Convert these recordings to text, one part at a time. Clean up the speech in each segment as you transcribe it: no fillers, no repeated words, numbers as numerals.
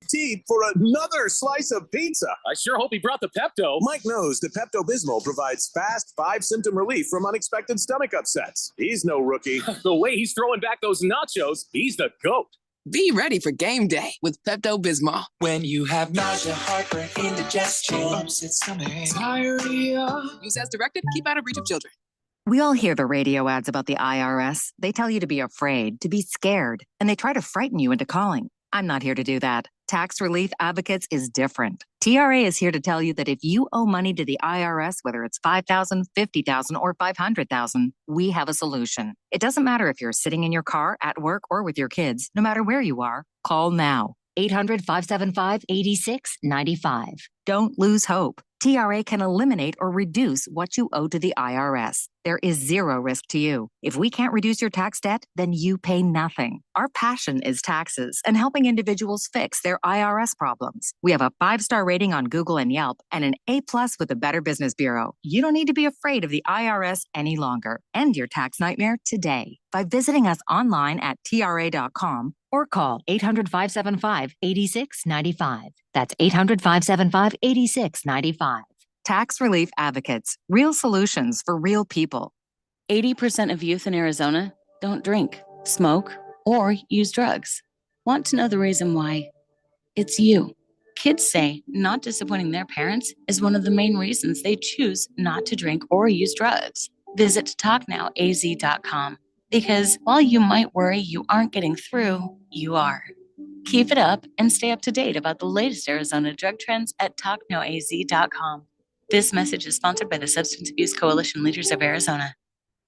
teeth for another slice of pizza. I sure hope he brought the Pepto. Mike knows the Pepto-Bismol provides fast 5-symptom relief from unexpected stomach upsets. He's no rookie. The way he's throwing back those nachos, he's the GOAT. Be ready for game day with Pepto-Bismol. When you have nausea, heartburn, indigestion, upset stomach, diarrhea. Use as directed. Keep out of reach of children. We all hear the radio ads about the IRS. They tell you to be afraid, to be scared, and they try to frighten you into calling. I'm not here to do that. Tax Relief Advocates is different. TRA is here to tell you that if you owe money to the IRS, whether it's $5,000, $50,000, or $500,000, we have a solution. It doesn't matter if you're sitting in your car, at work, or with your kids. No matter where you are, call now. 800-575-8695. Don't lose hope. TRA can eliminate or reduce what you owe to the IRS. There is zero risk to you. If we can't reduce your tax debt, then you pay nothing. Our passion is taxes and helping individuals fix their IRS problems. We have a 5-star rating on Google and Yelp and an A+ with the Better Business Bureau. You don't need to be afraid of the IRS any longer. End your tax nightmare today by visiting us online at TRA.com or call 800-575-8695. That's 800-575-8695. Tax Relief Advocates. Real solutions for real people. 80% of youth in Arizona don't drink, smoke, or use drugs. Want to know the reason why? It's you. Kids say not disappointing their parents is one of the main reasons they choose not to drink or use drugs. Visit TalkNowAZ.com because while you might worry you aren't getting through, you are. Keep it up and stay up to date about the latest Arizona drug trends at TalkNowAZ.com. This message is sponsored by the Substance Abuse Coalition Leaders of Arizona.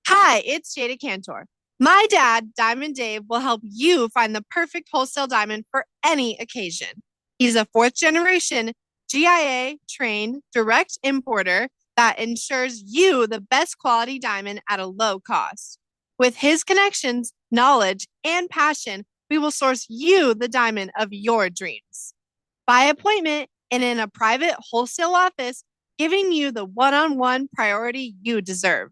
Hi, it's Jada Cantor. My dad, Diamond Dave, will help you find the perfect wholesale diamond for any occasion. He's a 4th-generation GIA-trained direct importer that ensures you the best quality diamond at a low cost. With his connections, knowledge, and passion, we will source you the diamond of your dreams. By appointment and in a private wholesale office, giving you the one-on-one priority you deserve.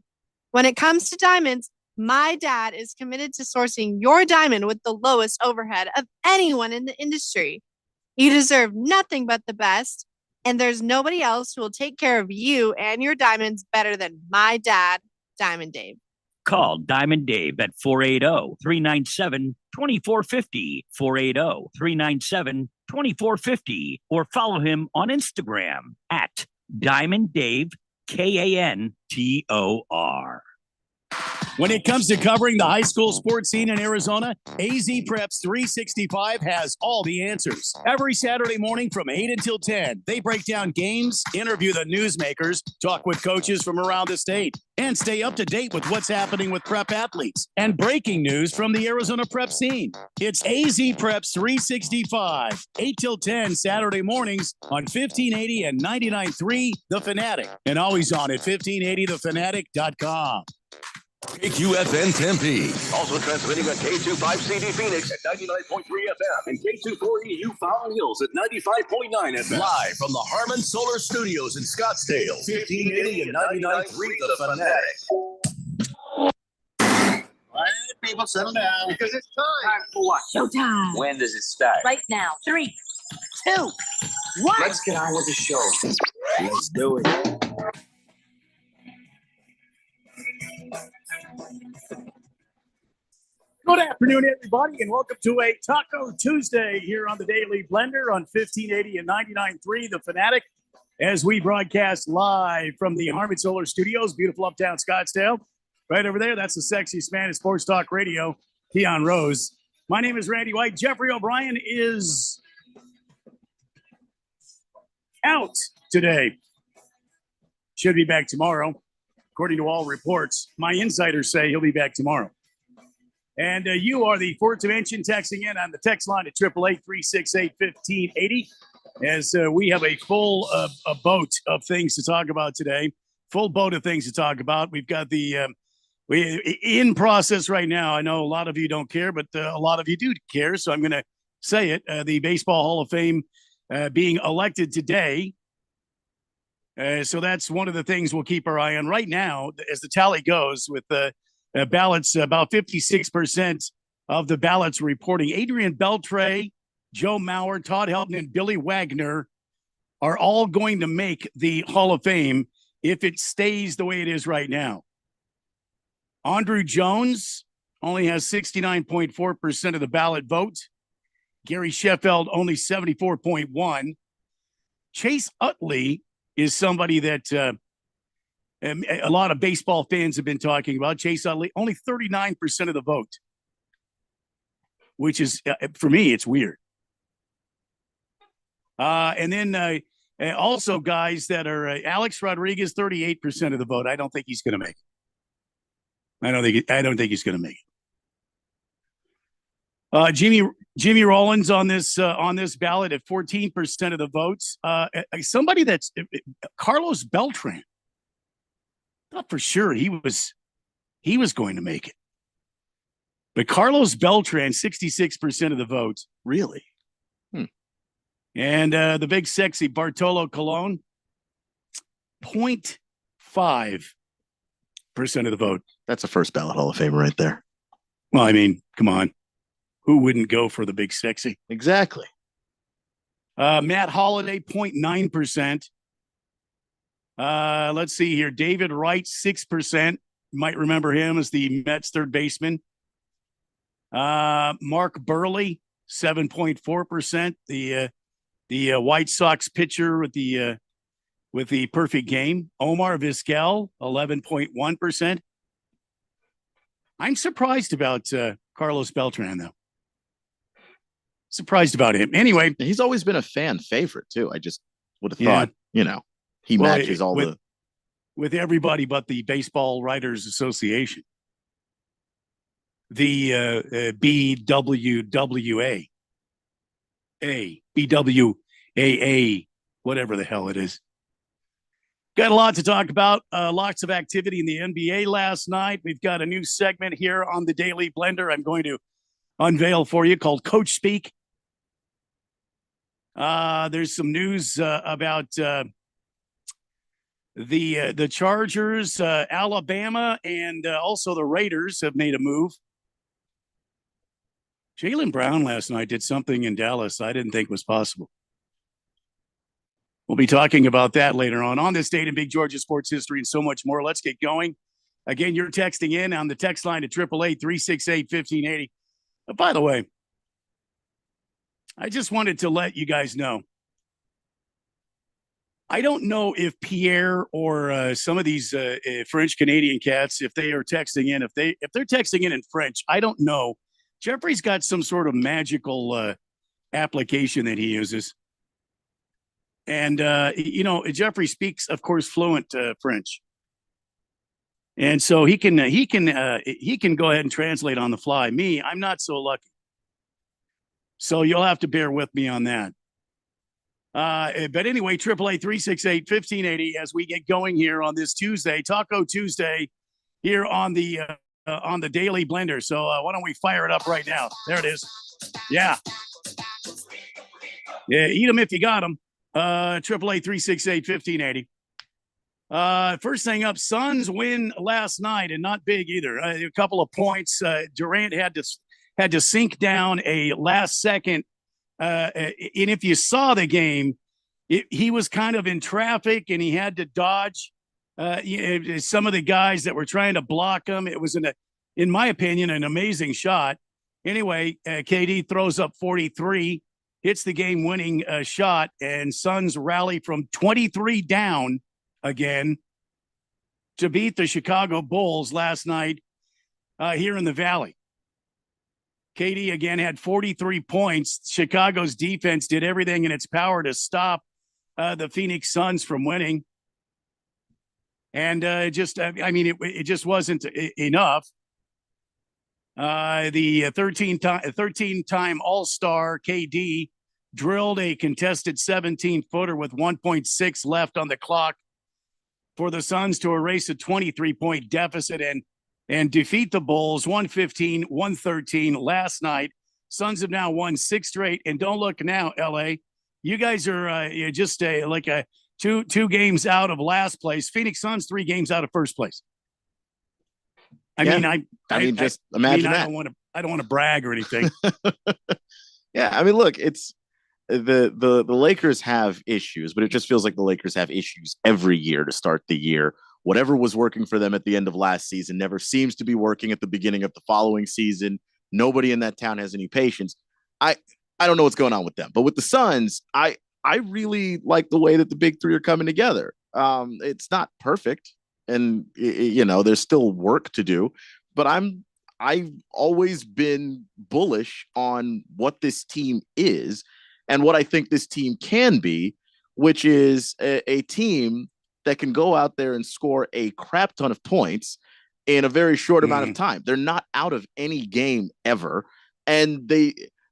When it comes to diamonds, my dad is committed to sourcing your diamond with the lowest overhead of anyone in the industry. You deserve nothing but the best, and there's nobody else who will take care of you and your diamonds better than my dad, Diamond Dave. Call Diamond Dave at 480-397-2450, 480-397-2450, or follow him on Instagram at Diamond Dave, Kantor. When it comes to covering the high school sports scene in Arizona, AZ Preps 365 has all the answers. Every Saturday morning from 8 until 10, they break down games, interview the newsmakers, talk with coaches from around the state, and stay up to date with what's happening with prep athletes and breaking news from the Arizona prep scene. It's AZ Preps 365, 8 till 10 Saturday mornings on 1580 and 99.3 The Fanatic, and always on at 1580thefanatic.com. KQFN Tempe. Also transmitting on K25CD Phoenix at 99.3 FM and K240U Fountain Hills at 95.9 FM. Live from the Harmon Solar Studios in Scottsdale. 1580 and 99.3 The Fanatic. All right, people, settle down. Because it's time. Time for what? Showtime. When does it start? Right now. 3, 2, 1. Let's get on with the show. Let's do it. Good afternoon, everybody, and welcome to a Taco Tuesday here on the Daily Blender on 1580 and 99.3 The Fanatic as we broadcast live from the Harmon Solar Studios, beautiful uptown Scottsdale. Right over there, that's the sexiest man in sports talk radio, Keon Rose. My name is Randy White. Jeffrey O'Brien is out today. Should be back tomorrow. According to all reports, my insiders say he'll be back tomorrow. And you are the fourth dimension texting in on the text line at 888-368-1580 as we have a full boat of things to talk about today. Full boat of things to talk about. We've got the we in process right now. I know a lot of you don't care, but a lot of you do care. So I'm going to say it. The Baseball Hall of Fame being elected today. So that's one of the things we'll keep our eye on right now as the tally goes with the ballots. About 56% of the ballots reporting Adrian Beltre, Joe Mauer, Todd Helton, and Billy Wagner are all going to make the Hall of Fame if it stays the way it is right now. Andrew Jones only has 69.4% of the ballot vote. Gary Sheffield only 74.1%. Chase Utley is somebody that a lot of baseball fans have been talking about. Chase Utley, only 39% of the vote, which is, for me, it's weird. And then also guys that are Alex Rodriguez, 38% of the vote. I don't think he's going to make it. I don't think he's going to make it. Jimmy Rollins on this ballot at 14% of the votes. Somebody that's Carlos Beltran. Thought for sure he was going to make it. But Carlos Beltran, 66% of the votes. Really? And the big sexy Bartolo Colon, 0.5% of the vote. That's a first ballot Hall of Famer right there. Well, I mean, come on. Who wouldn't go for the big sexy? Exactly. Matt Holliday, 0.9%. Let's see here. David Wright, 6%. You might remember him as the Mets third baseman. Mark Burley, 7.4%. The White Sox pitcher with the perfect game. Omar Vizquel, 11.1%. I'm surprised about Carlos Beltran, though. Surprised about him. Anyway, he's always been a fan favorite too. I just would have thought, he matches all with everybody but the Baseball Writers Association, the BWWA, BWAA, whatever the hell it is. Got a lot to talk about. Lots of activity in the NBA last night. We've got a new segment here on the Daily Blender I'm going to unveil for you called Coach Speak. There's some news about the Chargers, Alabama, and also the Raiders have made a move. Jaylen Brown last night did something in Dallas I didn't think was possible. We'll be talking about that later on this date in Big Georgia sports history and so much more. Let's get going. Again, you're texting in on the text line at 888-368-1580. By the way, I just wanted to let you guys know. I don't know if Pierre or some of these French Canadian cats, if they are texting in, if they're texting in French, I don't know. Jeffrey's got some sort of magical application that he uses. And, Jeffrey speaks, of course, fluent French. And so he can go ahead and translate on the fly. Me, I'm not so lucky. So you'll have to bear with me on that. But anyway, 888-368-1580 as we get going here on this Tuesday, Taco Tuesday, here on the Daily Blender. So why don't we fire it up right now? There it is. Yeah, eat them if you got them. 888-368-1580. First thing up, Suns win last night, and not big either. A couple of points. Durant had to sink down a last second. And if you saw the game, he was kind of in traffic, and he had to dodge some of the guys that were trying to block him. It was, in my opinion, an amazing shot. Anyway, KD throws up 43. Hits the game-winning shot, and Suns rally from 23 down again to beat the Chicago Bulls last night here in the Valley. KD again had 43 points. Chicago's defense did everything in its power to stop the Phoenix Suns from winning. And it just wasn't enough. The 13-time All-Star KD drilled a contested 17-footer with 1.6 left on the clock for the Suns to erase a 23-point deficit and defeat the Bulls 115-113 last night. Suns have now won 6 straight. And don't look now, LA. You guys are just two games out of last place. Phoenix Suns 3 games out of first place. Imagine that. I don't want to brag or anything. Yeah, I mean, look, it's the Lakers have issues, but it just feels like the Lakers have issues every year to start the year. Whatever was working for them at the end of last season never seems to be working at the beginning of the following season. Nobody in that town has any patience. I don't know what's going on with them, but with the Suns, I really like the way that the big three are coming together. It's not perfect, and there's still work to do, but I've always been bullish on what this team is and what I think this team can be, which is a team that can go out there and score a crap ton of points in a very short amount of time. They're not out of any game ever. And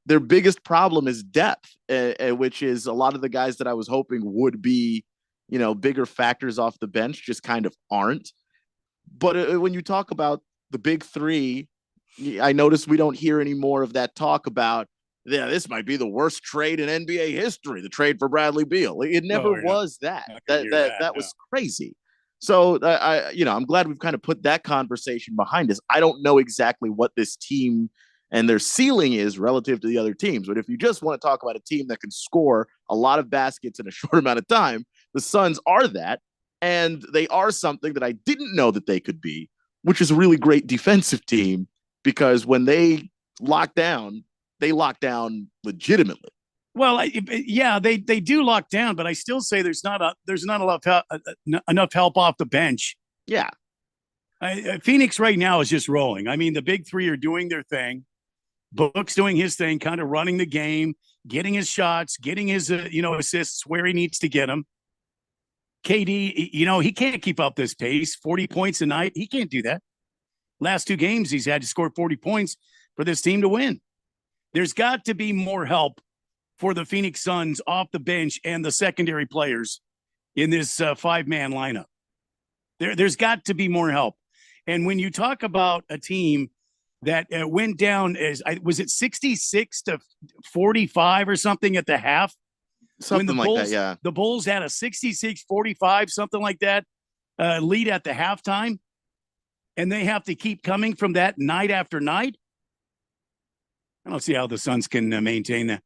their biggest problem is depth, which is a lot of the guys that I was hoping would be, bigger factors off the bench just kind of aren't. But when you talk about the big three, I notice we don't hear any more of that talk about, this might be the worst trade in NBA history, the trade for Bradley Beal. It never was that. That was crazy. So I'm glad we've kind of put that conversation behind us. I don't know exactly what this team and their ceiling is relative to the other teams. But if you just want to talk about a team that can score a lot of baskets in a short amount of time, the Suns are that. And they are something that I didn't know that they could be, which is a really great defensive team, because when they lock down legitimately. Well, they do lock down, but I still say there's not enough help off the bench. Yeah. Phoenix right now is just rolling. I mean, the big three are doing their thing. Book's doing his thing, kind of running the game, getting his shots, getting his assists where he needs to get them. KD, he can't keep up this pace. 40 points a night, he can't do that. Last two games, he's had to score 40 points for this team to win. There's got to be more help for the Phoenix Suns off the bench and the secondary players in this five-man lineup. There's got to be more help. And when you talk about a team that went down was it 66-45 or something at the half? Something like that, yeah. The Bulls had a 66-45, something like that, lead at the halftime, and they have to keep coming from that night after night. I don't see how the Suns can maintain that.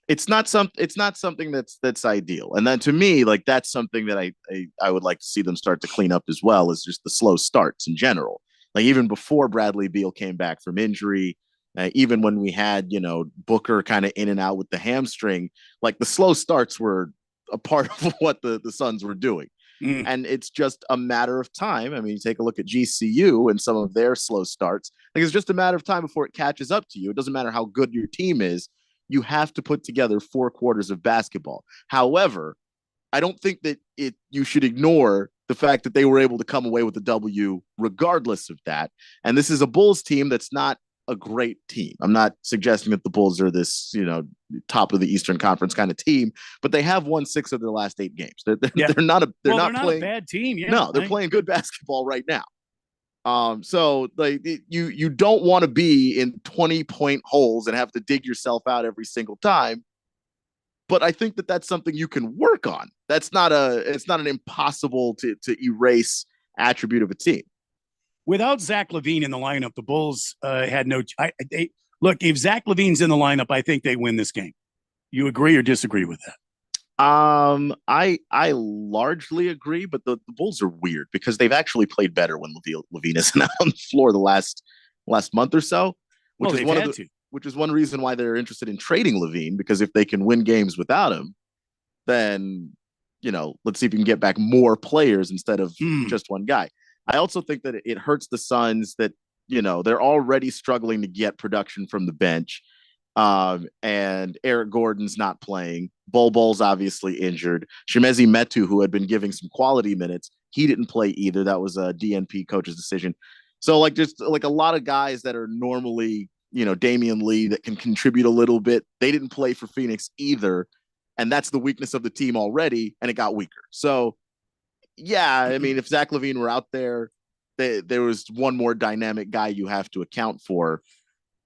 It's not something that's ideal. And then to me, like, that's something that I would like to see them start to clean up as well, is just the slow starts in general. Like, even before Bradley Beal came back from injury, even when we had, Booker kind of in and out with the hamstring, like, the slow starts were a part of what the Suns were doing. And it's just a matter of time. I mean, you take a look at GCU and some of their slow starts. Like, it's just a matter of time before it catches up to you. It doesn't matter how good your team is. You have to put together 4 quarters of basketball. However, I don't think that you should ignore the fact that they were able to come away with a W regardless of that. And this is a Bulls team that's not a great team. I'm not suggesting that the Bulls are this, top of the Eastern Conference kind of team, but they have won 6 of their last 8 games. They're not playing a bad team. Yeah, no, they're playing good basketball right now. So like you don't want to be in 20-point holes and have to dig yourself out every single time. But I think that that's something you can work on. It's not an impossible to erase attribute of a team. Without Zach LaVine in the lineup, the Bulls had no. Look, if Zach LaVine's in the lineup, I think they win this game. You agree or disagree with that? I largely agree, but the Bulls are weird because they've actually played better when LaVine isn't on the floor the last month or so, which is one reason why they're interested in trading LaVine, because if they can win games without him, then let's see if you can get back more players instead of just one guy. I also think that it hurts the Suns that they're already struggling to get production from the bench. And Eric Gordon's not playing. Bol Bol's obviously injured. Chimezie Metu, who had been giving some quality minutes, he didn't play either. That was a DNP coach's decision. So just a lot of guys that are normally, Damian Lee, that can contribute a little bit, they didn't play for Phoenix either. And that's the weakness of the team already, and it got weaker. So, yeah, I mean, if Zach LaVine were out there, there was one more dynamic guy you have to account for.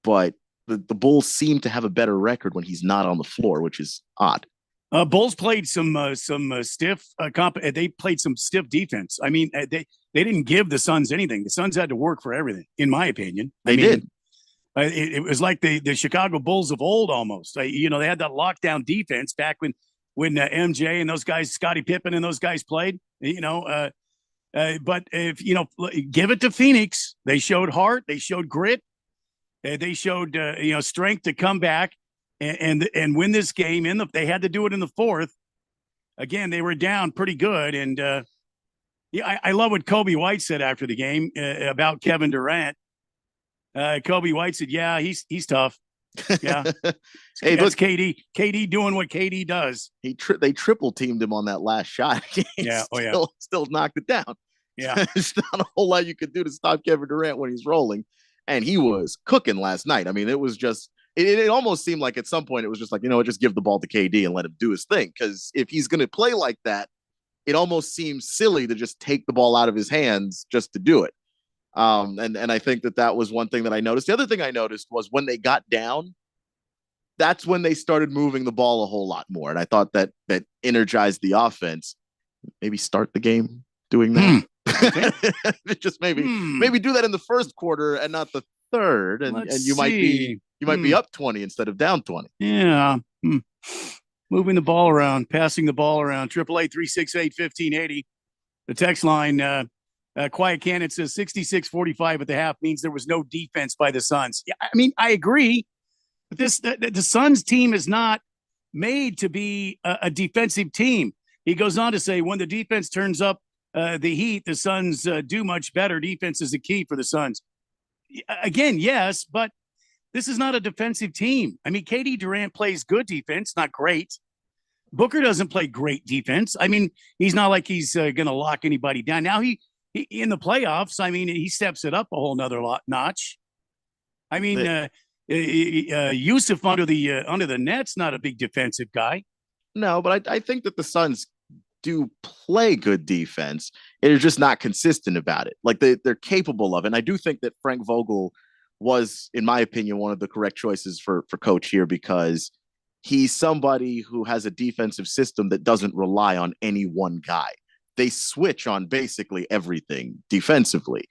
But the Bulls seem to have a better record when he's not on the floor, which is odd. Bulls played some stiff they played some stiff defense. I mean, they didn't give the Suns anything. The Suns had to work for everything, in my opinion. They did. It was like the Chicago Bulls of old almost. They had that lockdown defense back when MJ and those guys, Scottie Pippen and those guys played. But if give it to Phoenix. They showed heart. They showed grit. They showed strength to come back and win this game. They had to do it in the fourth. Again, they were down pretty good. And I love what Kobe White said after the game about Kevin Durant. Kobe White said, "Yeah, he's tough. Yeah, hey, that's KD. KD doing what KD does. They triple teamed him on that last shot. Yeah, still knocked it down. Yeah, there's not a whole lot you could do to stop Kevin Durant when he's rolling, and he was cooking last night. I mean, it was just it almost seemed like at some point it was just like just give the ball to KD and let him do his thing, because if he's going to play like that, it almost seems silly to just take the ball out of his hands just to do it. And I think that was one thing that I noticed. The other thing I noticed was when they got down, that's when they started moving the ball a whole lot more. And I thought that energized the offense. Maybe start the game doing that. Just maybe do that in the first quarter and not the third. And you might be up 20 instead of down 20. Yeah. Moving the ball around, passing the ball around. 888-368-1580. The text line, Quiet Cannon says 66-45 at the half means there was no defense by the Suns. Yeah, I mean, I agree. But the Suns team is not made to be a defensive team. He goes on to say, when the defense turns up the heat, the Suns do much better. Defense is the key for the Suns. Again, yes, but this is not a defensive team. I mean, KD Durant plays good defense, not great. Booker doesn't play great defense. I mean, he's not like he's going to lock anybody down. Now he in the playoffs, I mean, he steps it up a whole nother notch. I mean, Yusuf under the net's not a big defensive guy. No, but I think that the Suns do play good defense. They're just not consistent about it. Like they're capable of it. And I do think that Frank Vogel was, in my opinion, one of the correct choices for coach here, because he's somebody who has a defensive system that doesn't rely on any one guy. They switch on basically everything defensively,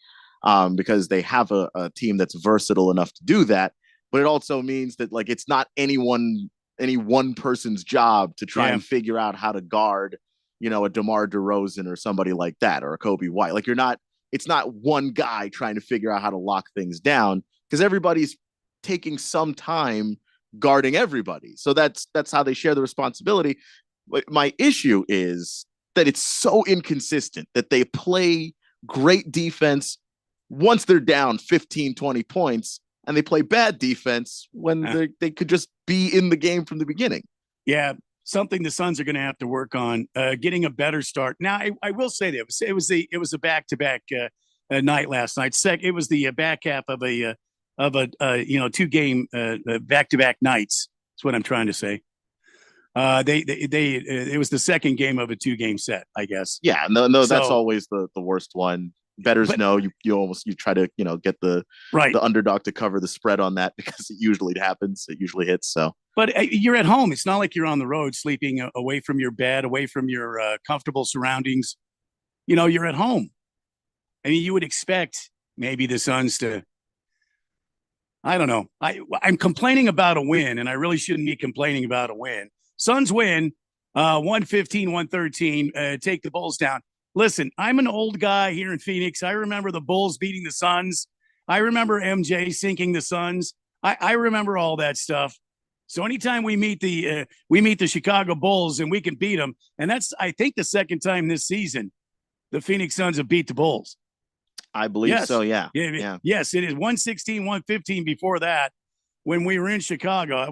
because they have a team that's versatile enough to do that. But it also means that it's not any one person's job to try and figure out how to guard, a DeMar DeRozan or somebody like that, or a Kobe White. It's not one guy trying to figure out how to lock things down, because everybody's taking some time guarding everybody. So that's how they share the responsibility. But my issue is that it's so inconsistent that they play great defense once they're down 15, 20 points, and they play bad defense when they could just be in the game from the beginning. Yeah, something the Suns are going to have to work on, getting a better start. Now, I will say that it was a back-to-back night last night. It was the back half of a 2-game back-to-back nights. That's what I'm trying to say. It was the second game of a 2-game set, I guess. Yeah, no, that's always the worst one. Bettors know you try to get the underdog to cover the spread on that, because it usually happens. It usually hits. So, but you're at home. It's not like you're on the road sleeping away from your bed, away from your comfortable surroundings. You're at home. I mean, you would expect maybe the Suns to. I don't know. I'm complaining about a win, and I really shouldn't be complaining about a win. Suns win 115-113, take the Bulls down. Listen, I'm an old guy here in Phoenix. I remember the Bulls beating the Suns. I remember MJ sinking the Suns. I remember all that stuff. So anytime we meet the Chicago Bulls and we can beat them, and that's, I think, the second time this season the Phoenix Suns have beat the Bulls. I believe so, yeah. Yes, it is 116-115 before that when we were in Chicago.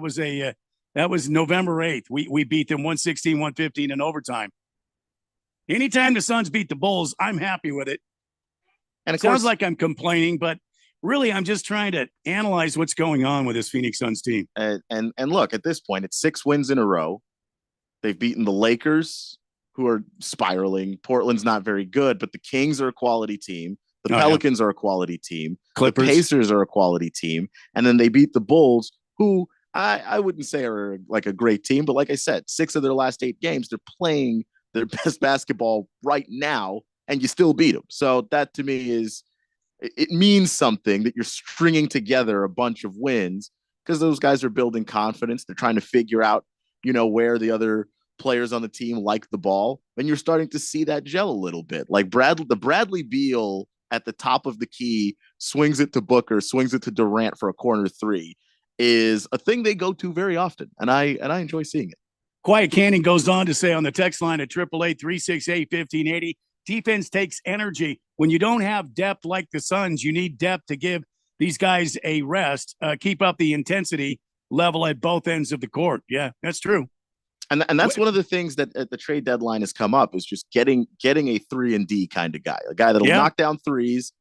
That was November 8th. We beat them 116-115 in overtime. Anytime the Suns beat the Bulls, I'm happy with it. And it sounds like I'm complaining, but really I'm just trying to analyze what's going on with this Phoenix Suns team. And look, at this point, it's 6 wins in a row. They've beaten the Lakers, who are spiraling. Portland's not very good, but the Kings are a quality team. The Pelicans are a quality team. Clippers. The Pacers are a quality team. And then they beat the Bulls, who I wouldn't say are like a great team, but like I said, 6 of their last 8 games, they're playing their best basketball right now, and you still beat them. So that to me is it means something that you're stringing together a bunch of wins because those guys are building confidence. They're trying to figure out, where the other players on the team like the ball. And you're starting to see that gel a little bit. Like the Bradley Beal at the top of the key, swings it to Booker, swings it to Durant for a corner three is a thing they go to very often. And I enjoy seeing it. Quiet Cannon goes on to say on the text line at 888-368-1580, defense takes energy. When you don't have depth like the Suns, you need depth to give these guys a rest. Keep up the intensity level at both ends of the court. Yeah, that's true. And that's one of the things that at the trade deadline has come up is just getting a 3-and-D kind of guy, a guy that'll knock down threes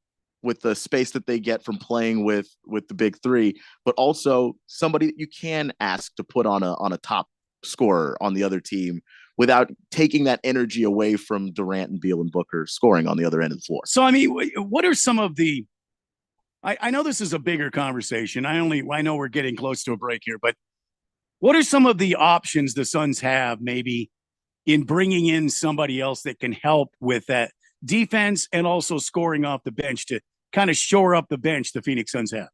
with the space that they get from playing with the big three, but also somebody that you can ask to put on a top scorer on the other team without taking that energy away from Durant and Beal and Booker scoring on the other end of the floor. So, I mean, what are some of the I know this is a bigger conversation. I know we're getting close to a break here, but what are some of the options the Suns have maybe in bringing in somebody else that can help with that defense and also scoring off the bench to kind of shore up the bench the Phoenix Suns have?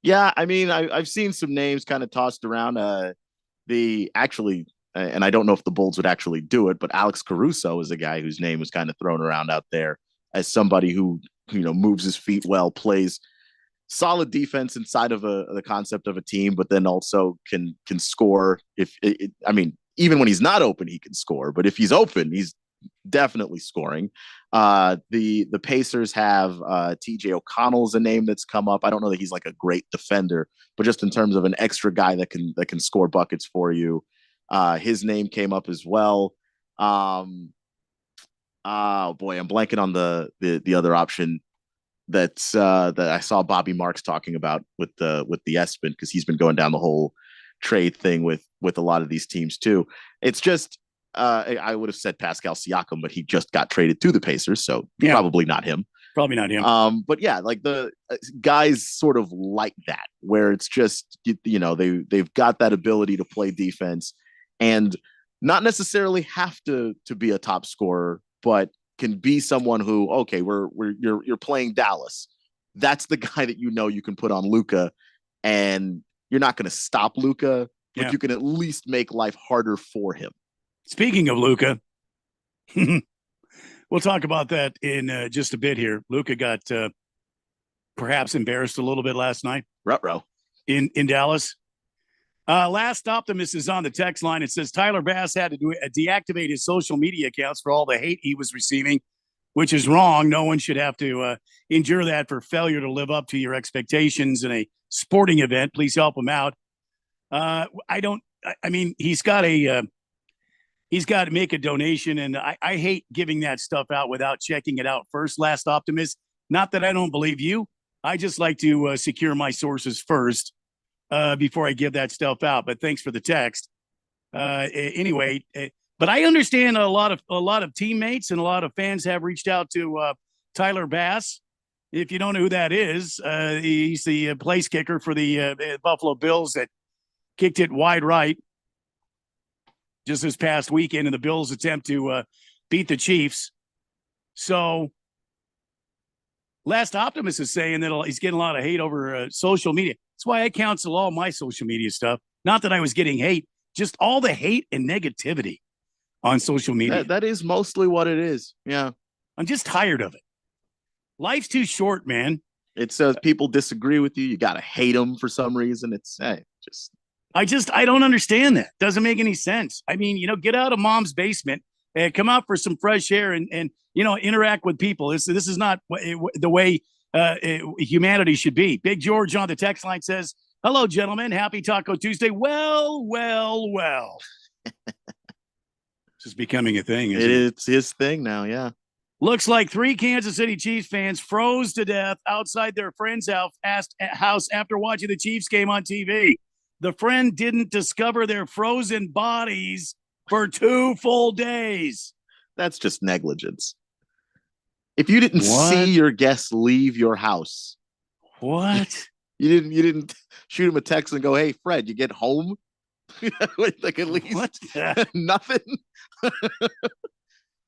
Yeah, I mean, I've seen some names kind of tossed around. And I don't know if the Bulls would actually do it, but Alex Caruso is a guy whose name was kind of thrown around out there as somebody who, moves his feet well, plays solid defense inside of the concept of a team, but then also can score. Even when he's not open, he can score, but if he's open, he's definitely scoring. The Pacers have TJ O'Connell's a name that's come up. I don't know that he's like a great defender, but just in terms of an extra guy that can score buckets for you, his name came up as well. Oh boy, I'm blanking on the other option that I saw Bobby Marks talking about with the ESPN, because he's been going down the whole trade thing with a lot of these teams too. It's just I would have said Pascal Siakam, but he just got traded to the Pacers, so probably not him. Probably not him. But yeah, like the guys sort of like that, where it's just they've got that ability to play defense and not necessarily have to be a top scorer, but can be someone who, okay, you're playing Dallas. That's the guy that you can put on Luka, and you're not going to stop Luka, but you can at least make life harder for him. Speaking of Luka, we'll talk about that in just a bit here. Luka got perhaps embarrassed a little bit last night. Ruh-roh. In Dallas. Last Optimist is on the text line. It says Tyler Bass had to deactivate his social media accounts for all the hate he was receiving, which is wrong. No one should have to endure that for failure to live up to your expectations in a sporting event. Please help him out. He's got to make a donation, and I hate giving that stuff out without checking it out first, Last Optimist. Not that I don't believe you. I just like to secure my sources first before I give that stuff out. But thanks for the text. Anyway, but I understand a lot of teammates and a lot of fans have reached out to Tyler Bass. If you don't know who that is, he's the place kicker for the Buffalo Bills that kicked it wide right just this past weekend in the Bills' attempt to beat the Chiefs. So Last Optimist is saying that he's getting a lot of hate over social media. That's why I cancel all my social media stuff. Not that I was getting hate, just all the hate and negativity on social media. That is mostly what it is. Yeah. I'm just tired of it. Life's too short, man. It says people disagree with you. You got to hate them for some reason. I don't understand that. Doesn't make any sense. I mean, get out of mom's basement and come out for some fresh air and interact with people. This is not the way humanity should be. Big George on the text line says, hello, gentlemen. Happy Taco Tuesday. Well. This is becoming a thing. It's his thing now. Yeah. Looks like 3 Kansas City Chiefs fans froze to death outside their friend's house after watching the Chiefs game on TV. The friend didn't discover their frozen bodies for 2 full days. That's just negligence. If you didn't see your guests leave your house, what? You didn't shoot him a text and go, "Hey, Fred, you get home?" Like at least nothing.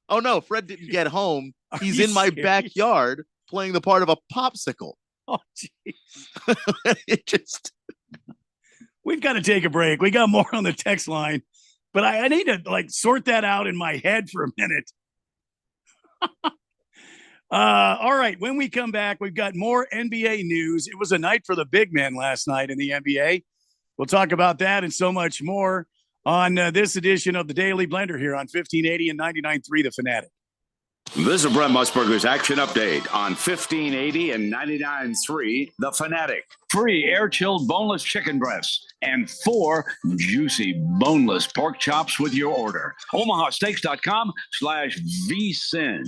Oh no, Fred didn't get home. He's in my backyard playing the part of a popsicle. Oh, jeez. It just. We've got to take a break. We got more on the text line, but I need to sort that out in my head for a minute. All right. When we come back, we've got more NBA news. It was a night for the big men last night in the NBA. We'll talk about that and so much more on this edition of the Daily Blender here on 1580 and 99.3 The Fanatic. This is Brent Musburger's action update on 1580 and 99.3 The Fanatic. Free air-chilled boneless chicken breasts and 4 juicy boneless pork chops with your order. omahasteaks.com/vsin.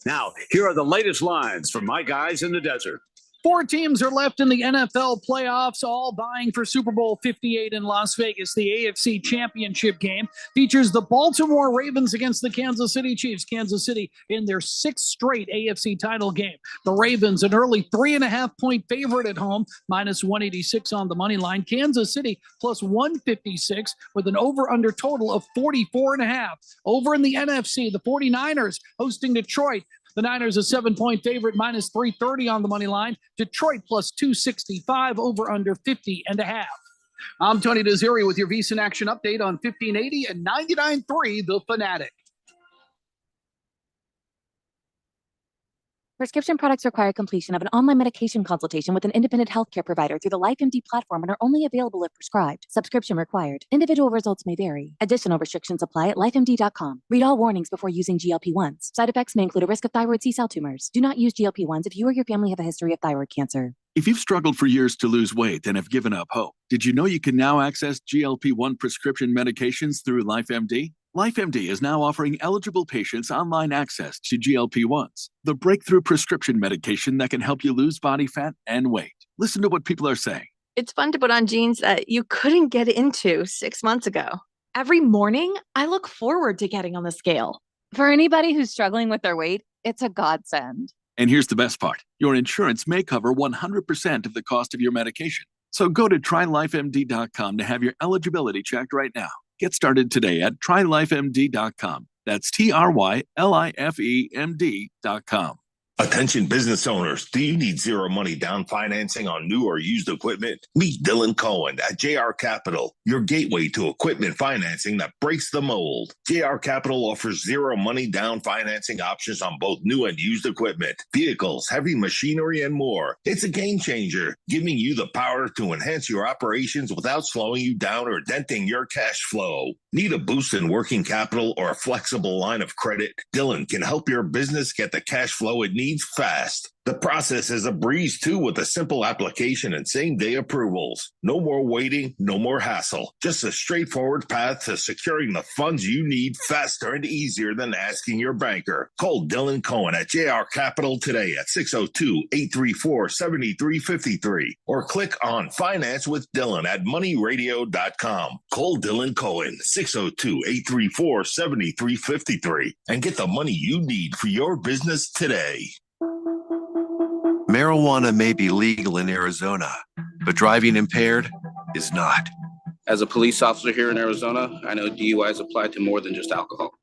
Now, here are the latest lines from my guys in the desert. 4 teams are left in the NFL playoffs, all vying for Super Bowl 58 in Las Vegas. The AFC Championship game features the Baltimore Ravens against the Kansas City Chiefs. Kansas City in their 6th straight AFC title game. The Ravens, an early 3.5-point favorite at home, minus 186 on the money line. Kansas City plus 156 with an over-under total of 44.5. Over in the NFC, the 49ers hosting Detroit. The Niners a 7-point favorite, minus 330 on the money line. Detroit plus 265, over under 50.5. I'm Tony Desiri with your VSiN Action Update on 1580 and 99.3 The Fanatic. Prescription products require completion of an online medication consultation with an independent healthcare provider through the LifeMD platform and are only available if prescribed. Subscription required. Individual results may vary. Additional restrictions apply at lifemd.com. Read all warnings before using GLP-1s. Side effects may include a risk of thyroid C-cell tumors. Do not use GLP-1s if you or your family have a history of thyroid cancer. If you've struggled for years to lose weight and have given up hope, did you know you can now access GLP-1 prescription medications through LifeMD? LifeMD is now offering eligible patients online access to GLP-1s, the breakthrough prescription medication that can help you lose body fat and weight. Listen to what people are saying. It's fun to put on jeans that you couldn't get into 6 months ago. Every morning, I look forward to getting on the scale. For anybody who's struggling with their weight, it's a godsend. And here's the best part. Your insurance may cover 100% of the cost of your medication. So go to trylifemd.com to have your eligibility checked right now. Get started today at trylifemd.com. That's trylifemd.com. Attention business owners, do you need zero money down financing on new or used equipment? Meet Dylan Cohen at JR Capital, your gateway to equipment financing that breaks the mold. JR Capital offers zero money down financing options on both new and used equipment, vehicles, heavy machinery, and more. It's a game changer, giving you the power to enhance your operations without slowing you down or denting your cash flow. Need a boost in working capital or a flexible line of credit? Dylan can help your business get the cash flow it needs fast. The process is a breeze too, with a simple application and same-day approvals. No more waiting, no more hassle. Just a straightforward path to securing the funds you need faster and easier than asking your banker. Call Dylan Cohen at JR Capital today at 602-834-7353 or click on Finance with Dylan at moneyradio.com. Call Dylan Cohen 602-834-7353 and get the money you need for your business today. Marijuana may be legal in Arizona, but driving impaired is not. As a police officer here in Arizona, I know DUIs apply to more than just alcohol.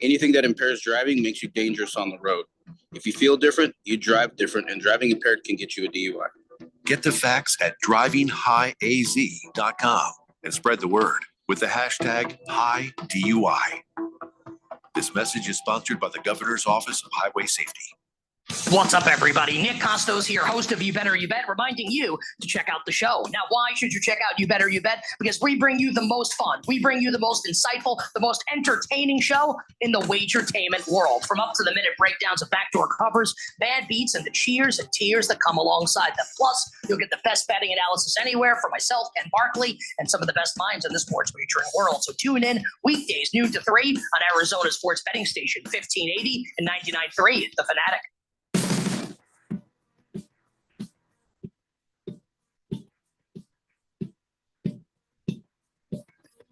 Anything that impairs driving makes you dangerous on the road. If you feel different, you drive different, and driving impaired can get you a DUI. Get the facts at drivinghighaz.com and spread the word with the hashtag HighDUI. This message is sponsored by the Governor's Office of Highway Safety. What's up, everybody? Nick Costos here, host of You Better You Bet, reminding you to check out the show. Now, why should you check out You Better You Bet? Because we bring you the most fun. We bring you the most insightful, the most entertaining show in the wagertainment world. From up-to-the-minute breakdowns of backdoor covers, bad beats, and the cheers and tears that come alongside them. Plus, you'll get the best betting analysis anywhere from myself, Ken Barkley, and some of the best minds in the sports wagering world. So tune in weekdays, noon to 3 on Arizona's sports betting station, 1580 and 99.3, The Fanatic.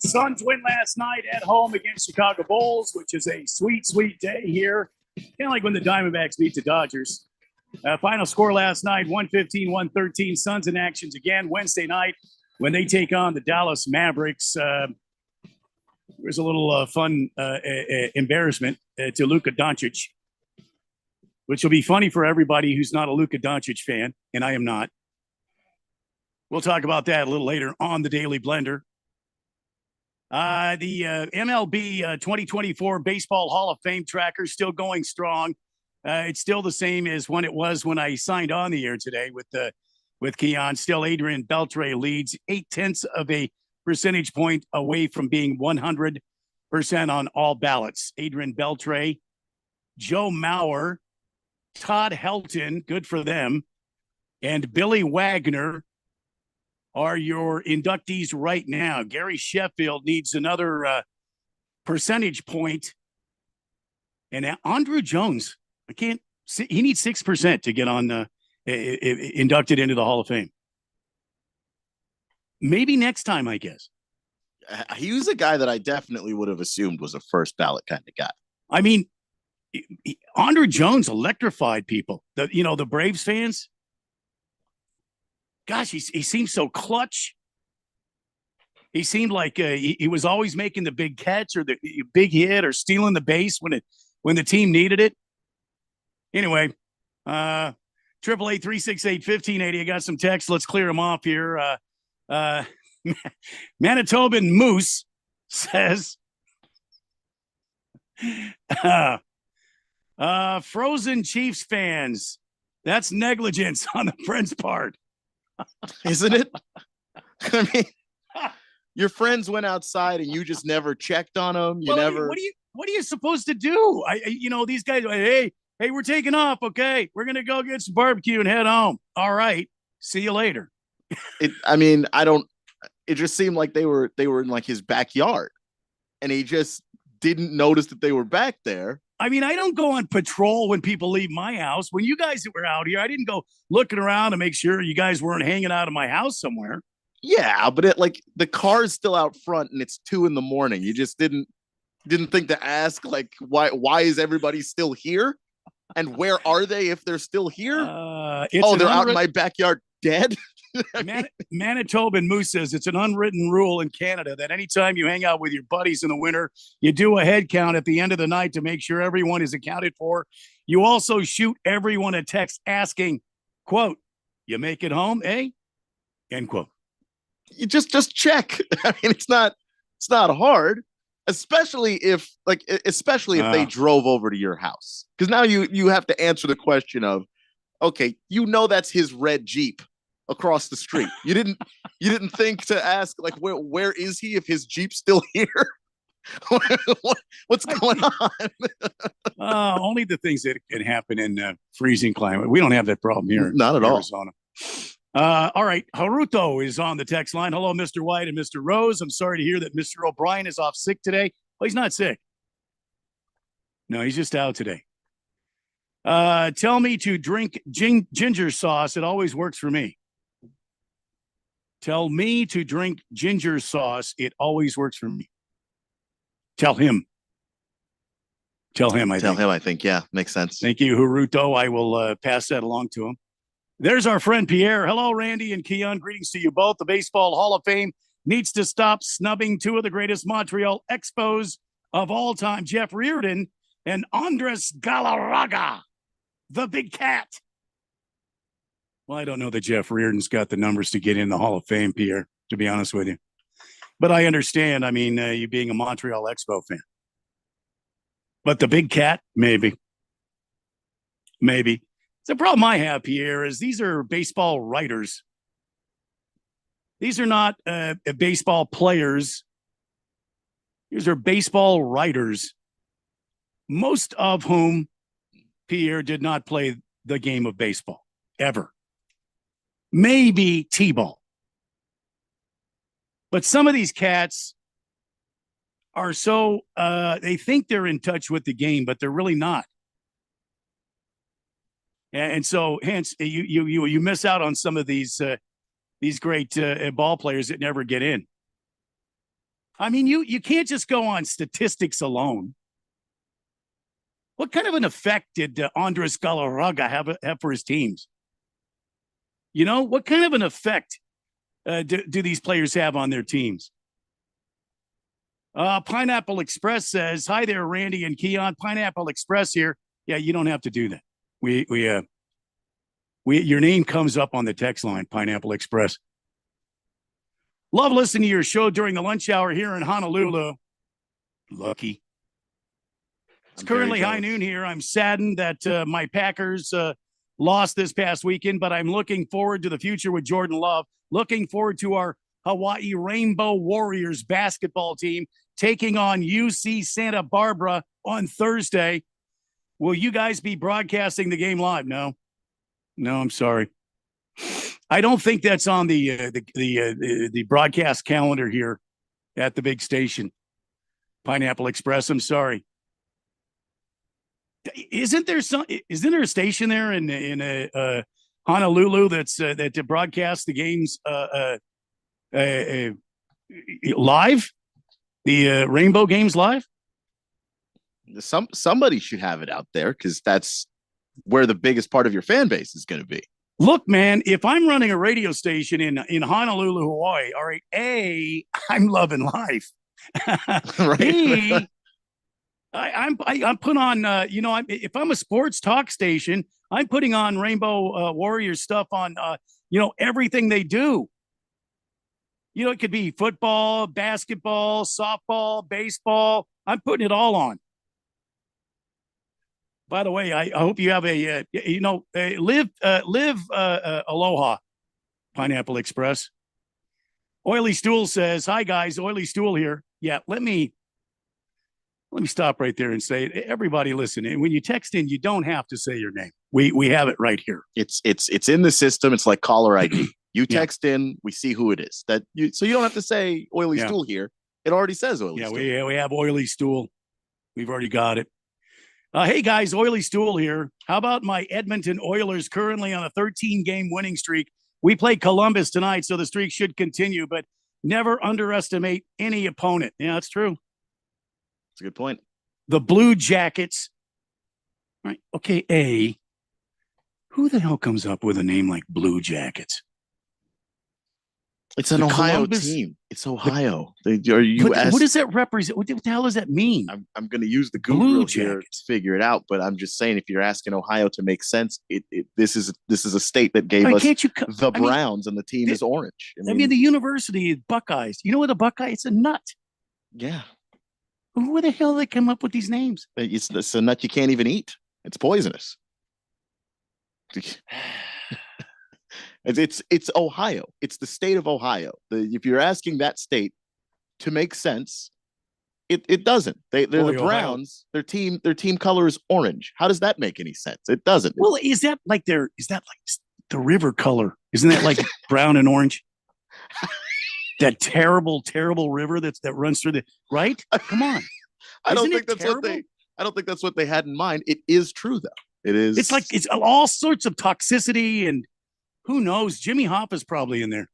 Suns win last night at home against Chicago Bulls, which is a sweet, sweet day here. Kind of like when the Diamondbacks beat the Dodgers. Final score last night, 115-113. Suns in actions again Wednesday night when they take on the Dallas Mavericks. There's a little fun embarrassment to Luka Doncic. which will be funny for everybody who's not a Luka Doncic fan, and I am not. We'll talk about that a little later on the Daily Blender. The MLB 2024 Baseball Hall of Fame tracker still going strong. It's still the same as when it was when I signed on the air today with Keon. Still, Adrian Beltre leads 0.8 of a percentage point away from being 100% on all ballots. Adrian Beltre, Joe Mauer, Todd Helton, good for them, and Billy Wagner are your inductees right now. Gary Sheffield needs another percentage point. And Andrew Jones, I can't see, he needs 6% to get on inducted into the Hall of Fame. Maybe next time, I guess. He was a guy that I definitely would have assumed was a first ballot kind of guy. I mean, Andrew Jones electrified people. The Braves fans. Gosh, he seemed so clutch. He seemed like he was always making the big catch or the big hit or stealing the base when the team needed it. Anyway, 888-368-1580. I got some text. Let's clear them off here. Manitoban Moose says, frozen Chiefs fans. That's negligence on the friend's part. Isn't it? I mean, your friends went outside and you just never checked on them. What are you supposed to do? These guys, hey, we're taking off. Okay. We're going to go get some barbecue and head home. All right. See you later. It just seemed like they were in like his backyard and he just didn't notice that they were back there. I mean, I don't go on patrol when people leave my house. When you guys were out here, I didn't go looking around to make sure you guys weren't hanging out of my house somewhere. Yeah, but the car's still out front and it's 2 a.m. You just didn't think to ask why is everybody still here? And where are they if they're still here? They're out in my backyard dead. Manitoban Moose says it's an unwritten rule in Canada that anytime you hang out with your buddies in the winter, you do a head count at the end of the night to make sure everyone is accounted for. You also shoot everyone a text asking, quote, you make it home, eh? End quote. You just check. I mean, it's not hard, especially if they drove over to your house. Because now you have to answer the question of, okay, that's his red Jeep across the street. You didn't think to ask where is he if his Jeep's still here? What's going on? Only the things that can happen in freezing climate. We don't have that problem here. Not at Arizona. All right. Haruto is on the text line. Hello, Mr. White and Mr. Rose. I'm sorry to hear that Mr. O'Brien is off sick today. Well, he's not sick. No, he's just out today. Tell me to drink ginger sauce. It always works for me. Tell me to drink ginger sauce. It always works for me. Tell him. I think. Yeah, makes sense. Thank you, Haruto. I will pass that along to him. There's our friend Pierre. Hello, Randy and Keon. Greetings to you both. The Baseball Hall of Fame needs to stop snubbing 2 of the greatest Montreal Expos of all time, Jeff Reardon and Andres Galarraga, the Big Cat. Well, I don't know that Jeff Reardon's got the numbers to get in the Hall of Fame, Pierre, to be honest with you. But I understand, you being a Montreal Expo fan. But the Big Cat, maybe. The problem I have, Pierre, is these are baseball writers. These are not baseball players. These are baseball writers, most of whom, Pierre, did not play the game of baseball, ever. Maybe T-ball. But some of these cats are so, they think they're in touch with the game, but they're really not. And so, hence, you miss out on some of these great ball players that never get in. I mean, you can't just go on statistics alone. What kind of an effect did Andres Galarraga have for his teams? What kind of an effect do these players have on their teams? Pineapple Express says, hi there, Randy and Keon. Pineapple Express here. Yeah, you don't have to do that. Your name comes up on the text line, Pineapple Express. Love listening to your show during the lunch hour here in Honolulu. Lucky. It's currently high noon here. I'm saddened that my Packers lost this past weekend, but I'm looking forward to the future with Jordan Love. Looking forward to our Hawaii Rainbow Warriors basketball team taking on UC Santa Barbara on Thursday. Will you guys be broadcasting the game live? No, I'm sorry. I don't think that's on the broadcast calendar here at the big station, Pineapple Express. I'm sorry. Isn't there a station there in Honolulu that's that to broadcast the games live, the Rainbow games live? Somebody should have it out there because that's where the biggest part of your fan base is going to be. Look, man, if I'm running a radio station in Honolulu, Hawaii, all right, A, I'm loving life. Right. B, I'm put on, if I'm a sports talk station, I'm putting on Rainbow Warriors stuff on, everything they do. It could be football, basketball, softball, baseball. I'm putting it all on. By the way, I hope you have live aloha, Pineapple Express. Oily Stool says, "Hi guys, Oily Stool here." Yeah, let me stop right there and say, everybody listen. When you text in, you don't have to say your name. We have it right here. It's in the system. It's like caller ID. You text in, we see who it is. So you don't have to say Oily Stool here. It already says Oily Stool. Yeah, we have Oily Stool. We've already got it. Hey guys, Oily Stool here. How about my Edmonton Oilers currently on a 13-game winning streak? We play Columbus tonight, so the streak should continue, but never underestimate any opponent. Yeah, that's true. That's a good point. The Blue Jackets. Right. Okay, A. Who the hell comes up with a name like Blue Jackets? It's an Ohio team. It's Ohio. Are U.S. What does that represent? What the hell does that mean? I'm going to use the Google here to figure it out, but I'm just saying, if you're asking Ohio to make sense, this is a state that gave us the Browns, and the team is orange. I mean, the university Buckeyes. You know what a Buckeye? It's a nut. Yeah. Who the hell they come up with these names? It's a nut you can't even eat. It's poisonous. It's Ohio. It's the state of Ohio. If you're asking that state to make sense, it doesn't. They're the Browns. Ohio. Their team color is orange. How does that make any sense? It doesn't. Well, is that like the river color? Isn't that like brown and orange? That terrible, terrible river that runs through right? Come on. I don't think that's what they had in mind. It is true though. It is. It's like it's all sorts of toxicity and who knows? Jimmy Hoffa's probably in there.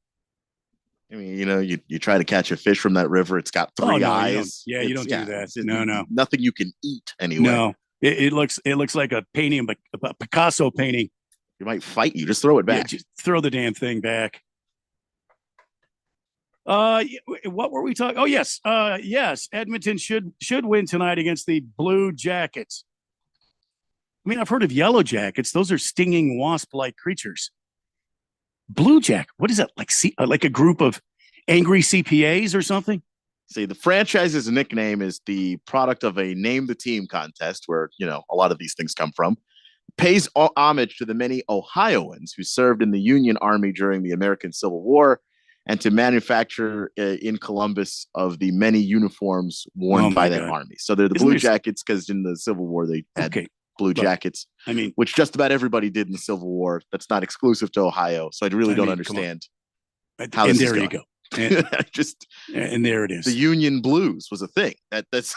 I mean, you try to catch a fish from that river. It's got three eyes. You don't do that. No. Nothing you can eat anyway. No, it looks like a painting, a Picasso painting. It might fight you. Just throw it back. Yeah, just throw the damn thing back. What were we talking? Oh, yes. Yes. Edmonton should win tonight against the Blue Jackets. I mean, I've heard of Yellow Jackets. Those are stinging wasp-like creatures. Blue Jacket. What is that? Like a group of angry CPAs or something? See, the franchise's nickname is the product of a name the team contest where, a lot of these things come from. Pays homage to the many Ohioans who served in the Union Army during the American Civil War, and to manufacture in Columbus of the many uniforms worn by that army. So they're the Blue Jackets because in the Civil War they had Blue Jackets. I mean, which just about everybody did in the Civil War. That's not exclusive to Ohio. So I really don't understand how this is going. You go. And there it is. The Union Blues was a thing. That's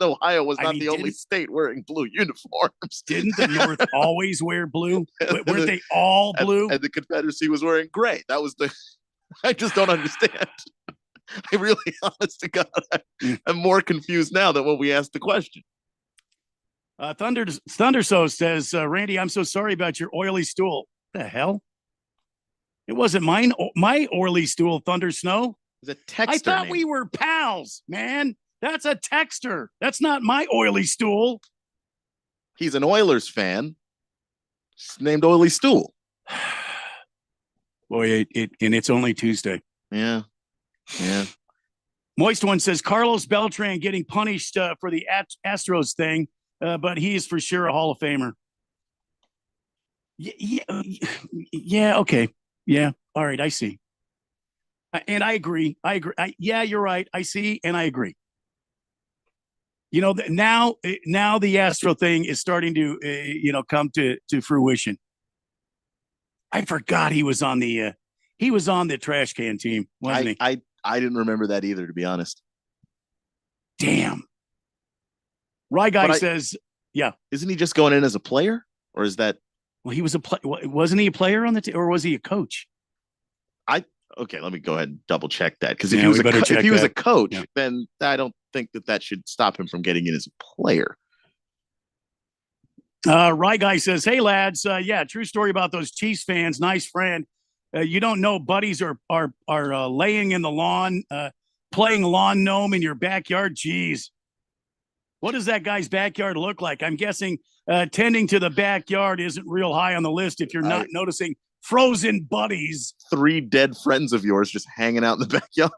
Ohio was not the only state wearing blue uniforms. Didn't the North always wear blue? Weren't they all blue? And the Confederacy was wearing gray. That was I just don't understand. I really, honest to God, I'm more confused now than when we asked the question. Thunderso says, Randy, I'm so sorry about your oily stool. What the hell? It wasn't mine. My oily stool, Thunder Snow. It was a texter. I thought we were pals, man. That's a texter. That's not my oily stool. He's an Oilers fan. It's named Oily Stool. Boy, and it's only Tuesday. Yeah. Moist One says Carlos Beltran getting punished for the Astros thing, but he is for sure a Hall of Famer. Yeah. Okay. Yeah. All right. I see. And I agree. Yeah, you're right. I see, and I agree. You know, now the Astro thing is starting to, come to fruition. I forgot he was on the trash can team, wasn't he? I didn't remember that either, to be honest. Damn. Rye Guy says, yeah. Isn't he just going in as a player, or is that? Well, he was wasn't he a player on the team, or was he a coach? Okay, let me go ahead and double check that, because if Yeah, he was a coach, then I don't think that should stop him from getting in as a player. Rye Guy says, hey lads, yeah, true story about those Chiefs fans. Nice friend. You don't know buddies are laying in the lawn, playing lawn gnome in your backyard. Jeez. What does that guy's backyard look like? I'm guessing tending to the backyard isn't real high on the list if you're not noticing frozen buddies. 3 dead friends of yours just hanging out in the backyard.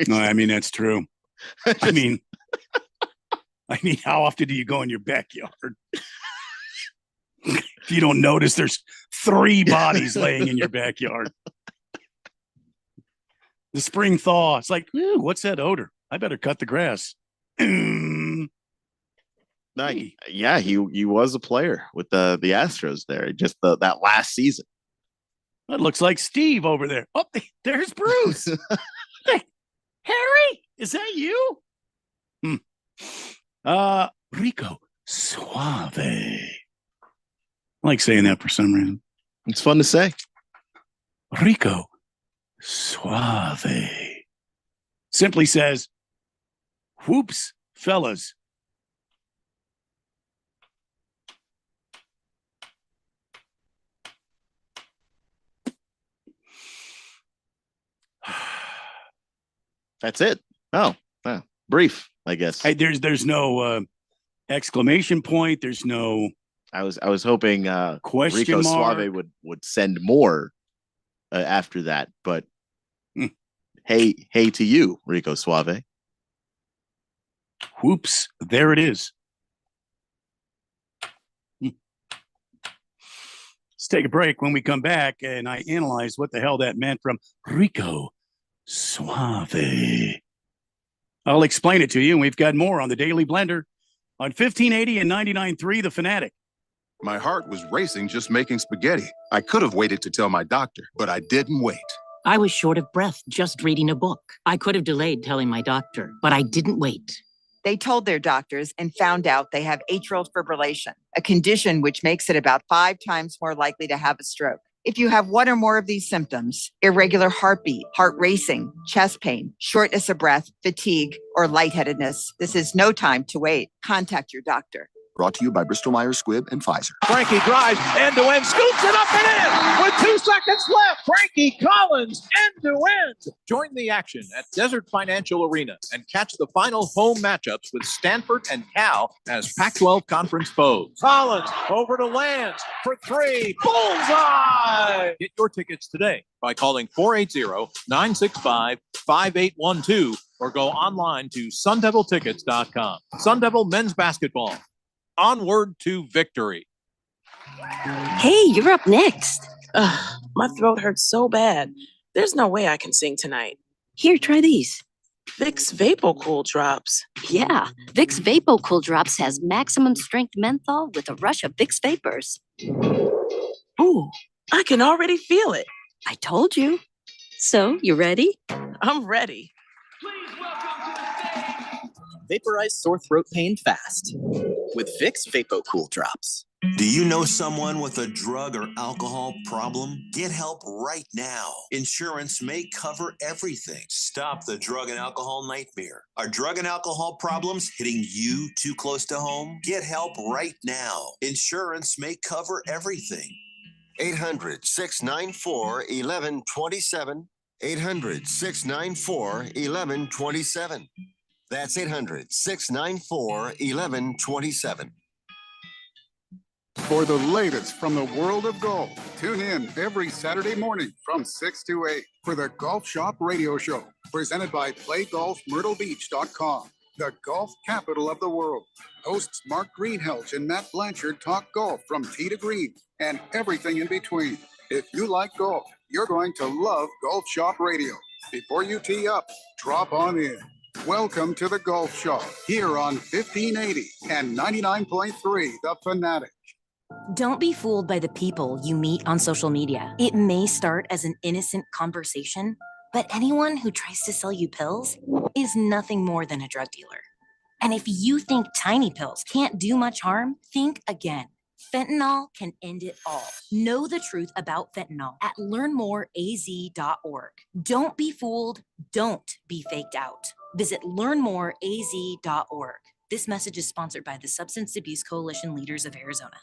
No, I mean, that's true. I mean, how often do you go in your backyard? If you don't notice, there's 3 bodies laying in your backyard. The spring thaw. It's like, ooh, what's that odor? I better cut the grass. Yeah, he was a player with the Astros there. Just that last season. That looks like Steve over there. Oh, there's Bruce. Hey, Harry, is that you? Rico Suave. I like saying that for some reason. It's fun to say. Rico Suave. Simply says, whoops, fellas. That's it. Oh, brief, I guess. Hey, there's no exclamation point. There's no. I was hoping question Rico mark. Suave would send more after that, but hey to you, Rico Suave. Whoops! There it is. Let's take a break. When we come back, and I analyze what the hell that meant from Rico Suave. I'll explain it to you, and we've got more on the Daily Blender on 1580 and 99.3 The Fanatic. My heart was racing just making spaghetti. I could have waited to tell my doctor, but I didn't wait. I was short of breath just reading a book. I could have delayed telling my doctor, but I didn't wait. They told their doctors and found out they have atrial fibrillation, a condition which makes it about 5 times more likely to have a stroke. If you have one or more of these symptoms, irregular heartbeat, heart racing, chest pain, shortness of breath, fatigue, or lightheadedness, this is no time to wait. Contact your doctor. Brought to you by Bristol Myers Squibb and Pfizer. Frankie drives end-to-end, scoops it up and in with 2 seconds left. Frankie Collins end-to-end. Join the action at Desert Financial Arena and catch the final home matchups with Stanford and Cal as Pac-12 conference foes. Collins over to Lance for 3. Bullseye! Get your tickets today by calling 480-965-5812 or go online to sundeviltickets.com. Sun Devil men's basketball. Onward to victory. Hey, you're up next. Ugh, my throat hurts so bad. There's no way I can sing tonight. Here, try these. Vicks VapoCool drops. Yeah, Vicks VapoCool drops has maximum strength menthol with a rush of Vicks vapors. Ooh, I can already feel it. I told you. So, you ready? I'm ready. Vaporize sore throat pain fast with Vicks VapoCool drops. Do you know someone with a drug or alcohol problem? Get help right now. Insurance may cover everything. Stop the drug and alcohol nightmare. Are drug and alcohol problems hitting you too close to home? Get help right now. Insurance may cover everything. 800-694-1127. 800-694-1127. That's 800-694-1127. For the latest from the world of golf, tune in every Saturday morning from 6 to 8 for the Golf Shop Radio Show, presented by PlayGolfMyrtleBeach.com, the golf capital of the world. Hosts Mark Greenhelch and Matt Blanchard talk golf from tee to green and everything in between. If you like golf, you're going to love Golf Shop Radio. Before you tee up, drop on in. Welcome to the Golf Shop here on 1580 and 99.3 The Fanatic. Don't be fooled by the people you meet on social media. It may start as an innocent conversation, but anyone who tries to sell you pills is nothing more than a drug dealer. And if you think tiny pills can't do much harm, think again. Fentanyl can end it all. Know the truth about fentanyl at learnmoreaz.org. Don't be fooled. Don't be faked out. Visit learnmoreaz.org. This message is sponsored by the Substance Abuse Coalition Leaders of Arizona.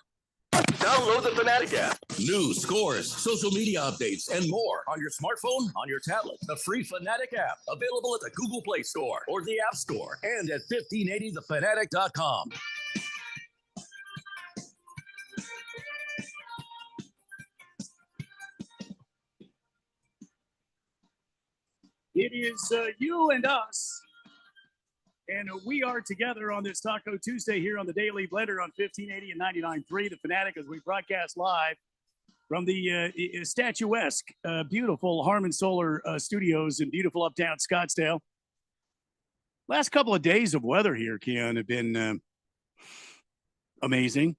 Download the Fanatic app. News, scores, social media updates, and more on your smartphone, on your tablet. The free Fanatic app, available at the Google Play Store or the App Store and at 1580thefanatic.com. It is you and us, and we are together on this Taco Tuesday here on the Daily Blender on 1580 and 99.3 The Fanatic as we broadcast live from the statuesque, beautiful Harmon Solar Studios in beautiful uptown Scottsdale. Last couple of days of weather here, Keon, have been amazing.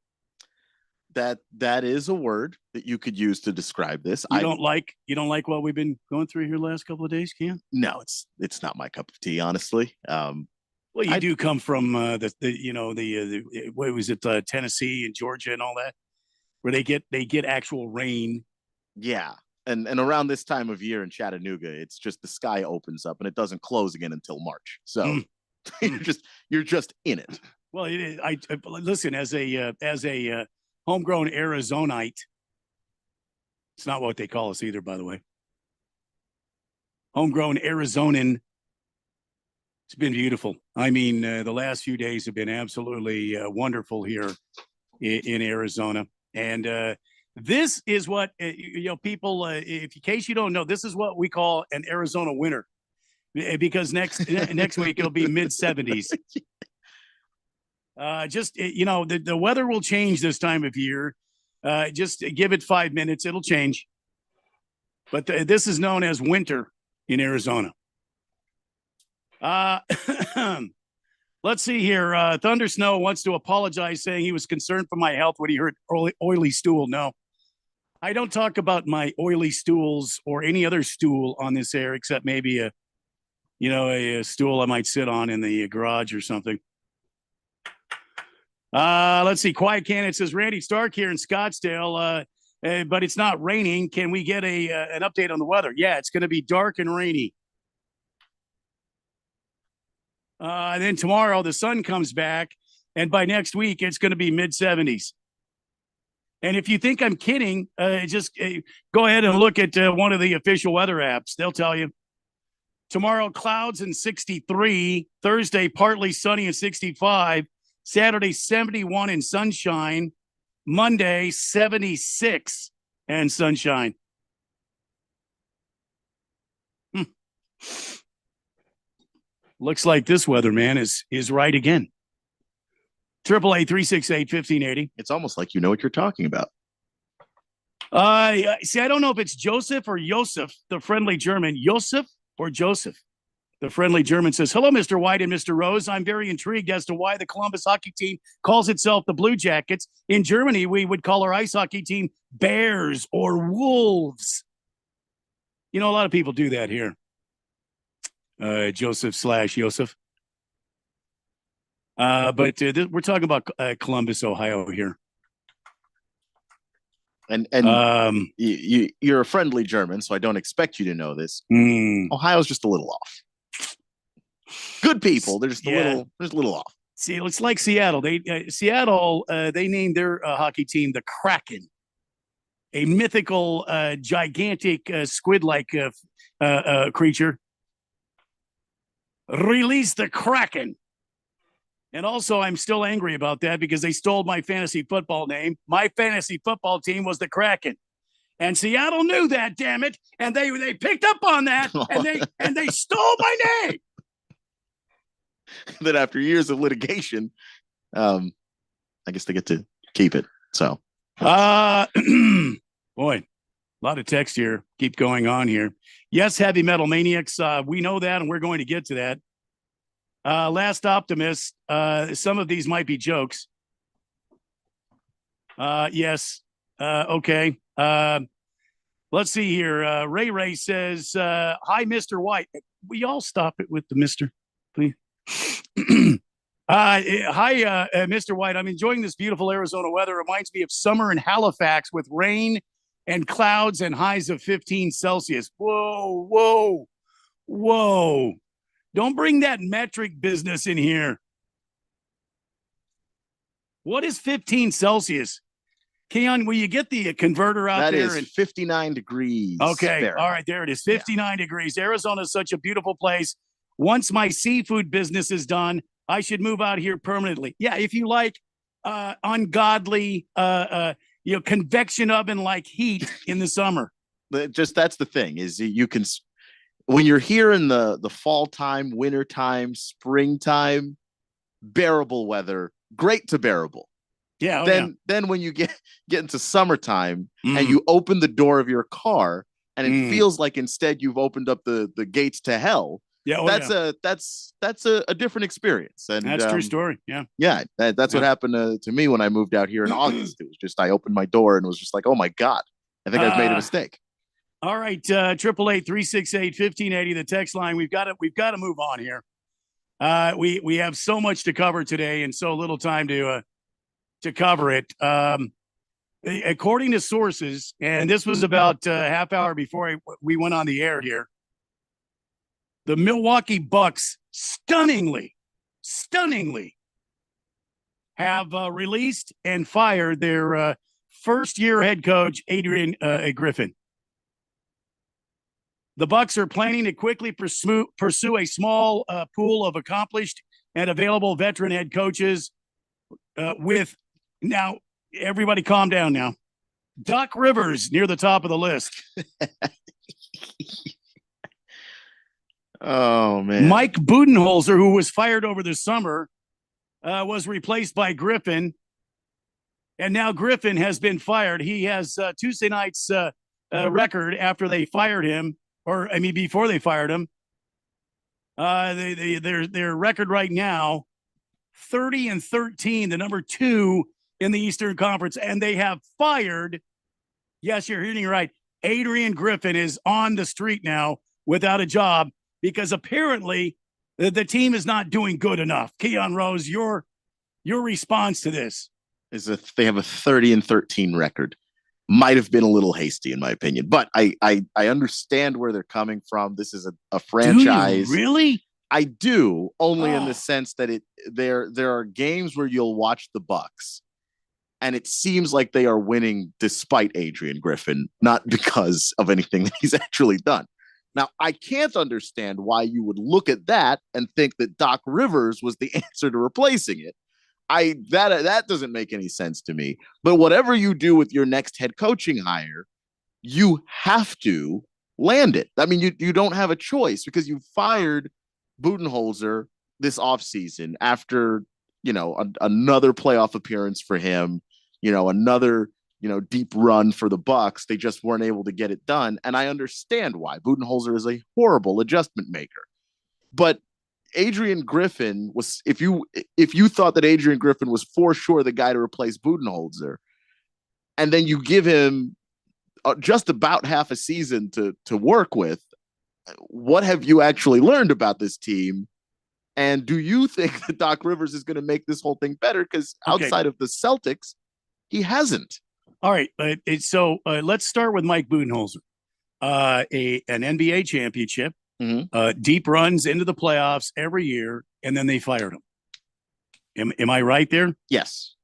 That is a word that you could use to describe this. You don't like what we've been going through here the last couple of days, Keon? No, it's not my cup of tea, honestly. Well, you do come from what was it, Tennessee and Georgia and all that, where they get actual rain. Yeah, and around this time of year in Chattanooga, it's just the sky opens up and it doesn't close again until March. So you're just in it. Well, I listen as a homegrown Arizonite. It's not what they call us either, by the way. Homegrown Arizonan. It's been beautiful. I mean, the last few days have been absolutely wonderful here in Arizona. And this is what, people, in case you don't know, this is what we call an Arizona winter. Because next week it'll be mid-70s. The weather will change this time of year. Just give it 5 minutes. It'll change. But this is known as winter in Arizona. Let's see here. Thunder Snow wants to apologize, saying he was concerned for my health when he heard oily stool. No, I don't talk about my oily stools or any other stool on this air, except maybe a stool I might sit on in the garage or something. Let's see. Quiet Cannon says, Randy Stark here in Scottsdale, but it's not raining. Can we get an update on the weather? Yeah, it's going to be dark and rainy. And then tomorrow the sun comes back, and by next week it's going to be mid-70s. And if you think I'm kidding, just go ahead and look at one of the official weather apps. They'll tell you. Tomorrow, clouds and 63. Thursday, partly sunny and 65. Saturday, 71 and sunshine. Monday, 76 and sunshine. Looks like this weatherman is right again. 888-368-1580. It's almost like you know what you're talking about. See, I don't know if it's Joseph or Joseph, the friendly German. Joseph or Joseph? The friendly German says, hello, Mr. White and Mr. Rose. I'm very intrigued as to why the Columbus hockey team calls itself the Blue Jackets. In Germany, we would call our ice hockey team Bears or Wolves. A lot of people do that here. Joseph/Joseph. But we're talking about Columbus, Ohio here. And you're a friendly German, so I don't expect you to know this. Ohio's just a little off. Good people, they're just a little off. See, it's like Seattle. They named their hockey team the Kraken, a mythical, gigantic squid-like creature. Release the Kraken. And also, I'm still angry about that because they stole my fantasy football name. My fantasy football team was the Kraken. And Seattle knew that, damn it. And they picked up on that and they stole my name. Then after years of litigation, I guess they get to keep it. So boy, a lot of text here. Keep going on here. Yes, Heavy Metal Maniacs. We know that, and we're going to get to that. Last Optimist. Some of these might be jokes. Yes. Okay. Let's see here. Ray says, hi, Mr. White. We all stop it with the Mr., please. Hi, Mr. White. I'm enjoying this beautiful Arizona weather. It reminds me of summer in Halifax with rain and clouds and highs of 15 Celsius. Whoa, whoa, whoa. Don't bring that metric business in here. What is 15 Celsius? Keon, will you get the converter out there? That is 59 degrees. Okay. Fahrenheit. All right. There it is. 59 degrees. Arizona is such a beautiful place. Once my seafood business is done, I should move out here permanently. Yeah. If you like ungodly, convection oven like heat in the summer. That's the thing is you can, when you're here in the fall time, winter time, springtime, bearable weather, great to bearable. Yeah. Then when you get into summertime and you open the door of your car and it feels like instead you've opened up the gates to hell. Yeah. That's a different experience. And that's a true story. Yeah. Yeah. That's what happened to me when I moved out here in August. It was just, I opened my door and it was just like, oh my God, I think I've made a mistake. All right. 888-368-1580, the text line. We've got to move on here. We have so much to cover today and so little time to cover it. According to sources, and this was about a half hour before we went on the air here, the Milwaukee Bucks stunningly have released and fired their first-year head coach, Adrian Griffin. The Bucks are planning to quickly pursue a small pool of accomplished and available veteran head coaches with, now, everybody calm down now, Doc Rivers near the top of the list. Oh, man. Mike Budenholzer, who was fired over the summer, was replaced by Griffin. And now Griffin has been fired. He has Tuesday night's record after they fired him, before they fired him. Their record right now, 30-13, the number 2 in the Eastern Conference. And they have fired, yes, you're hearing right, Adrian Griffin is on the street now without a job, because apparently the team is not doing good enough. Keon Rose, your response to this is that they have a 30-13 record. Might have been a little hasty, in my opinion, but I understand where they're coming from. This is a franchise. Do you really? I do, only in the sense that there are games where you'll watch the Bucks, and it seems like they are winning despite Adrian Griffin, not because of anything that he's actually done. Now, I can't understand why you would look at that and think that Doc Rivers was the answer to replacing it. That doesn't make any sense to me. But whatever you do with your next head coaching hire, you have to land it. I mean, you don't have a choice, because you fired Budenholzer this offseason after, another playoff appearance for him, another deep run for the Bucks. They just weren't able to get it done. And I understand why. Budenholzer is a horrible adjustment maker. But Adrian Griffin was, if you thought that Adrian Griffin was for sure the guy to replace Budenholzer, and then you give him just about half a season to work with, what have you actually learned about this team? And do you think that Doc Rivers is going to make this whole thing better? Because outside of the Celtics, he hasn't. All right. So let's start with Mike Budenholzer, an NBA championship, deep runs into the playoffs every year, and then they fired him. Am I right there? Yes.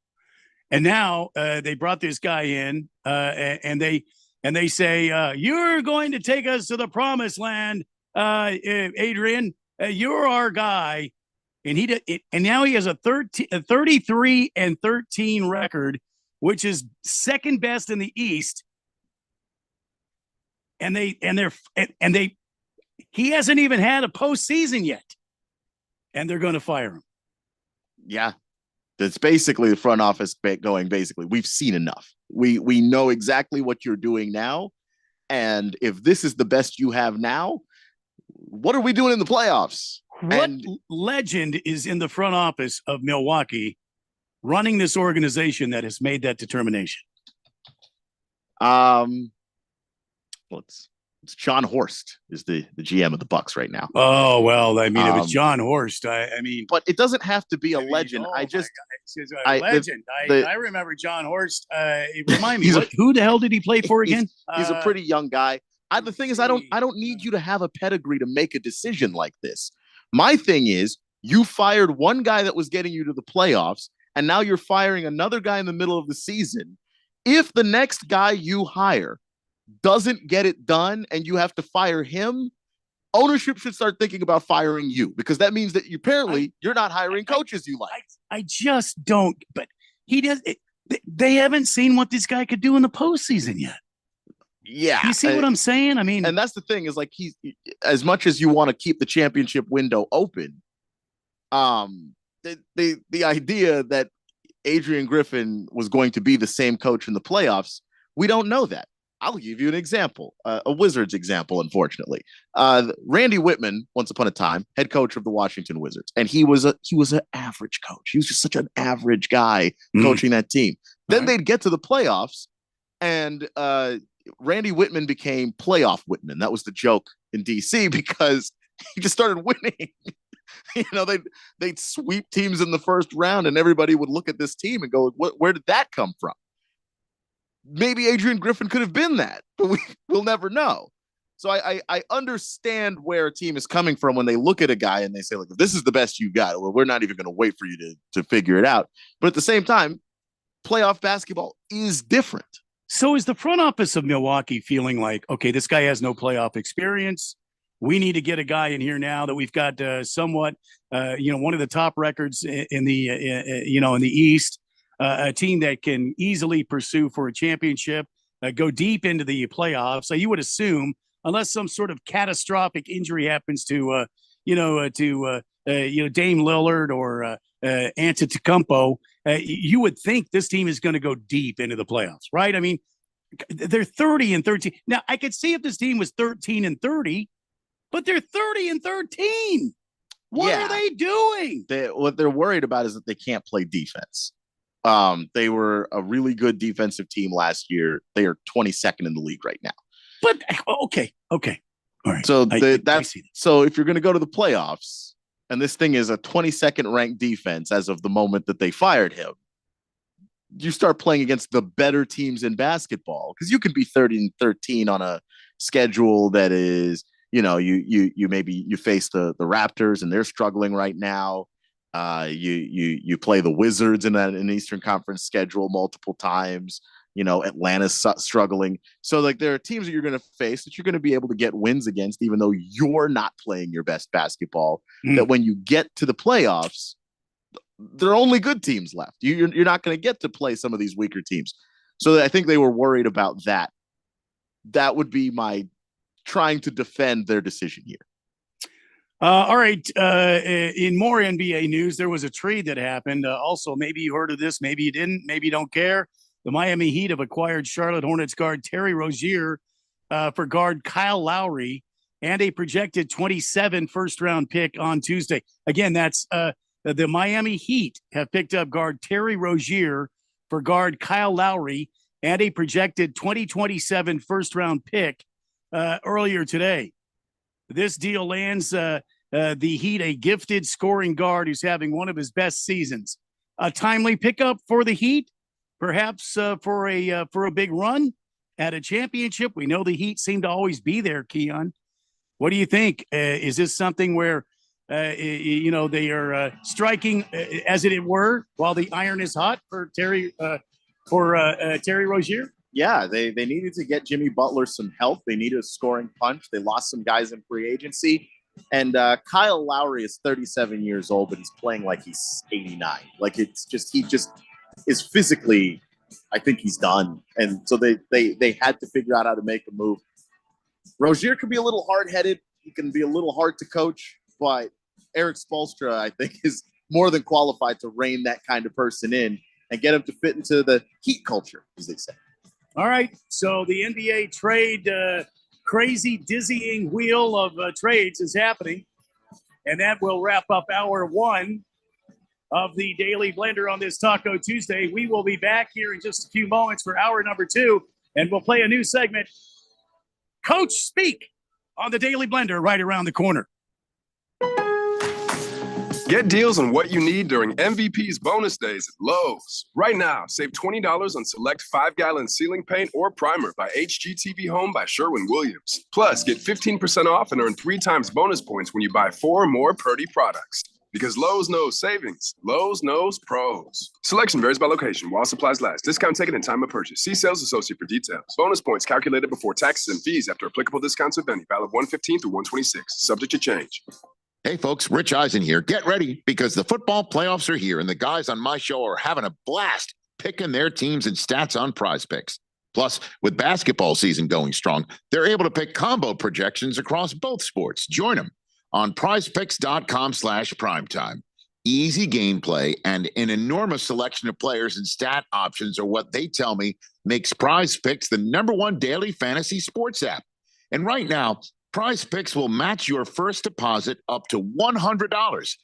And now they brought this guy in, and they say, you're going to take us to the promised land, Adrian. You're our guy. and and now he has a 33-13 record, which is second best in the East. And he hasn't even had a postseason yet, and they're going to fire him. Yeah, that's basically the front office going. Basically, we've seen enough. We know exactly what you're doing now, and if this is the best you have now, what are we doing in the playoffs? What legend is in the front office of Milwaukee running this organization that has made that determination? It's John Horst is the GM of the Bucks right now. Oh, well, I mean, if it's John Horst, I mean, but it doesn't have to be a legend. Legend. I remember John Horst. Remind me, who the hell did he play for again? He's a pretty young guy. The thing is, I don't need you to have a pedigree to make a decision like this. My thing is, you fired one guy that was getting you to the playoffs, and now you're firing another guy in the middle of the season. If the next guy you hire doesn't get it done and you have to fire him, ownership should start thinking about firing you, because that means that you're not hiring coaches you like. I just don't. But he does. They haven't seen what this guy could do in the postseason yet. Yeah, you see what I'm saying? I mean, and that's the thing is, like, he's, as much as you want to keep the championship window open, the idea that Adrian Griffin was going to be the same coach in the playoffs, we don't know that. I'll give you an example, a Wizards example, unfortunately. Randy Whitman, once upon a time, head coach of the Washington Wizards, and he was an average coach. He was just such an average guy coaching that team. Then they'd get to the playoffs, and Randy Whitman became playoff Whitman. That was the joke in DC, because he just started winning. They'd sweep teams in the first round, and everybody would look at this team and go, where did that come from? Maybe Adrian Griffin could have been that, but we'll never know. So I understand where a team is coming from when they look at a guy and they say, look, if this is the best you got, well, we're not even going to wait for you to figure it out. But at the same time, playoff basketball is different. So is the front office of Milwaukee feeling like, okay, this guy has no playoff experience. We need to get a guy in here now that we've got somewhat, one of the top records in the East. A team that can easily pursue for a championship, go deep into the playoffs. So you would assume, unless some sort of catastrophic injury happens to Dame Lillard or Antetokounmpo, you would think this team is going to go deep into the playoffs, right? I mean, they're 30-13. Now, I could see if this team was 13-30, but they're 30-13. What are they doing? What they're worried about is that they can't play defense. They were a really good defensive team last year. They are 22nd in the league right now. But okay. All right. So so if you're going to go to the playoffs, and this thing is a 22nd ranked defense as of the moment that they fired him, you start playing against the better teams in basketball, because you can be 30-13 on a schedule that is, you maybe face the Raptors and they're struggling right now. You play the Wizards in an Eastern Conference schedule multiple times. Atlanta's struggling. So, like, there are teams that you're going to face that you're going to be able to get wins against, even though you're not playing your best basketball. That when you get to the playoffs, there are only good teams left. You're not going to get to play some of these weaker teams. So I think they were worried about that. That would be my trying to defend their decision here. All right. In more NBA news, there was a trade that happened. Also, maybe you heard of this, maybe you didn't, maybe you don't care. The Miami Heat have acquired Charlotte Hornets guard Terry Rozier for guard Kyle Lowry and a projected 27 first-round pick on Tuesday. Again, that's the Miami Heat have picked up guard Terry Rozier for guard Kyle Lowry and a projected 2027 first-round pick earlier today. This deal lands the Heat a gifted scoring guard who's having one of his best seasons. A timely pickup for the Heat, perhaps for a big run at a championship. We know the Heat seem to always be there, Keon. What do you think? Is this something where they are striking, as it were, while the iron is hot for Terry Rozier? Yeah, they needed to get Jimmy Butler some help. They needed a scoring punch. They lost some guys in free agency. And Kyle Lowry is 37 years old, but he's playing like he's 89. Like he just is physically, I think he's done. And so they had to figure out how to make a move. Rozier can be a little hard-headed. He can be a little hard to coach, but Eric Spoelstra, I think, is more than qualified to rein that kind of person in and get him to fit into the Heat culture, as they say. All right. So the NBA trade crazy, dizzying wheel of trades is happening. And that will wrap up hour one of the Daily Blender on this Taco Tuesday. We will be back here in just a few moments for hour number two, and we'll play a new segment, Coach Speak, on the Daily Blender right around the corner. Get deals on what you need during MVP's bonus days at Lowe's. Right now, save $20 on select 5-gallon ceiling paint or primer by HGTV Home by Sherwin-Williams. Plus, get 15% off and earn 3 times bonus points when you buy 4 or more Purdy products. Because Lowe's knows savings. Lowe's knows pros. Selection varies by location while supplies last. Discount taken in time of purchase. See sales associate for details. Bonus points calculated before taxes and fees after applicable discounts of any. Valid 1/15 through 1/26. Subject to change. Hey folks, Rich Eisen here. Get ready because the football playoffs are here and the guys on my show are having a blast picking their teams and stats on Prize Picks. Plus, with basketball season going strong, they're able to pick combo projections across both sports. Join them on prizepicks.com/primetime. Easy gameplay and an enormous selection of players and stat options are what they tell me makes Prize Picks the #1 daily fantasy sports app. And right now, Prize Picks will match your first deposit up to $100.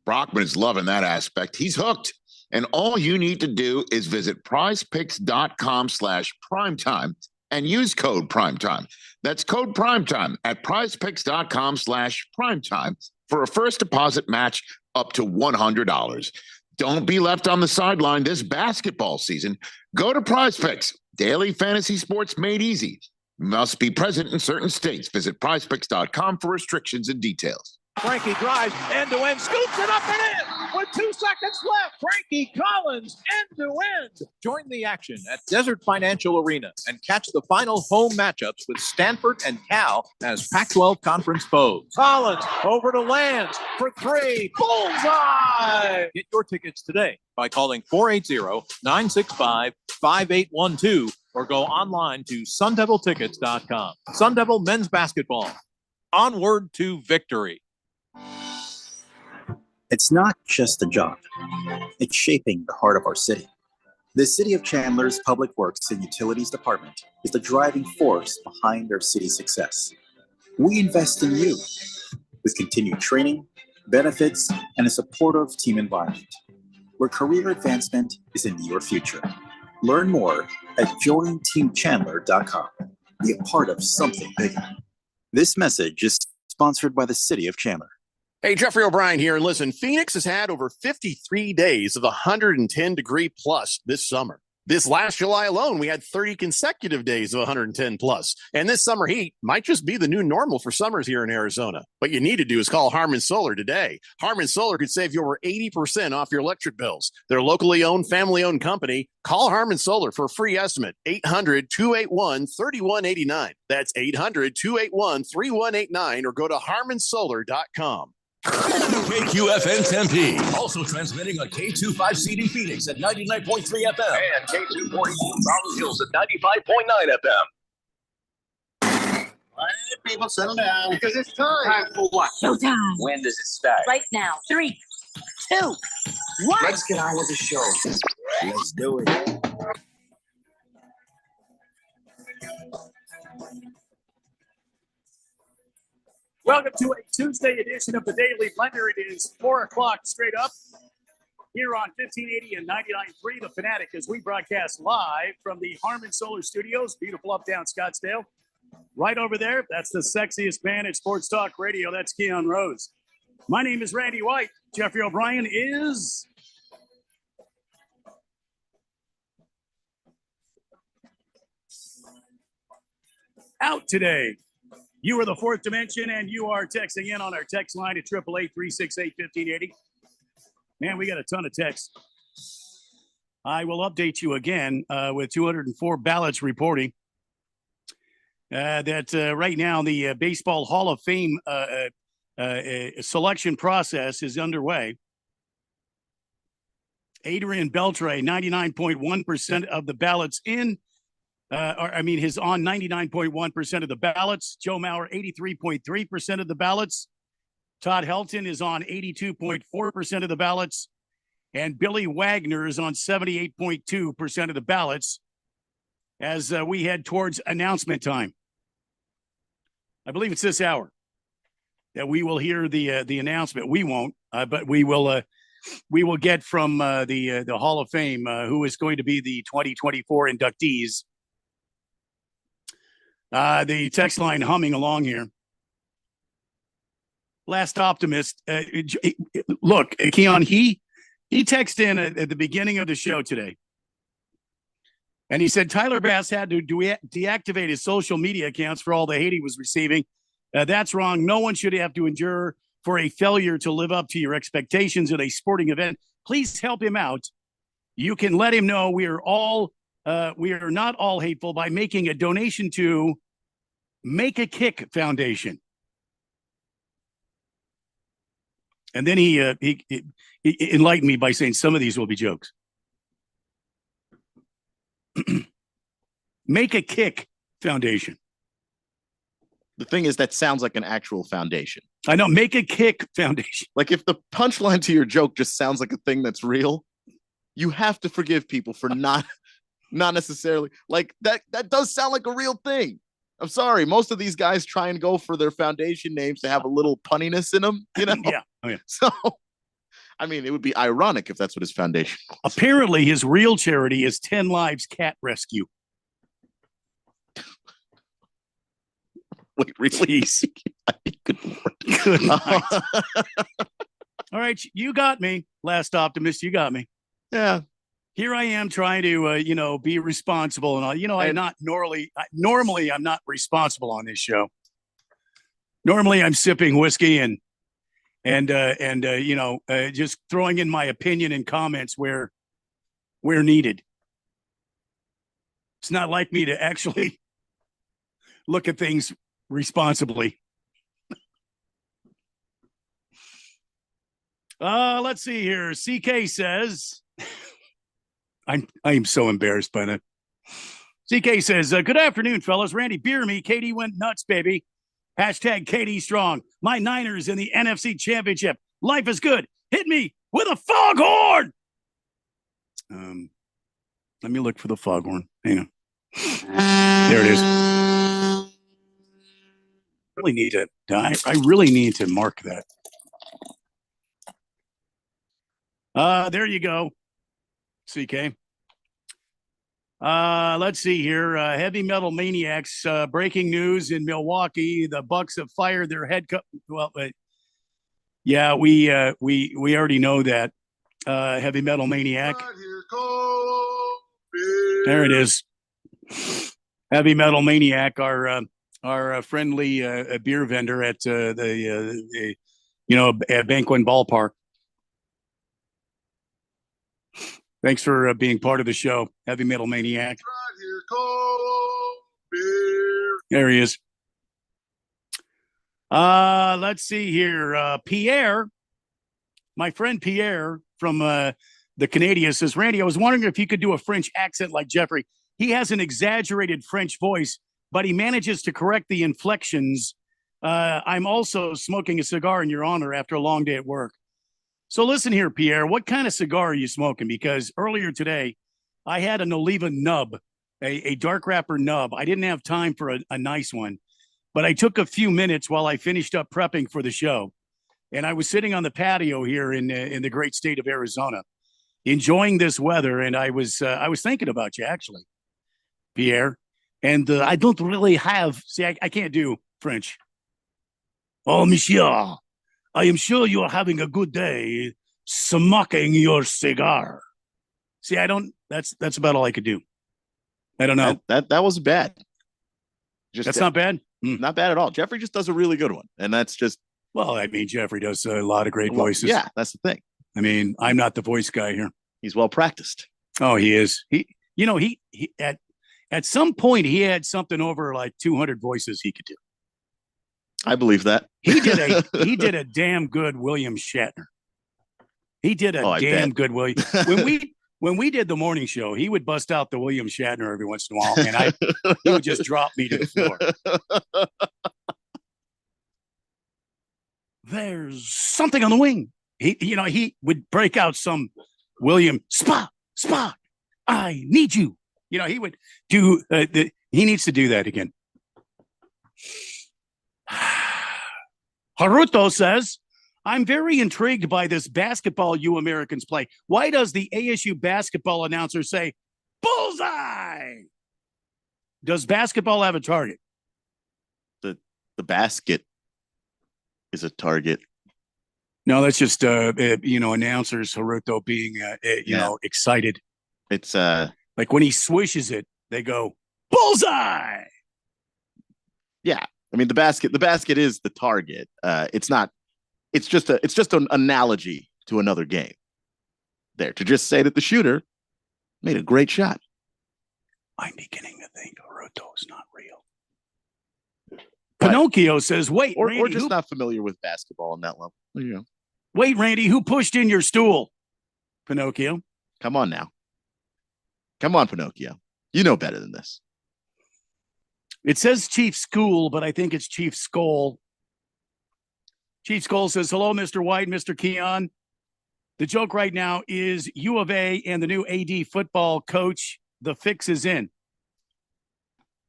Brockman is loving that aspect. He's hooked. And all you need to do is visit prizepicks.com/primetime and use code primetime. That's code primetime at prizepicks.com/primetime for a first deposit match up to $100. Don't be left on the sideline this basketball season. Go to Prize Picks. Daily fantasy sports made easy. Must be present in certain states. Visit prizepicks.com for restrictions and details. Frankie drives end-to-end, scoops it up and in with 2 seconds left. Frankie Collins end-to-end. Join the action at Desert Financial Arena and catch the final home matchups with Stanford and Cal as Pac-12 conference foes. Collins over to Lands for 3. Bullseye! Get your tickets today by calling 480-965-5812 or go online to sundeviltickets.com. Sun Devil men's basketball. Onward to victory. It's not just a job. It's shaping the heart of our city. The City of Chandler's Public Works and Utilities Department is the driving force behind our city's success. We invest in you with continued training, benefits, and a supportive team environment where career advancement is in your future. Learn more at jointeamchandler.com. Be a part of something bigger. This message is sponsored by the City of Chandler. Hey, Jeffrey O'Brien here. And listen, Phoenix has had over 53 days of 110 degree plus this summer. This last July alone, we had 30 consecutive days of 110 plus. And this summer heat might just be the new normal for summers here in Arizona. What you need to do is call Harmon Solar today. Harmon Solar could save you over 80% off your electric bills. They're a locally owned, family-owned company. Call Harmon Solar for a free estimate. 800-281-3189. That's 800-281-3189 or go to harmonsolar.com. KQFN Tempe. Also transmitting on K25CD Phoenix at 99.3 FM. And K242 Rolling Hills at 95.9 FM. All right, people, settle down. Because it's time. Time for what? Showtime. When does it start? Right now. 3, 2, 1. Let's get on with the show. Let's do it. Welcome to a Tuesday edition of the Daily Blender. It is 4 o'clock straight up here on 1580 and 99.3 The Fanatic as we broadcast live from the Harmon Solar Studios, beautiful uptown Scottsdale. Right over there, that's the sexiest man at Sports Talk Radio. That's Keon Rose. My name is Randy White. Jeffrey O'Brien is out today. You are the fourth dimension, and you are texting in on our text line at 888-368-1580. Man, we got a ton of texts. I will update you again with 204 ballots reporting that right now the Baseball Hall of Fame selection process is underway. Adrian Beltre, 99.1% of the ballots in, is on 99.1% of the ballots. Joe Mauer, 83.3% of the ballots. Todd Helton is on 82.4% of the ballots. And Billy Wagner is on 78.2% of the ballots as we head towards announcement time. I believe it's this hour that we will hear the announcement. We won't, but we will get from the Hall of Fame who is going to be the 2024 inductees. The text line humming along here. Last Optimist. Look, Keon, he texted in at the beginning of the show today. And he said Tyler Bass had to deactivate his social media accounts for all the hate he was receiving. That's wrong. No one should have to endure for a failure to live up to your expectations at a sporting event. Please help him out. You can let him know we are not all hateful by making a donation to Make a Kick Foundation. And then he enlightened me by saying some of these will be jokes. Make a Kick Foundation. The thing is, that sounds like an actual foundation. I know. Make a Kick Foundation. Like, if the punchline to your joke just sounds like a thing that's real, you have to forgive people for not necessarily like that. That does sound like a real thing. I'm sorry. Most of these guys try and go for their foundation names to have a little punniness in them, you know? Yeah. Oh, yeah. So, I mean, it would be ironic if that's what his foundation was. Apparently, his real charity is 10 Lives Cat Rescue. Wait, please. Good Lord. Good night. All right, you got me, Last Optimist. You got me. Yeah. Here I am trying to, be responsible and all. I'm not normally I'm not responsible on this show. Normally I'm sipping whiskey and just throwing in my opinion and comments where needed. It's not like me to actually look at things responsibly. Let's see here. CK says, I am so embarrassed by that. CK says, good afternoon, fellas. Randy, beer me. Katie went nuts, baby. Hashtag Katie strong. My Niners in the NFC Championship. Life is good. Hit me with a foghorn. Let me look for the foghorn. Hang on. There it is. I really need to mark that. There you go, CK. Let's see here. Heavy Metal Maniacs. Breaking news in Milwaukee: the Bucks have fired their head coach. Well, yeah, we already know that. Heavy Metal Maniac. There it is. Heavy Metal Maniac, our friendly beer vendor at at Banquet Ballpark. Thanks for being part of the show, Heavy Metal Maniac. There he is. Let's see here. Pierre, my friend Pierre from the Canadian says, Randy, I was wondering if you could do a French accent like Jeffrey. He has an exaggerated French voice, but he manages to correct the inflections. I'm also smoking a cigar in your honor after a long day at work. So listen here, Pierre, what kind of cigar are you smoking? Because earlier today, I had an Oliva nub, a dark wrapper nub. I didn't have time for a nice one, but I took a few minutes while I finished up prepping for the show. And I was sitting on the patio here in the great state of Arizona, enjoying this weather. And I was thinking about you, actually, Pierre. And I don't really have, I can't do French. Oh, monsieur. I am sure you are having a good day smoking your cigar. See, that's about all I could do. I don't know. That was bad. That's not bad? Not bad at all. Jeffrey just does a really good one. And that's just. Well, I mean, Jeffrey does a lot of great voices. Yeah, that's the thing. I mean, I'm not the voice guy here. He's well practiced. Oh, he is. He at some point he had something over like 200 voices he could do. I believe that. He did a damn good William Shatner. He did a damn good William. When we did the morning show, he would bust out the William Shatner every once in a while, and he would just drop me to the floor. There's something on the wing. He would break out some William Spot. I need you. He would do. He needs to do that again. Haruto says, I'm very intrigued by this basketball you Americans play. Why does the ASU basketball announcer say, bullseye? Does basketball have a target? The basket is a target. No, that's just, announcers, Haruto being, excited. It's like when he swishes it, they go, bullseye. Yeah. I mean, the basket is the target. It's just an analogy to another game. There, to just say that the shooter made a great shot. I'm beginning to think Haruto's not real. Pinocchio says, wait, or Randy, just not familiar with basketball on that level. Wait, Randy, who pushed in your stool? Pinocchio. Come on now. Come on, Pinocchio. You know better than this. It says Chief School, but I think it's Chief Skoll. Chief Skoll says, hello, Mr. White, Mr. Keon. The joke right now is U of A and the new AD football coach, the fix is in.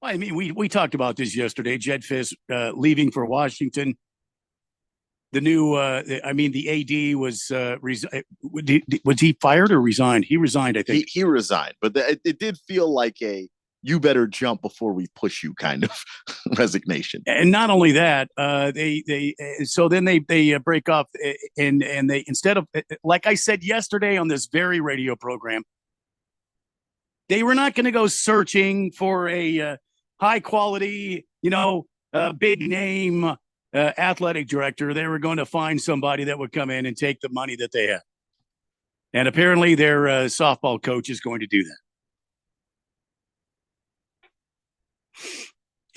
I mean, we talked about this yesterday. Jed Fisk leaving for Washington. The new, the AD was was he fired or resigned? He resigned, I think. He resigned, but it did feel like a you better jump before we push you kind of resignation. And not only that, so then they break up and they, instead of, like I said yesterday on this very radio program, they were not going to go searching for a high quality, big name athletic director. They were going to find somebody that would come in and take the money that they had. And apparently their softball coach is going to do that.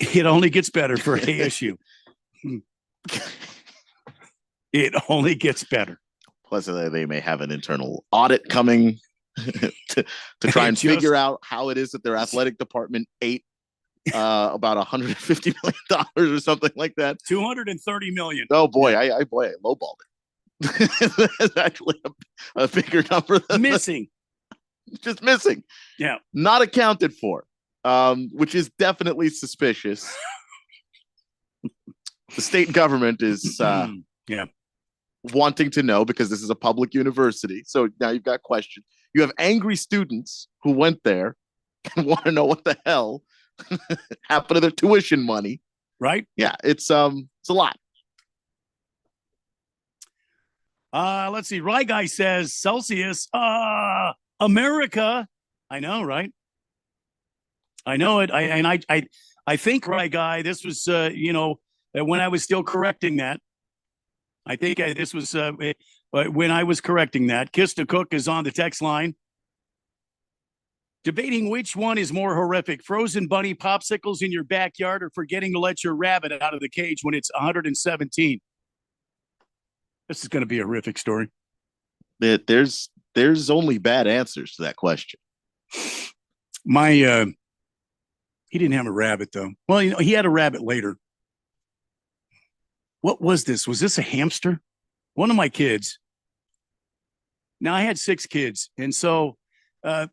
It only gets better for ASU. It only gets better. Plus, they may have an internal audit coming to try and figure out how it is that their athletic department ate about $150 million or something like that. $230 million. Oh boy, I lowballed it. That's actually a bigger number than missing. Just missing. Yeah, not accounted for. Which is definitely suspicious. The state government is wanting to know because this is a public university. So now you've got questions. You have angry students who went there and want to know what the hell happened to their tuition money. Right? Yeah, it's a lot. Let's see. Rye Guy says Celsius, America. I know, right? I know it. I think, right, Guy, this was, when I was still correcting that. I think this was when I was correcting that. Kista Cook is on the text line. Debating which one is more horrific, frozen bunny popsicles in your backyard or forgetting to let your rabbit out of the cage when it's 117. This is going to be a horrific story. There's only bad answers to that question. He didn't have a rabbit, though. Well, he had a rabbit later. What was this? Was this a hamster? One of my kids. Now, I had 6 kids. And so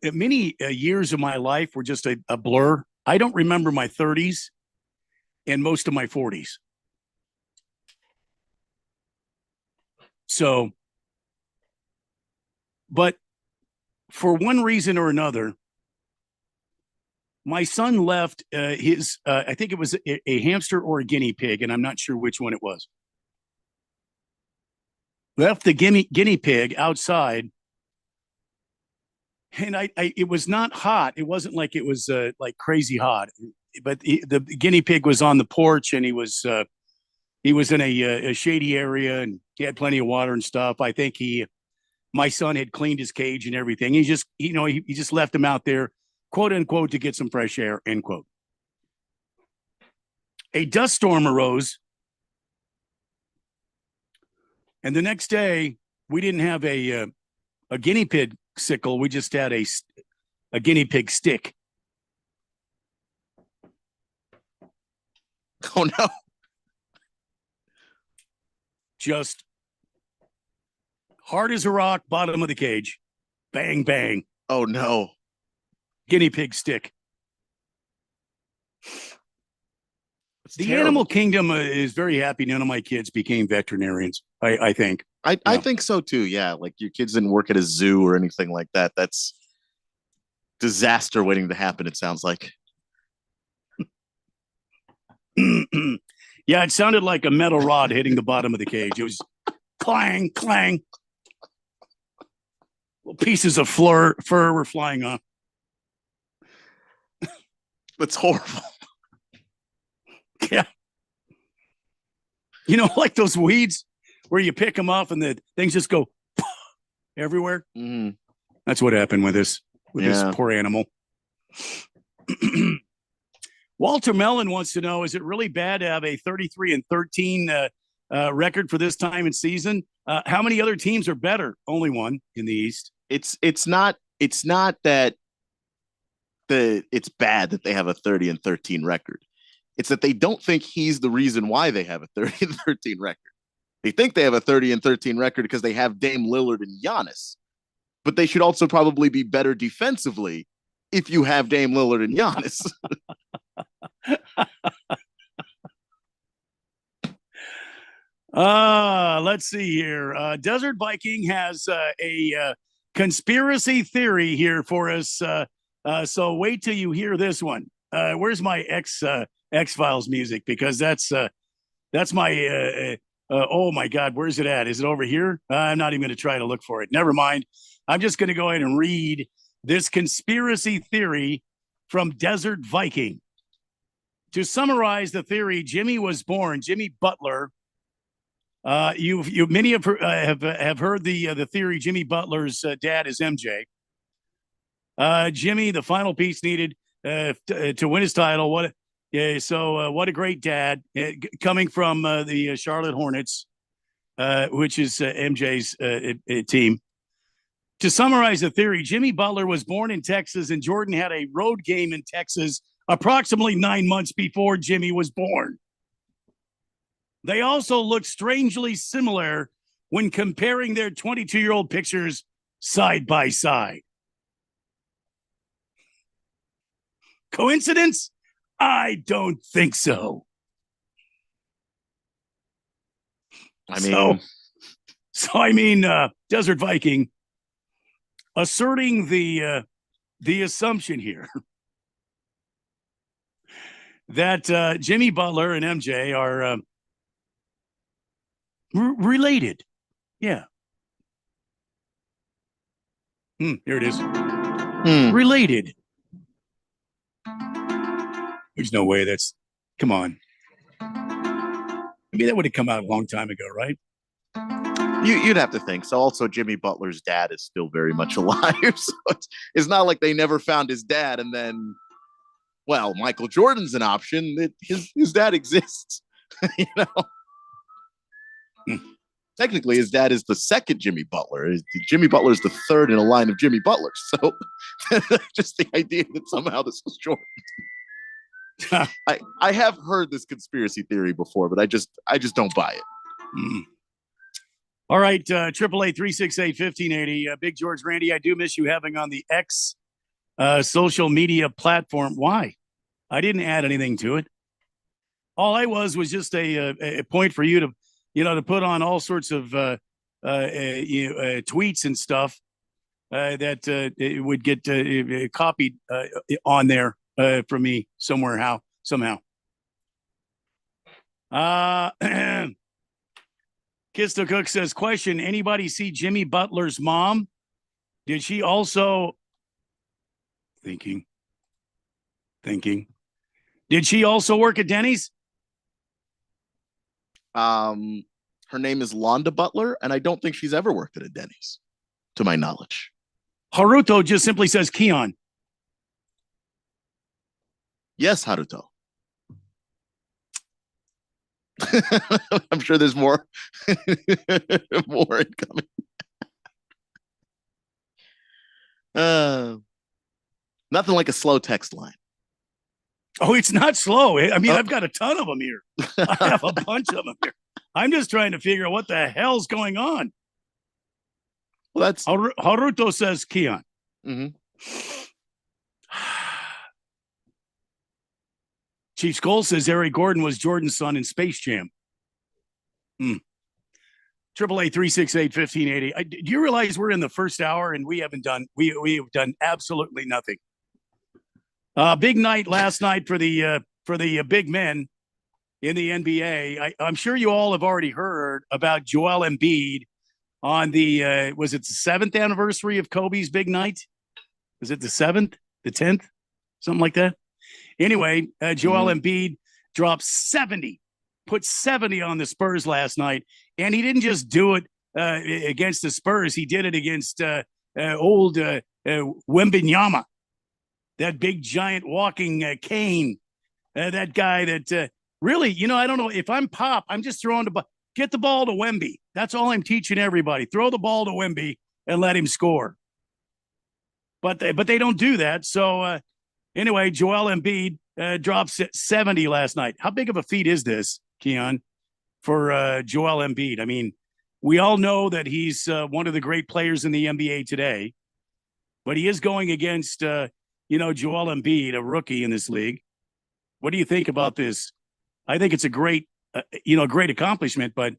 many years of my life were just a blur. I don't remember my 30s and most of my 40s. So, but for one reason or another, my son left his, I think it was a hamster or a guinea pig, and I'm not sure which one it was. Left the guinea pig outside, and it was not hot. It wasn't like it was like crazy hot, but the guinea pig was on the porch, and he was in a shady area, and he had plenty of water and stuff. I think my son had cleaned his cage and everything. He just, he just left him out there, quote unquote, to get some fresh air, end quote. A dust storm arose And the next day, we didn't have a guinea pig sickle. We just had a guinea pig stick. Oh, no. Just hard as a rock, bottom of the cage. Bang, bang. Oh, no. Guinea pig stick. The terrible. animal kingdom is very happy none of my kids became veterinarians, I think. I think so, too. Yeah. Like your kids didn't work at a zoo or anything like that. That's disaster waiting to happen, it sounds like. Yeah, it sounded like a metal rod hitting the bottom of the cage. It was clang, clang. Little pieces of fur were flying off. That's horrible. Yeah. You know, like those weeds where you pick them off and the things just go everywhere. Mm-hmm. That's what happened with this poor animal. Walter Mellon wants to know, is it really bad to have a 33-13 record for this time in season? How many other teams are better? Only one in the East. It's not that it's bad that they have a 30-13 record. It's that they don't think he's the reason why they have a 30-13 record. They think they have a 30-13 record because they have Dame Lillard and Giannis. But they should also probably be better defensively if you have Dame Lillard and Giannis. Let's see here. Desert Viking has a conspiracy theory here for us. So wait till you hear this one. Where's my X-Files music? Because that's my oh my God, where's it at? Is it over here? I'm not even going to try to look for it. Never mind. I'm just going to go ahead and read this conspiracy theory from Desert Viking. To summarize the theory, Jimmy Butler. Many have heard the theory. Jimmy Butler's dad is MJ. Jimmy, the final piece needed to win his title. What a great dad coming from the Charlotte Hornets, which is MJ's team. To summarize the theory, Jimmy Butler was born in Texas, and Jordan had a road game in Texas approximately 9 months before Jimmy was born. They also look strangely similar when comparing their 22-year-old pictures side by side. Coincidence? I don't think so. I mean, Desert Viking asserting the assumption here that Jimmy Butler and MJ are related. Yeah. Here it is. Related. There's no way come on. Maybe that would have come out a long time ago, right? You'd have to think. So also Jimmy Butler's dad is still very much alive. So it's not like they never found his dad and then, well, Michael Jordan's an option. His dad exists, you know? Technically, his dad is the second Jimmy Butler. Jimmy Butler is the third in a line of Jimmy Butlers. So just the idea that somehow this was Jordan. I have heard this conspiracy theory before, but I just don't buy it. All right, 888-368-1580. Big George Randy, I do miss you having on the X social media platform. Why? I didn't add anything to it. All I was just a point for you to, to put on all sorts of tweets and stuff that it would get copied on there from me somehow. Kista Cook says, question, anybody see Jimmy Butler's mom? Did she also thinking? Did she also work at Denny's? Her name is Londa Butler, and I don't think she's ever worked at a Denny's, to my knowledge. Haruto just simply says Keon. Yes, Haruto. I'm sure there's more, more incoming. Nothing like a slow text line. Oh, it's not slow. I mean, I've got a ton of them here. I have a bunch of them here. I'm just trying to figure out what the hell's going on. Well, that's Haruto says Keon. Mm-hmm. Chief Skull says Eric Gordon was Jordan's son in Space Jam. 888-368-1580. Do you realize we're in the first hour and we have done absolutely nothing? Big night last night for the big men in the NBA. I'm sure you all have already heard about Joel Embiid on the was it the 7th anniversary of Kobe's big night? Was it the 7th, the 10th, something like that? Anyway, Joel Embiid dropped 70, put 70 on the Spurs last night, and he didn't just do it against the Spurs. He did it against old Wembanyama, that big giant walking cane, that guy that really, I don't know if I'm Pop, I'm just throwing get the ball to Wemby. That's all I'm teaching everybody. Throw the ball to Wemby and let him score. But they don't do that. So anyway, Joel Embiid drops 70 last night. How big of a feat is this, Keon, for Joel Embiid? I mean, we all know that he's one of the great players in the NBA today, but he is going against, Joel Embiid, a rookie in this league. What do you think about this? I think it's a great, great accomplishment, but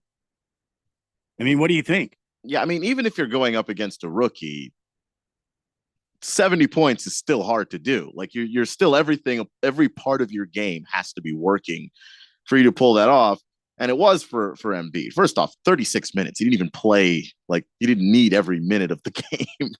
I mean, what do you think? Yeah, I mean, even if you're going up against a rookie, 70 points is still hard to do. Like you're still every part of your game has to be working for you to pull that off. And it was for Embiid. First off, 36 minutes. He didn't even play, he didn't need every minute of the game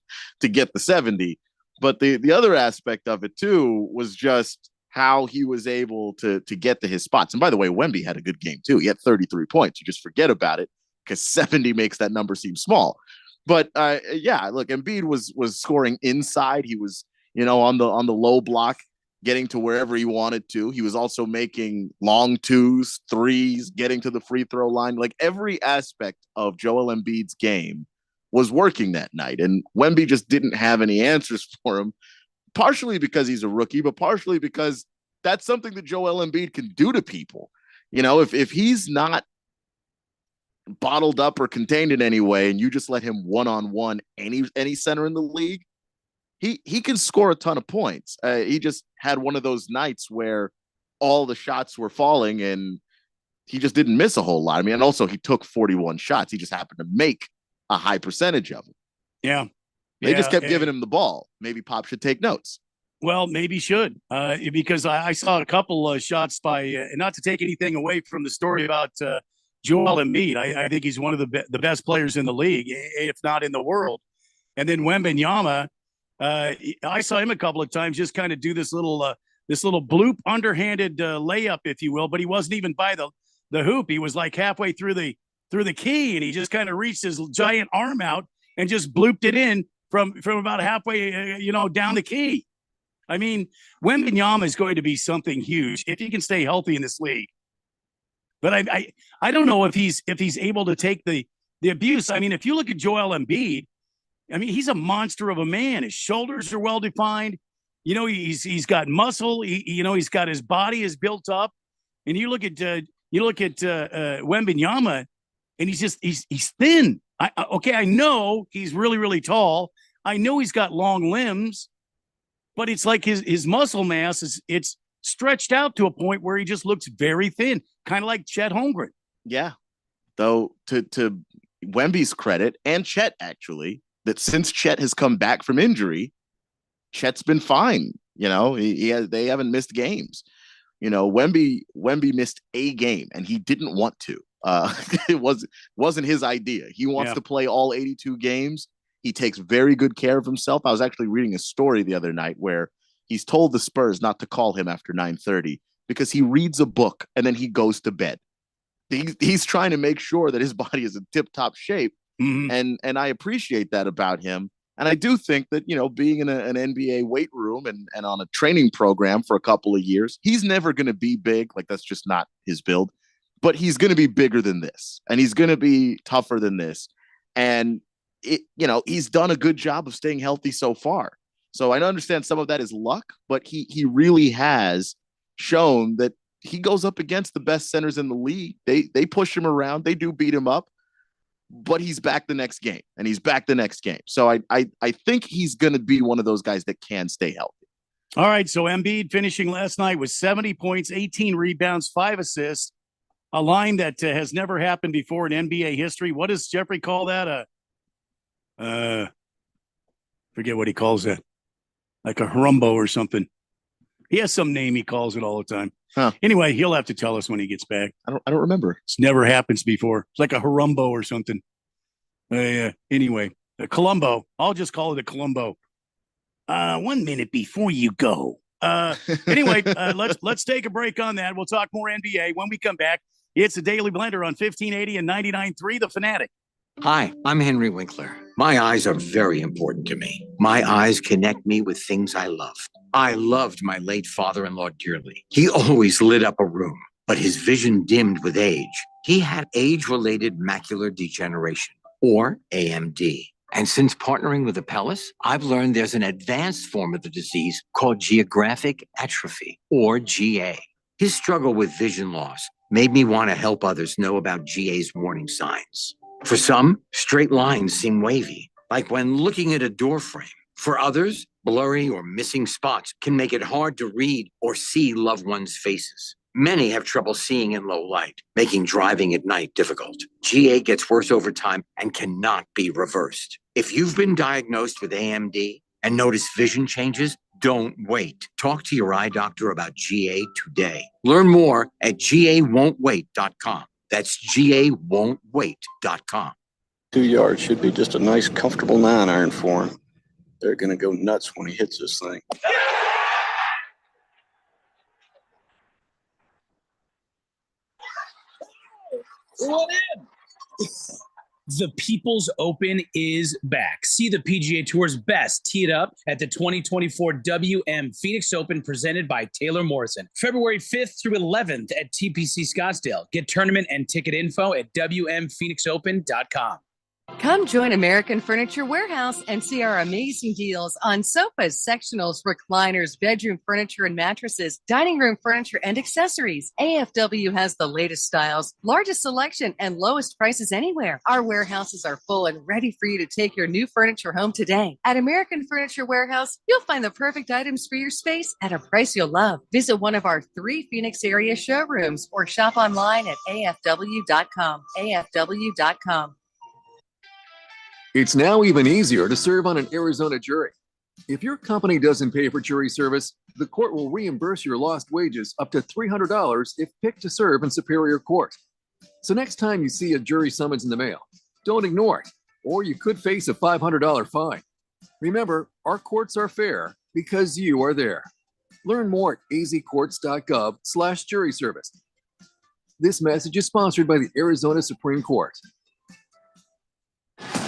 to get the 70. But the other aspect of it too was just how he was able to get to his spots. And by the way, Wemby had a good game too. He had 33 points. You just forget about it because 70 makes that number seem small. But look, Embiid was scoring inside. He was, on the low block, getting to wherever he wanted to. He was also making long twos, threes, getting to the free throw line. Like every aspect of Joel Embiid's game was working that night. And Wemby just didn't have any answers for him, partially because he's a rookie, but partially because that's something that Joel Embiid can do to people. If he's not bottled up or contained in any way, and you just let him one-on-one any center in the league, he can score a ton of points. He just had one of those nights where all the shots were falling and he just didn't miss a whole lot. I mean, and also he took 41 shots. He just happened to make a high percentage of them. Yeah. They just kept giving him the ball. Maybe Pop should take notes. Well, maybe should, because I saw a couple of shots by, not to take anything away from the story about Joel Embiid. I think he's one of the best players in the league, if not in the world. And then Wembanyama, I saw him a couple of times just kind of do this little bloop underhanded layup, if you will, but he wasn't even by the hoop. He was like halfway through the key, and he just kind of reached his giant arm out and just blooped it in from about halfway, down the key. I mean, Wembanyama is going to be something huge if he can stay healthy in this league. But I don't know if he's able to take the abuse. I mean, if you look at Joel Embiid, I mean, he's a monster of a man. His shoulders are well defined. He's got muscle. He's got his body is built up. And you look at Wembanyama, and he's thin. I know he's really, really tall. I know he's got long limbs, but it's like his muscle mass it's stretched out to a point where he just looks very thin, kind of like Chet Holmgren. Yeah. Though to Wemby's credit, and Chet actually, that since Chet has come back from injury, Chet's been fine. They haven't missed games. Wemby missed a game and he didn't want to. It wasn't his idea. He wants to play all 82 games. He takes very good care of himself. I was actually reading a story the other night where he's told the Spurs not to call him after 9:30 because he reads a book and then he goes to bed. He's trying to make sure that his body is in tip-top shape. Mm-hmm. And I appreciate that about him. And I do think that, being in an NBA weight room and on a training program for a couple of years, he's never going to be big. Like, that's just not his build. but he's going to be bigger than this, and he's going to be tougher than this. And he's done a good job of staying healthy so far. So I understand some of that is luck, but he really has shown that he goes up against the best centers in the league. They push him around, they do beat him up, but he's back the next game, and he's back the next game. So I think he's going to be one of those guys that can stay healthy. All right, so Embiid finishing last night with 70 points, 18 rebounds, 5 assists, a line that has never happened before in NBA history. What does Jeffrey call that? Forget what he calls that. Like a harumbo or something. He has some name he calls it all the time. Huh. Anyway, he'll have to tell us when he gets back. I don't remember. It's never happens before. It's like a harumbo or something. Anyway, a Columbo. I'll just call it a Columbo. 1 minute before you go. Anyway, let's take a break on that. We'll talk more NBA when we come back. It's the Daily Blender on 1580 and 99.3 The Fanatic. Hi, I'm Henry Winkler. My eyes are very important to me. My eyes connect me with things I love. I loved my late father-in-law dearly. He always lit up a room, but his vision dimmed with age. He had age-related macular degeneration, or AMD. And since partnering with Apellis, I've learned there's an advanced form of the disease called geographic atrophy, or GA. His struggle with vision loss made me want to help others know about GA's warning signs. For some, straight lines seem wavy, like when looking at a door frame. For others, blurry or missing spots can make it hard to read or see loved ones' faces. Many have trouble seeing in low light, making driving at night difficult. GA gets worse over time and cannot be reversed. If you've been diagnosed with AMD and notice vision changes, don't wait. Talk to your eye doctor about GA today. Learn more at gawon'twait.com. That's gawon'twait.com. 2 yards should be just a nice, comfortable 9-iron for him. They're going to go nuts when he hits this thing. What in? The People's Open is back. See the PGA Tour's best teed up at the 2024 WM Phoenix Open presented by Taylor Morrison. February 5th through 11th at TPC Scottsdale. Get tournament and ticket info at WMPhoenixOpen.com. Come join American Furniture Warehouse and see our amazing deals on sofas, sectionals, recliners, bedroom furniture and mattresses, dining room furniture and accessories. AFW has the latest styles, largest selection, and lowest prices anywhere. Our warehouses are full and ready for you to take your new furniture home today. At American Furniture Warehouse, you'll find the perfect items for your space at a price you'll love. Visit one of our 3 Phoenix area showrooms or shop online at afw.com. afw.com. It's now even easier to serve on an Arizona jury. If your company doesn't pay for jury service, the court will reimburse your lost wages up to $300 if picked to serve in Superior Court. So next time you see a jury summons in the mail, don't ignore it, or you could face a $500 fine. Remember, our courts are fair because you are there. Learn more at azcourts.gov/jury service. This message is sponsored by the Arizona Supreme Court.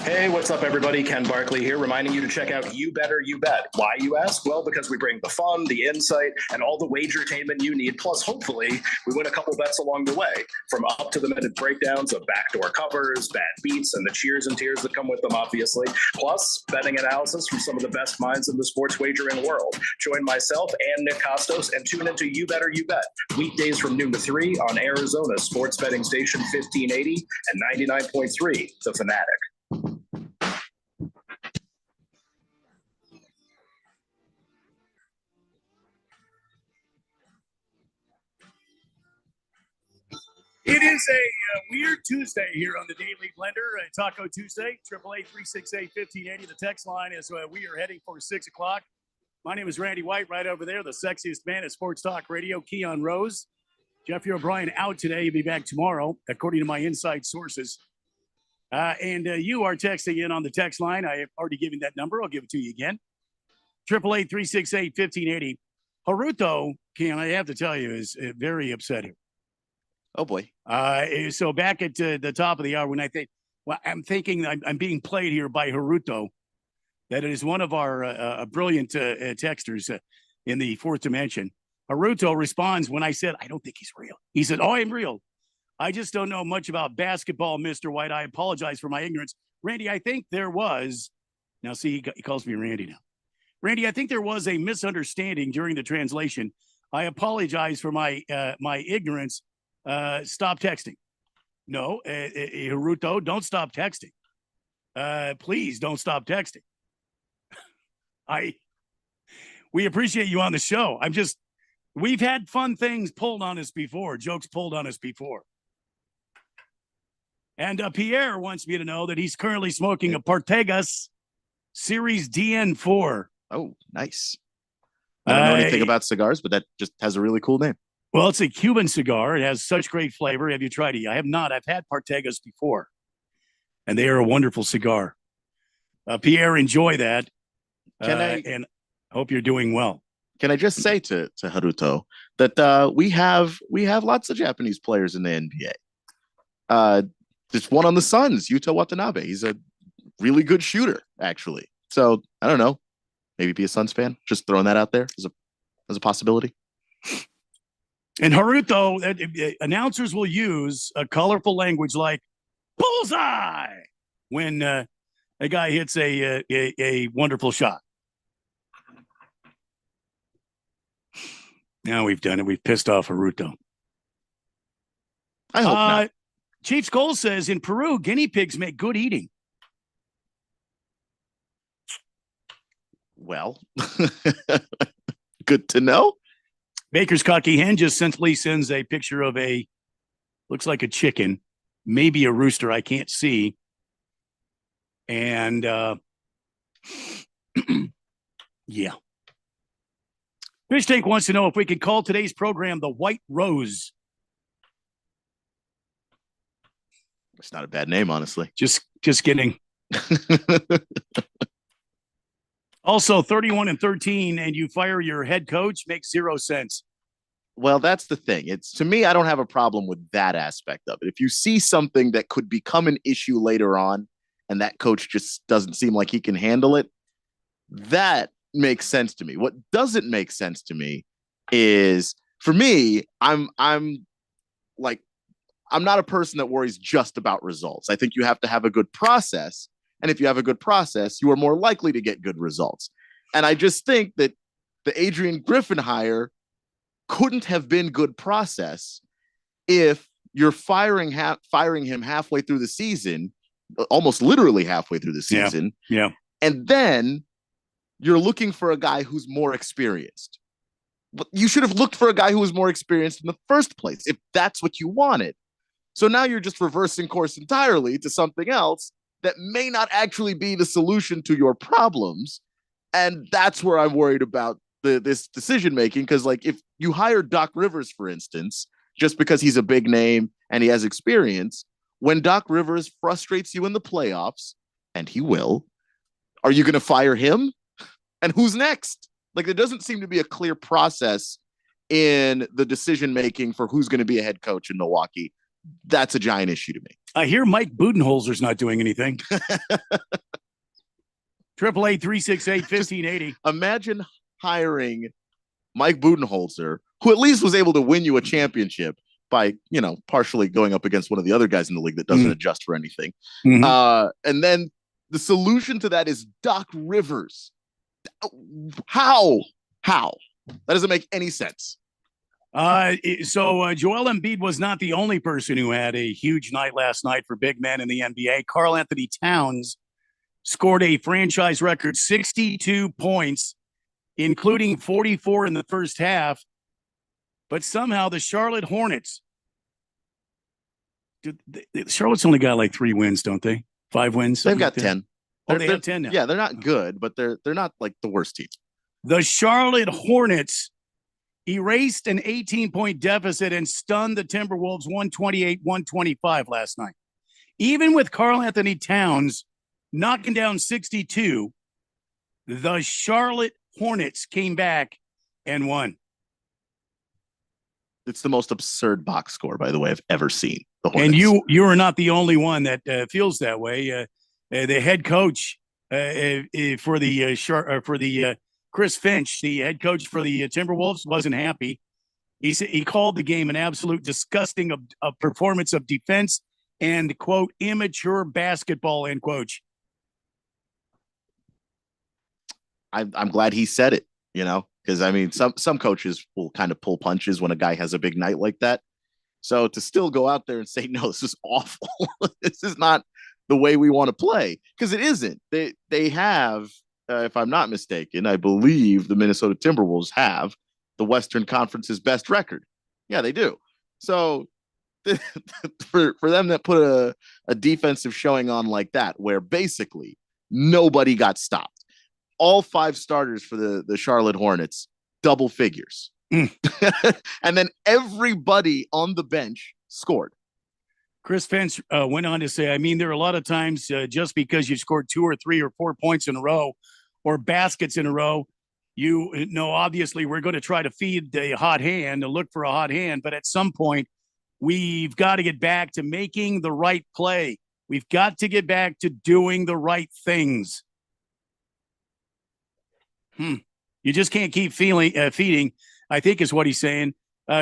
Hey, what's up, everybody? Ken Barkley here, reminding you to check out You Better You Bet. Why, you ask? Well, because we bring the fun, the insight, and all the wagertainment you need. Plus, hopefully, we win a couple bets along the way. From up-to-the-minute breakdowns of backdoor covers, bad beats, and the cheers and tears that come with them, obviously. Plus, betting analysis from some of the best minds in the sports wagering world. Join myself and Nick Costos and tune into You Better You Bet. Weekdays from noon to 3 on Arizona Sports Betting Station 1580 and 99.3 The Fanatic. It is a weird Tuesday here on the Daily Blender, Taco Tuesday, 888-368-1580. The text line is we are heading for 6 o'clock. My name is Randy White, right over there, the sexiest man at Sports Talk Radio, Keon Rose. Jeffrey O'Brien out today. He'll be back tomorrow, according to my inside sources. And you are texting in on the text line. I have already given that number. I'll give it to you again. 888-368-1580. Haruto, Keon, I have to tell you, is very upsetting. Oh, boy. So back at the top of the hour, when I'm thinking I'm being played here by Haruto, that it is one of our brilliant texters in the fourth dimension. Haruto responds when I said, I don't think he's real. He said, oh, I'm real. I just don't know much about basketball, Mr. White. I apologize for my ignorance. Randy, I think there was, now see, he calls me Randy now. Randy, I think there was a misunderstanding during the translation. I apologize for my ignorance. Stop texting. No, Haruto, don't stop texting. Please don't stop texting. We appreciate you on the show. We've had fun things pulled on us before, jokes pulled on us before. And Pierre wants me to know that he's currently smoking a Partagas Series DN4. Oh, nice. I don't know anything about cigars, but that just has a really cool name. Well, it's a Cuban cigar. It has such great flavor. Have you tried it? I have not. I've had Partagas before, and they are a wonderful cigar. Pierre, enjoy that. And hope you're doing well. Can I just say to Haruto that we have lots of Japanese players in the NBA. There's one on the Suns, Yuta Watanabe. He's a really good shooter, actually. So I don't know. Maybe be a Suns fan. Just throwing that out there as a possibility. And Haruto, announcers will use a colorful language like bullseye when a guy hits a wonderful shot. Now we've done it. We've pissed off Haruto. I hope not. Chief Skull says in Peru, guinea pigs make good eating. Well, good to know. Baker's Cocky Hen just simply sends a picture of looks like a chicken, maybe a rooster. I can't see. And yeah. Fish Tank wants to know if we could call today's program the White Rose. It's not a bad name, honestly. Just kidding. Also, 31-13, and you fire your head coach makes 0 sense. Well, that's the thing. To me, I don't have a problem with that aspect of it. If you see something that could become an issue later on, and that coach just doesn't seem like he can handle it, that makes sense to me. What doesn't make sense to me is, for me, I'm not a person that worries just about results. I think you have to have a good process. And if you have a good process, you are more likely to get good results. And I just think that the Adrian Griffin hire couldn't have been good process if you're firing him halfway through the season, almost literally halfway through the season. Yeah. And then you're looking for a guy who's more experienced. But you should have looked for a guy who was more experienced in the first place, if that's what you wanted. So now you're just reversing course entirely to something else that may not actually be the solution to your problems. And that's where I'm worried about this decision making. Because, like, if you hire Doc Rivers, for instance, just because he's a big name and he has experience, when Doc Rivers frustrates you in the playoffs, and he will, are you going to fire him? And who's next? Like, there doesn't seem to be a clear process in the decision making for who's going to be a head coach in Milwaukee. That's a giant issue to me. I hear Mike Budenholzer's not doing anything. 888-368-1580. Imagine hiring Mike Budenholzer, who at least was able to win you a championship by, partially going up against one of the other guys in the league that doesn't adjust for anything. Mm-hmm. And then the solution to that is Doc Rivers. How? That doesn't make any sense. So Joel Embiid was not the only person who had a huge night last night for big men in the NBA. Karl Anthony Towns scored a franchise record 62 points, including 44 in the first half. But somehow the Charlotte Hornets, Charlotte's only got like 3 wins, don't they? 5 wins? They've got 10. They have 10 now. Yeah, they're not good, but they're not like the worst team. The Charlotte Hornets erased an 18-point deficit and stunned the Timberwolves 128-125 last night. Even with Karl Anthony Towns knocking down 62, the Charlotte Hornets came back and won. It's the most absurd box score, by the way, I've ever seen. The Hornets. And you are not the only one that feels that way. The head coach for the Chris Finch, the head coach for the Timberwolves, wasn't happy. He called the game an absolute disgusting of performance of defense and, quote, immature basketball, end quote. I'm glad he said it, because I mean, some coaches will kind of pull punches when a guy has a big night like that. So to still go out there and say, no, this is awful. This is not the way we want to play, because it isn't. They have, if I'm not mistaken, I believe the Minnesota Timberwolves have the Western Conference's best record. Yeah, they do. So for them to put a defensive showing on like that, where basically nobody got stopped. All 5 starters for the Charlotte Hornets, double figures. And then everybody on the bench scored. Chris Fentz went on to say, I mean, there are a lot of times just because you scored 2 or 3 or 4 points in a row or baskets in a row, you know, obviously we're going to try to feed the hot hand and look for a hot hand. But at some point, we've got to get back to making the right play. We've got to get back to doing the right things. You just can't keep feeding, I think is what he's saying.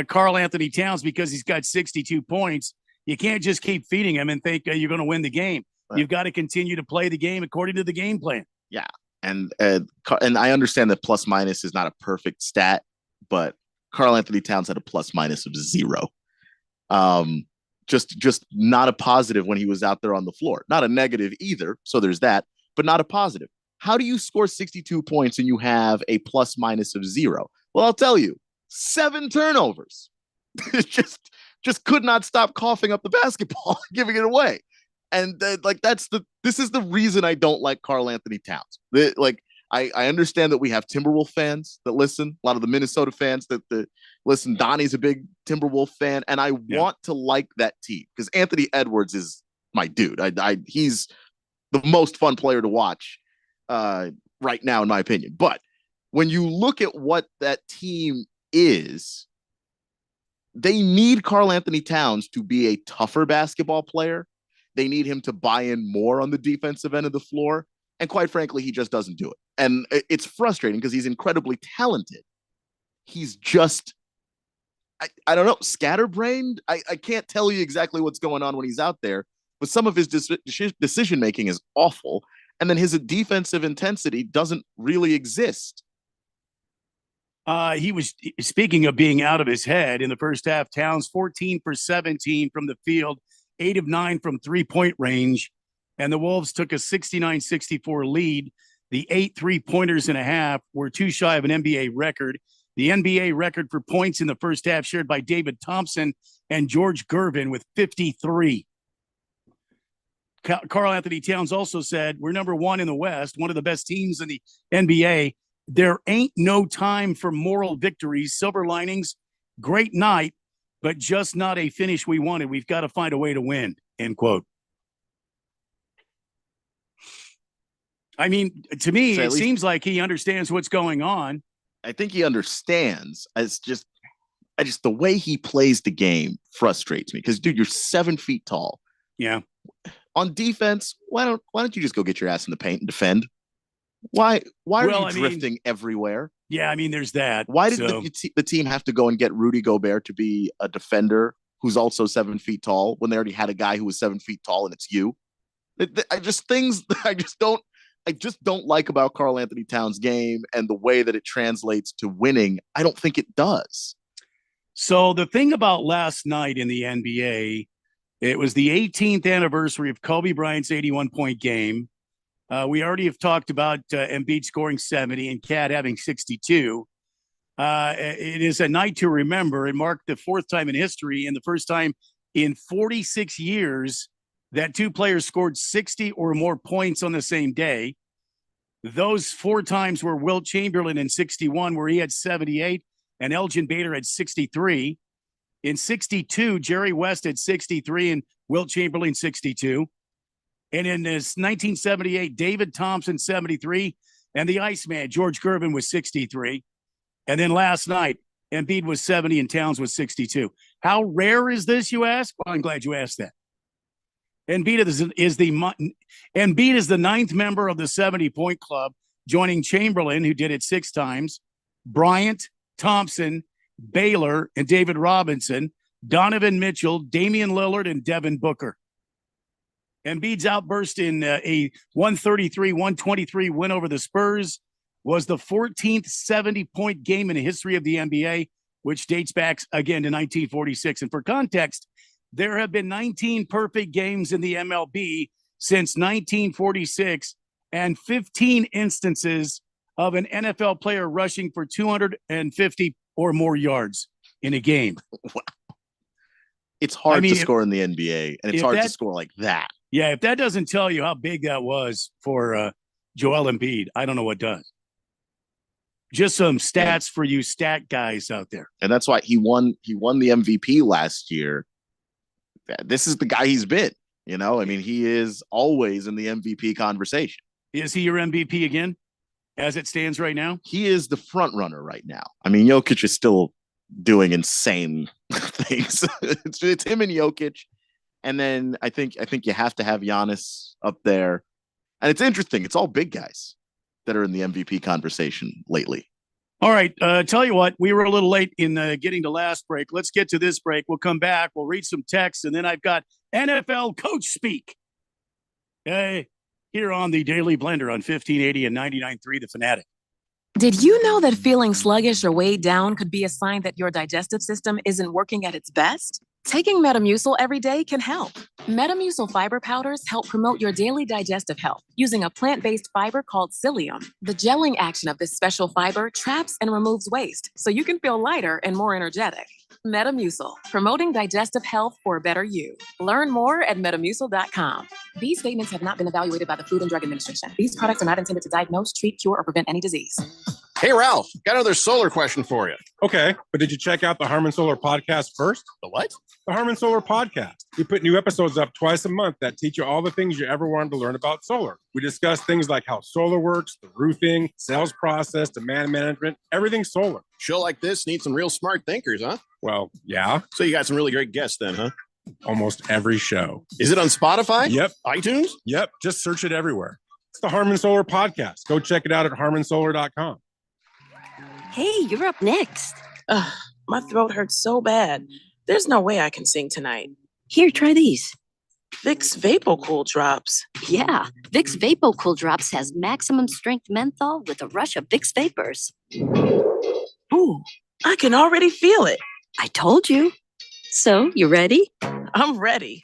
Karl Anthony Towns, because he's got 62 points. You can't just keep feeding him and think you're going to win the game. Right. You've got to continue to play the game according to the game plan. Yeah. And I understand that plus minus is not a perfect stat, but Karl Anthony Towns had a plus minus of 0. Just not a positive when he was out there on the floor. Not a negative either. So there's that, but not a positive. How do you score 62 points and you have a plus minus of 0? Well, I'll tell you, 7 turnovers. just could not stop coughing up the basketball, giving it away. And this is the reason I don't like Karl Anthony Towns. I understand that we have Timberwolf fans that listen, a lot of the Minnesota fans that listen. Donnie's a big Timberwolf fan, and I want to like that team because Anthony Edwards is my dude. He's the most fun player to watch right now, in my opinion. But when you look at what that team is, they need Karl Anthony Towns to be a tougher basketball player. They need him to buy in more on the defensive end of the floor. And quite frankly, he just doesn't do it. And it's frustrating because he's incredibly talented. He's just, I don't know, scatterbrained. I can't tell you exactly what's going on when he's out there, but some of his decision-making is awful. And then his defensive intensity doesn't really exist. He was, speaking of being out of his head in the first half, Towns 14 for 17 from the field, 8 of 9 from 3-point range. And the Wolves took a 69-64 lead. The 8 3-pointers and a half were too shy of an NBA record. The NBA record for points in the first half shared by David Thompson and George Gervin with 53. Karl Anthony Towns also said, we're number 1 in the West, one of the best teams in the NBA. There ain't no time for moral victories, silver linings, great night, but just not a finish we wanted. We've got to find a way to win, end quote. I mean, to me, it seems like he understands what's going on. I think he understands. It's just the way he plays the game frustrates me because, dude, you're 7 feet tall. Yeah. On defense, why don't you just go get your ass in the paint and defend? Why are you drifting everywhere? Yeah, I mean, there's that. Why did the team have to go and get Rudy Gobert to be a defender who's also 7 feet tall when they already had a guy who was 7 feet tall and it's you? I just don't like about Karl Anthony Towns' game and the way that it translates to winning. I don't think it does. So the thing about last night in the NBA, it was the 18th anniversary of Kobe Bryant's 81-point game. We already have talked about Embiid scoring 70 and Cat having 62. It is a night to remember. It marked the 4th time in history and the first time in 46 years that 2 players scored 60 or more points on the same day. Those 4 times were Wilt Chamberlain in 61, where he had 78, and Elgin Bader had 63. In 62, Jerry West had 63 and Wilt Chamberlain 62. And in this 1978, David Thompson 73, and the Iceman, George Gervin, was 63. And then last night, Embiid was 70 and Towns was 62. How rare is this, you ask? Well, I'm glad you asked that. Embiid is the 9th member of the 70-point club, joining Chamberlain, who did it 6 times, Bryant, Thompson, Baylor, and David Robinson, Donovan Mitchell, Damian Lillard, and Devin Booker. Embiid's outburst in a 133-123 win over the Spurs was the 14th 70-point game in the history of the NBA, which dates back again to 1946. And for context, there have been 19 perfect games in the MLB since 1946 and 15 instances of an NFL player rushing for 250 or more yards in a game. Wow. It's hard to score in the NBA, and it's hard to score like that. Yeah, if that doesn't tell you how big that was for Joel Embiid, I don't know what does. Just some stats for you stat guys out there. And that's why he won the MVP last year. This is the guy he's been, you know? I mean, he is always in the MVP conversation. Is he your MVP again, as it stands right now? He is the front runner right now. I mean, Jokic is still doing insane things. It's him and Jokic. And then I think you have to have Giannis up there. And it's interesting. It's all big guys that are in the MVP conversation lately. All right. Tell you what, we were a little late in getting to last break. Let's get to this break. We'll come back. We'll read some texts. And then I've got NFL Coach Speak. Here on the Daily Blender on 1580 and 99.3 The Fanatic. Did you know that feeling sluggish or weighed down could be a sign that your digestive system isn't working at its best? Taking Metamucil every day can help. Metamucil fiber powders help promote your daily digestive health using a plant-based fiber called psyllium. The gelling action of this special fiber traps and removes waste, so you can feel lighter and more energetic. Metamucil, promoting digestive health for a better you. Learn more at metamucil.com. These statements have not been evaluated by the Food and Drug Administration. These products are not intended to diagnose, treat, cure, or prevent any disease. Hey, Ralph, got another solar question for you. Okay, but did you check out the Harmon Solar Podcast first? The what? The Harmon Solar Podcast. We put new episodes up twice a month that teach you all the things you ever wanted to learn about solar. We discuss things like how solar works, the roofing, sales process, demand management, everything solar. Show like this needs some real smart thinkers, huh? Well, yeah. So you got some really great guests then, huh? Almost every show. Is it on Spotify? Yep. iTunes? Yep. Just search it everywhere. It's the Harmon Solar Podcast. Go check it out at harmonsolar.com. Hey, you're up next. Ugh, my throat hurts so bad. There's no way I can sing tonight. Here, try these. Vicks VapoCool Drops. Yeah, Vicks VapoCool Drops has maximum strength menthol with a rush of Vicks Vapors. Ooh, I can already feel it. I told you. So, you ready? I'm ready.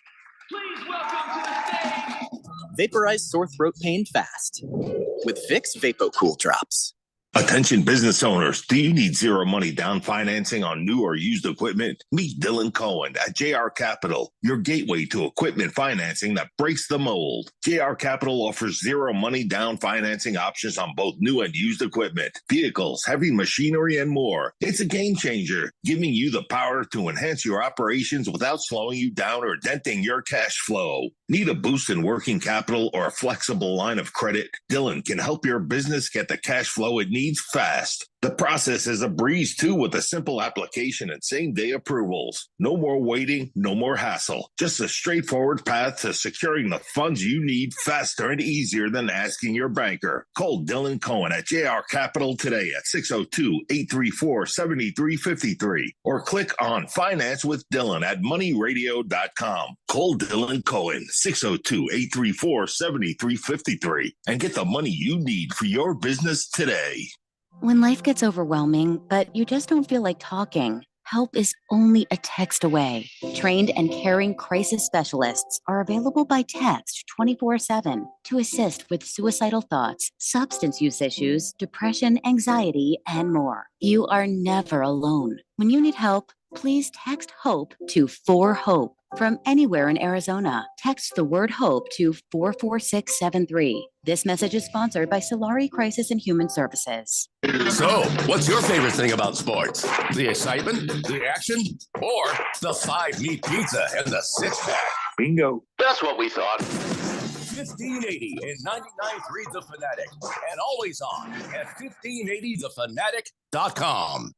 Vaporize sore throat pain fast with Vicks VapoCool Drops. Attention business owners, do you need zero money down financing on new or used equipment? Meet Dylan Cohen at JR Capital, your gateway to equipment financing that breaks the mold. JR Capital offers zero money down financing options on both new and used equipment, vehicles, heavy machinery, and more. It's a game changer, giving you the power to enhance your operations without slowing you down or denting your cash flow. Need a boost in working capital or a flexible line of credit? Dylan can help your business get the cash flow it needs fast. The process is a breeze too, with a simple application and same-day approvals. No more waiting, no more hassle. Just a straightforward path to securing the funds you need faster and easier than asking your banker. Call Dylan Cohen at JR Capital today at 602-834-7353 or click on Finance with Dylan at moneyradio.com. Call Dylan Cohen 602-834-7353 and get the money you need for your business today. When life gets overwhelming, but you just don't feel like talking, help is only a text away. Trained and caring crisis specialists are available by text 24/7 to assist with suicidal thoughts, substance use issues, depression, anxiety, and more. You are never alone. When you need help, please text HOPE to 4HOPE. From anywhere in Arizona, text the word HOPE to 44673. This message is sponsored by Solari Crisis and Human Services. So, what's your favorite thing about sports? The excitement, the action, or the 5-meat pizza and the 6-pack? Bingo. That's what we thought. 1580 and 99.3 The Fanatic, and always on at 1580thefanatic.com.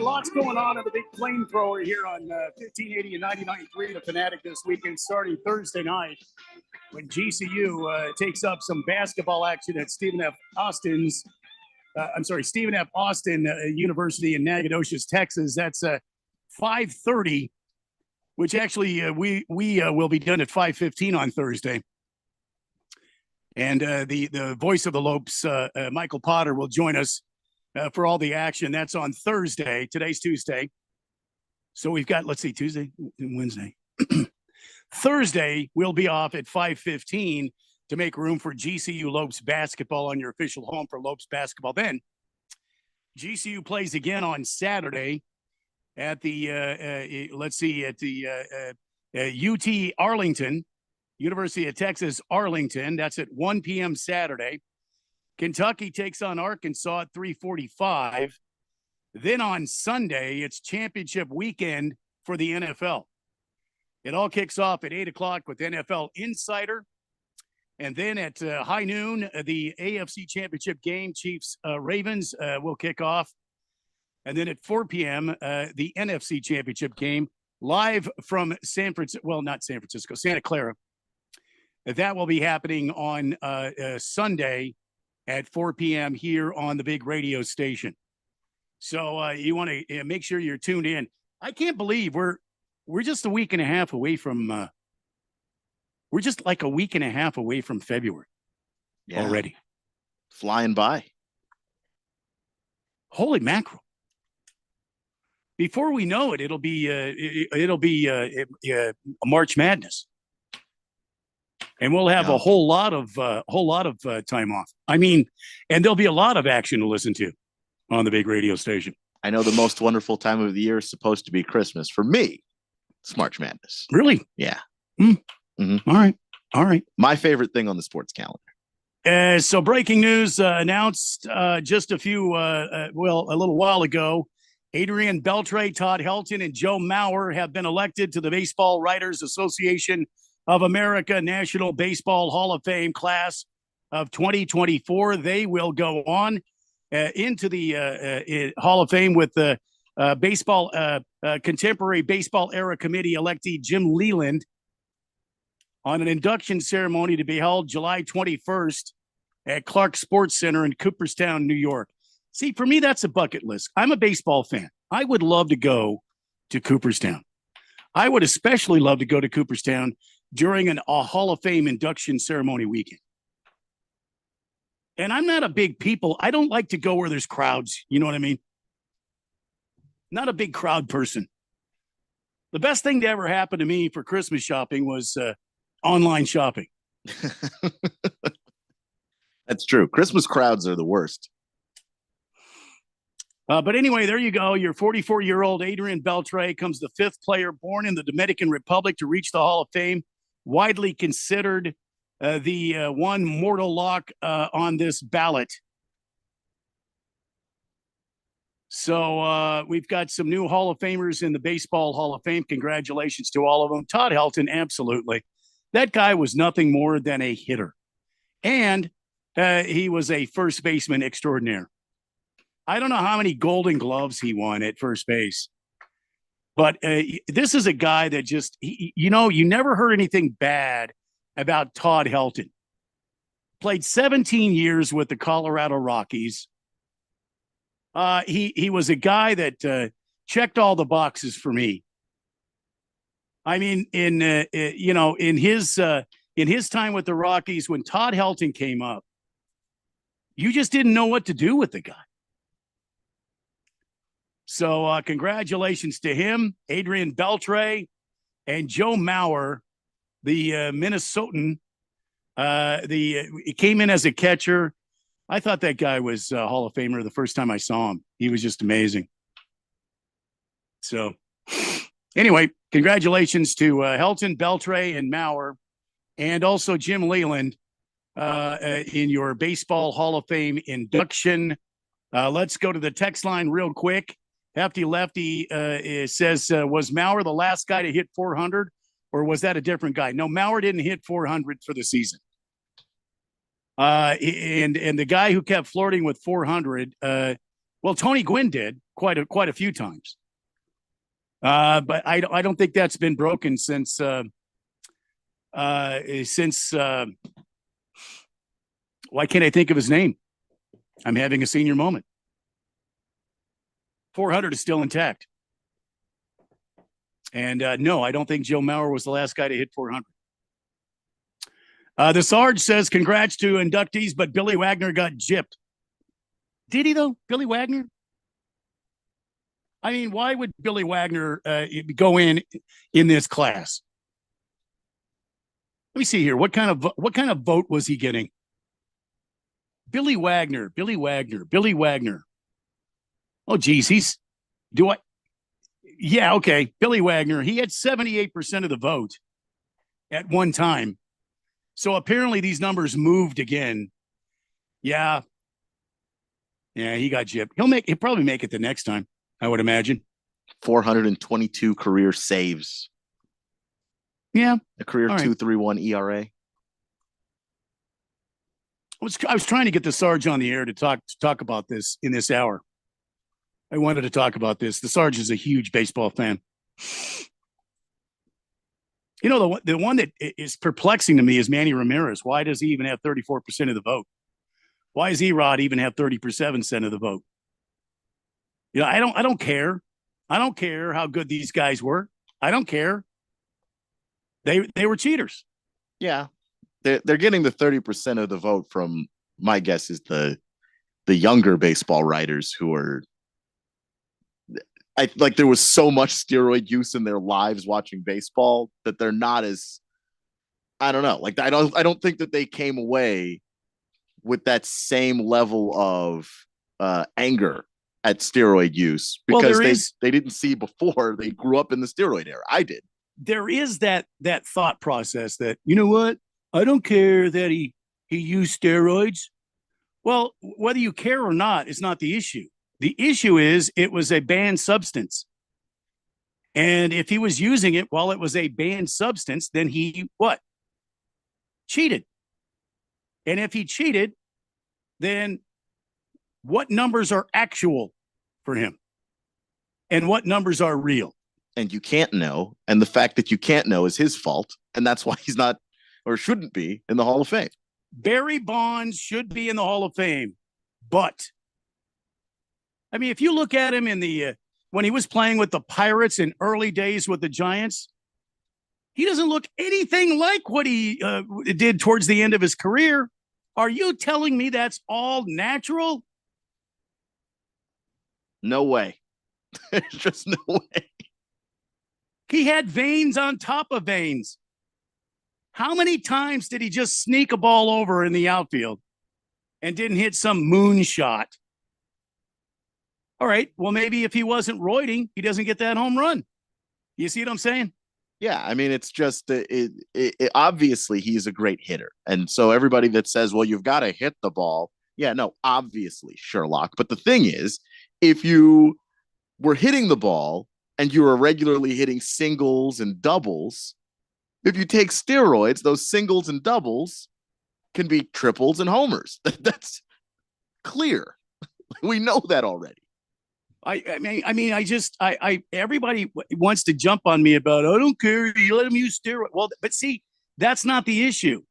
lots going on in the big flamethrower here on 1580 and 99.3 The Fanatic this weekend, starting Thursday night when GCU takes up some basketball action at Stephen F. Austin University in Nacogdoches, Texas. That's 5:30, which actually we will be done at 5:15 on Thursday. And the voice of the Lopes, Michael Potter, will join us for all the action. That's on Thursday. Today's Tuesday. So we've got, let's see, Tuesday and Wednesday. Thursday, we'll be off at 5:15 to make room for GCU Lopes basketball on your official home for Lopes basketball. Then GCU plays again on Saturday at the, UT Arlington, University of Texas, Arlington. That's at 1 p.m. Saturday. Kentucky takes on Arkansas at 3:45. Then on Sunday, it's championship weekend for the NFL. It all kicks off at 8 o'clock with NFL Insider. And then at high noon, the AFC Championship game, Chiefs-Ravens, will kick off. And then at 4 p.m., the NFC Championship game, live from Santa Clara. That will be happening on Sunday at 4 p.m. here on the big radio station. So you want to make sure you're tuned in. I can't believe we're just a week and a half away from we're just like a week and a half away from February already. Flying by. Holy mackerel. Before we know it, it'll be March Madness. And we'll have a whole lot of time off. I mean, and there'll be a lot of action to listen to on the big radio station. I know the most wonderful time of the year is supposed to be Christmas. For me, it's March Madness. Really? Yeah. Mm-hmm. All right. My favorite thing on the sports calendar. So breaking news announced just a little while ago. Adrian Beltre, Todd Helton, and Joe Mauer have been elected to the Baseball Writers Association of America National Baseball Hall of Fame class of 2024. They will go on into the Hall of Fame with the Contemporary Baseball Era Committee electee Jim Leland on an induction ceremony to be held July 21st at Clark Sports Center in Cooperstown, New York. See, for me, that's a bucket list. I'm a baseball fan. I would love to go to Cooperstown. I would especially love to go to Cooperstown during a Hall of Fame induction ceremony weekend. And I'm not a big people. I don't like to go where there's crowds. You know what I mean? Not a big crowd person. The best thing to ever happen to me for Christmas shopping was online shopping. That's true. Christmas crowds are the worst. But anyway, there you go. Your 44-year-old Adrian Beltre comes the fifth player born in the Dominican Republic to reach the Hall of Fame, widely considered the one mortal lock on this ballot. So we've got some new Hall of Famers in the Baseball Hall of Fame. Congratulations to all of them. Todd Helton, absolutely. That guy was nothing more than a hitter. And he was a first baseman extraordinaire. I don't know how many Golden Gloves he won at first base. But this is a guy that just, you never heard anything bad about Todd Helton. Played 17 years with the Colorado Rockies. He was a guy that checked all the boxes for me. I mean, in his time with the Rockies, when Todd Helton came up, you just didn't know what to do with the guy. So congratulations to him, Adrian Beltre, and Joe Mauer, the Minnesotan. He came in as a catcher. I thought that guy was a Hall of Famer the first time I saw him. He was just amazing. So anyway, congratulations to Helton, Beltre, and Mauer, and also Jim Leland in your Baseball Hall of Fame induction. Let's go to the text line real quick. Hefty Lefty says, was Mauer the last guy to hit 400, or was that a different guy? No, Mauer didn't hit 400 for the season. And the guy who kept flirting with 400 Well, Tony Gwynn did quite a few times. But I don't think that's been broken since why can't I think of his name? I'm having a senior moment. 400 is still intact. And no, I don't think Joe Mauer was the last guy to hit 400. The Sarge says, congrats to inductees, but Billy Wagner got gypped. Did he, though? Billy Wagner? I mean, why would Billy Wagner go in this class? Let me see here. What kind of vote was he getting? Billy Wagner. Oh, geez, yeah, okay. Billy Wagner, he had 78% of the vote at one time. So apparently these numbers moved again. Yeah, he got gypped. He'll probably make it the next time, I would imagine. 422 career saves. Yeah. A career 2.31 ERA. I was trying to get the Sarge on the air to talk about this in this hour. I wanted to talk about this. The Sarge is a huge baseball fan. You know, the one that is perplexing to me is Manny Ramirez. Why does he even have 34% of the vote? Why does Erod even have 37% of the vote? You know, I don't care. I don't care how good these guys were. I don't care. They were cheaters. Yeah. They're getting the 30% of the vote from, my guess is the younger baseball writers who are there was so much steroid use in their lives watching baseball that they're not as, I don't know. Like, I don't think that they came away with that same level of anger at steroid use because they didn't see before they grew up in the steroid era. I did. There is that thought process that, you know what? I don't care that he used steroids. Well, whether you care or not is not the issue. The issue is it was a banned substance. And if he was using it while it was a banned substance, then he what? Cheated. And if he cheated, then what numbers are actual for him? And what numbers are real? And you can't know. And the fact that you can't know is his fault. And that's why he's not or shouldn't be in the Hall of Fame. Barry Bonds should be in the Hall of Fame. But I mean, if you look at him in the when he was playing with the Pirates in early days with the Giants, he doesn't look anything like what he did towards the end of his career. Are you telling me that's all natural? No way. There's just no way. He had veins on top of veins. How many times did he just sneak a ball over in the outfield and didn't hit some moonshot? All right, well, maybe if he wasn't roiding, he doesn't get that home run. You see what I'm saying? Yeah, I mean, it's just obviously he's a great hitter. And so everybody that says, well, you've got to hit the ball. Yeah, no, obviously, Sherlock. But the thing is, if you were hitting the ball and you were regularly hitting singles and doubles, if you take steroids, those singles and doubles can be triples and homers. That's clear. We know that already. Everybody wants to jump on me about, I don't care, you let him use steroids. Well, but see, that's not the issue.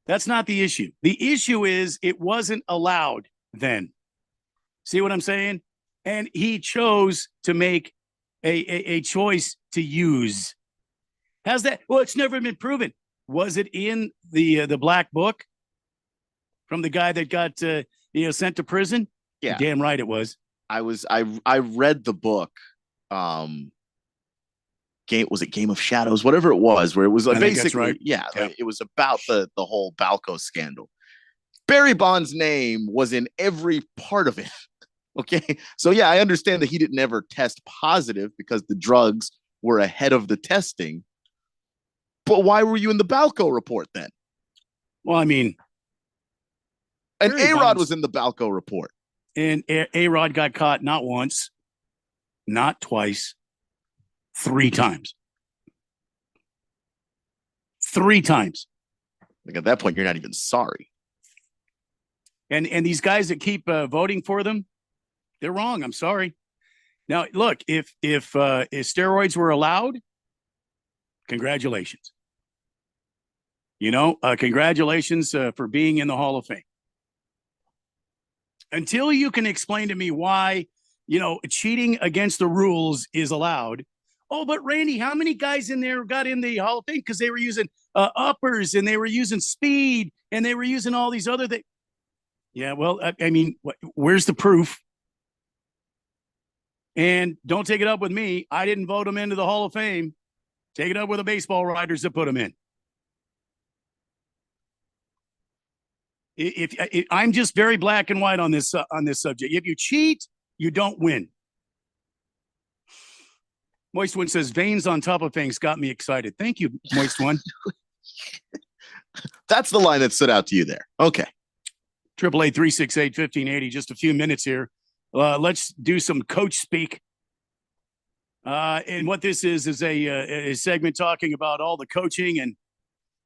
That's not the issue. The issue is it wasn't allowed then. See what I'm saying? And he chose to make a choice to use. How's that? Well, it's never been proven. Was it in the black book from the guy that got sent to prison? Yeah, damn right it was. I read the book. Game of Shadows, whatever it was, where it was like basically right. Like, it was about the whole Balco scandal. Barry Bonds' name was in every part of it. Okay, so yeah, I understand that he didn't ever test positive because the drugs were ahead of the testing. But why were you in the Balco report then? Well, I mean, and A-Rod was in the Balco report. And A-Rod got caught not once, not twice, 3 times. 3 times. Like at that point, you're not even sorry. And these guys that keep voting for them, They're wrong. I'm sorry. Now, look, if steroids were allowed, congratulations. Congratulations for being in the Hall of Fame. Until you can explain to me why, cheating against the rules is allowed. Oh, but Randy, how many guys in there got in the Hall of Fame because they were using uppers and they were using speed and they were using all these other things? Yeah, well, I mean, where's the proof? And don't take it up with me. I didn't vote them into the Hall of Fame. Take it up with the baseball writers that put them in. If I'm just very black and white on this subject. If you cheat, you don't win. Moist One says veins on top of things got me excited. Thank you, Moist One. That's the line that stood out to you there. Okay. 888-368-1580. Just a few minutes here. Let's do some coach speak. And what this is a segment talking about all the coaching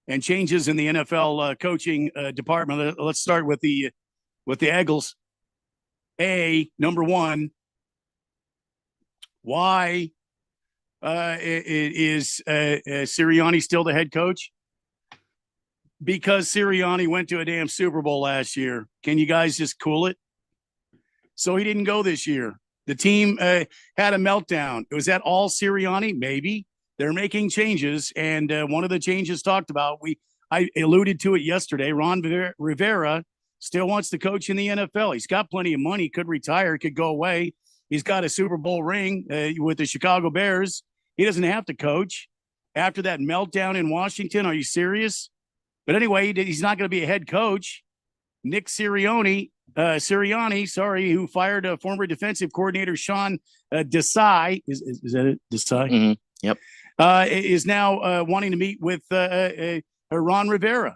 and changes in the NFL coaching department. Let's start with the Eagles. Number one, why is Sirianni still the head coach? Because Sirianni went to a damn Super Bowl last year. Can you guys just cool it? So he didn't go this year. The team had a meltdown. Was that all Sirianni? Maybe. They're making changes, and one of the changes talked about, I alluded to it yesterday, Ron Rivera still wants to coach in the NFL. He's got plenty of money, could retire, could go away. He's got a Super Bowl ring with the Chicago Bears. He doesn't have to coach. After that meltdown in Washington, are you serious? But anyway, he's not going to be a head coach. Nick Sirianni, who fired a former defensive coordinator, Sean Desai. Is that it? Desai? Mm-hmm. Yep. Is now wanting to meet with Ron Rivera.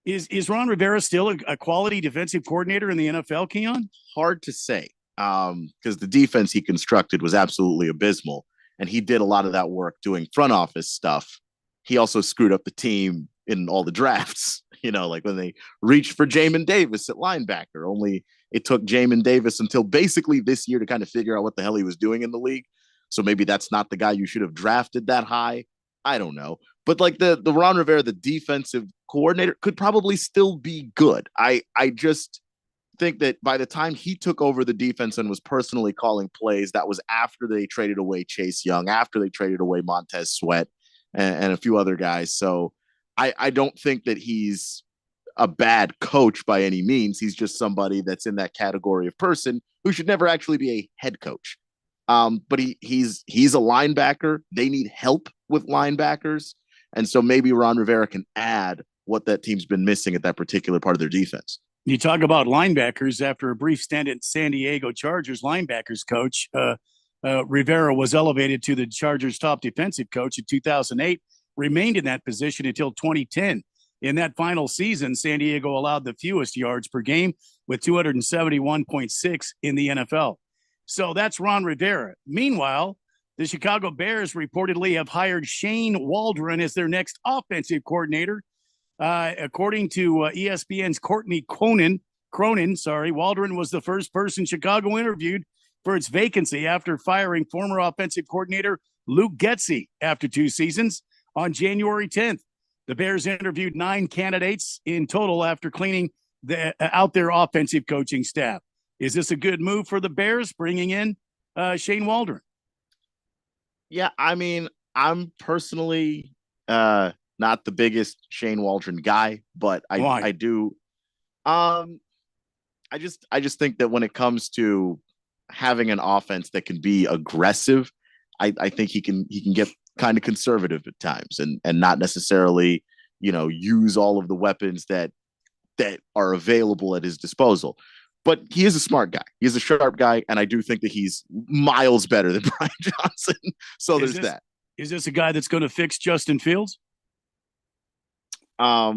Is Ron Rivera still a quality defensive coordinator in the NFL, Keon? Hard to say, because the defense he constructed was absolutely abysmal, and he did a lot of that work doing front office stuff. He also screwed up the team in all the drafts, like when they reached for Jamin Davis at linebacker. Only it took Jamin Davis until basically this year to kind of figure out what the hell he was doing in the league. So maybe that's not the guy you should have drafted that high. I don't know. But like the Ron Rivera, the defensive coordinator, could probably still be good. I just think that by the time he took over the defense and was personally calling plays, that was after they traded away Chase Young, after they traded away Montez Sweat and a few other guys. So I don't think that he's a bad coach by any means. He's just somebody that's in that category of person who should never actually be a head coach. But he's a linebacker. They need help with linebackers. And so maybe Ron Rivera can add what that team's been missing at that particular part of their defense. You talk about linebackers. After a brief stint at San Diego Chargers linebackers coach, Rivera was elevated to the Chargers' top defensive coach in 2008, remained in that position until 2010. In that final season, San Diego allowed the fewest yards per game with 271.6 in the NFL. So that's Ron Rivera. Meanwhile, the Chicago Bears reportedly have hired Shane Waldron as their next offensive coordinator. According to ESPN's Courtney Cronin, Waldron was the first person Chicago interviewed for its vacancy after firing former offensive coordinator Luke Getsy after 2 seasons on January 10th. The Bears interviewed 9 candidates in total after cleaning out their offensive coaching staff. Is this a good move for the Bears, bringing in Shane Waldron? Yeah, I mean, I'm personally not the biggest Shane Waldron guy, but I do. I just think that when it comes to having an offense that can be aggressive, I think he can get kind of conservative at times and not necessarily, use all of the weapons that are available at his disposal. But he is a smart guy. He's a sharp guy, and I do think that he's miles better than Brian Johnson. So there's that. Is this a guy that's going to fix Justin Fields? I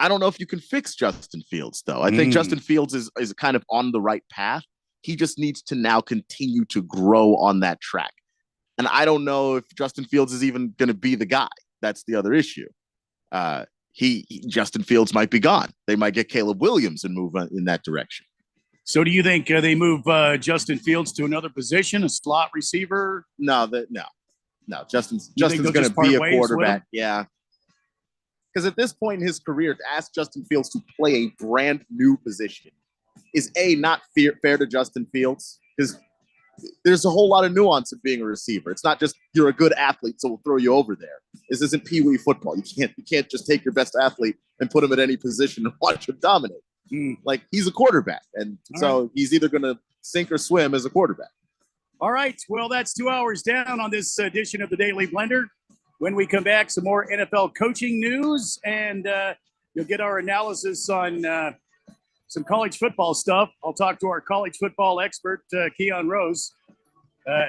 don't know if you can fix Justin Fields, though. I think Justin Fields is kind of on the right path. He just needs to now continue to grow on that track. And I don't know if Justin Fields is even going to be the guy. That's the other issue. Justin Fields might be gone. They might get Caleb Williams and move in that direction. So do you think they move Justin Fields to another position, a slot receiver? No. Justin's You think going they'll to just part be a ways with quarterback. him? Yeah. Because at this point in his career, to ask Justin Fields to play a brand new position is not fair to Justin Fields, because there's a whole lot of nuance of being a receiver. It's not just you're a good athlete, so we'll throw you over there. This isn't Pee Wee football. You can't just take your best athlete and put him at any position and watch him dominate. Like, he's a quarterback, and he's either going to sink or swim as a quarterback. All right. Well, that's 2 hours down on this edition of the Daily Blender. When we come back, some more NFL coaching news, and you'll get our analysis on some college football stuff. I'll talk to our college football expert, Keon Rose,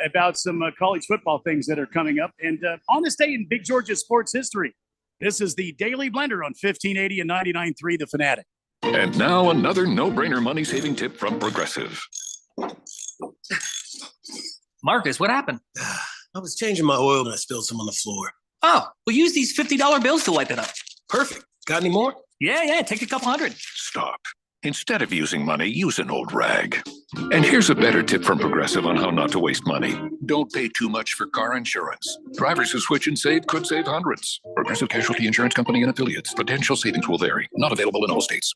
about some college football things that are coming up. And on this day in Big Georgia sports history, this is the Daily Blender on 1580 and 99.3 The Fanatic. And now another no-brainer money-saving tip from Progressive. Marcus, what happened? I was changing my oil and I spilled some on the floor. Oh, well, use these $50 bills to wipe it up. Perfect. Got any more? Yeah, take a couple hundred. Stop. Instead of using money, use an old rag. And here's a better tip from Progressive on how not to waste money. Don't pay too much for car insurance. Drivers who switch and save could save hundreds. Progressive Casualty Insurance Company and affiliates. Potential savings will vary. Not available in all states.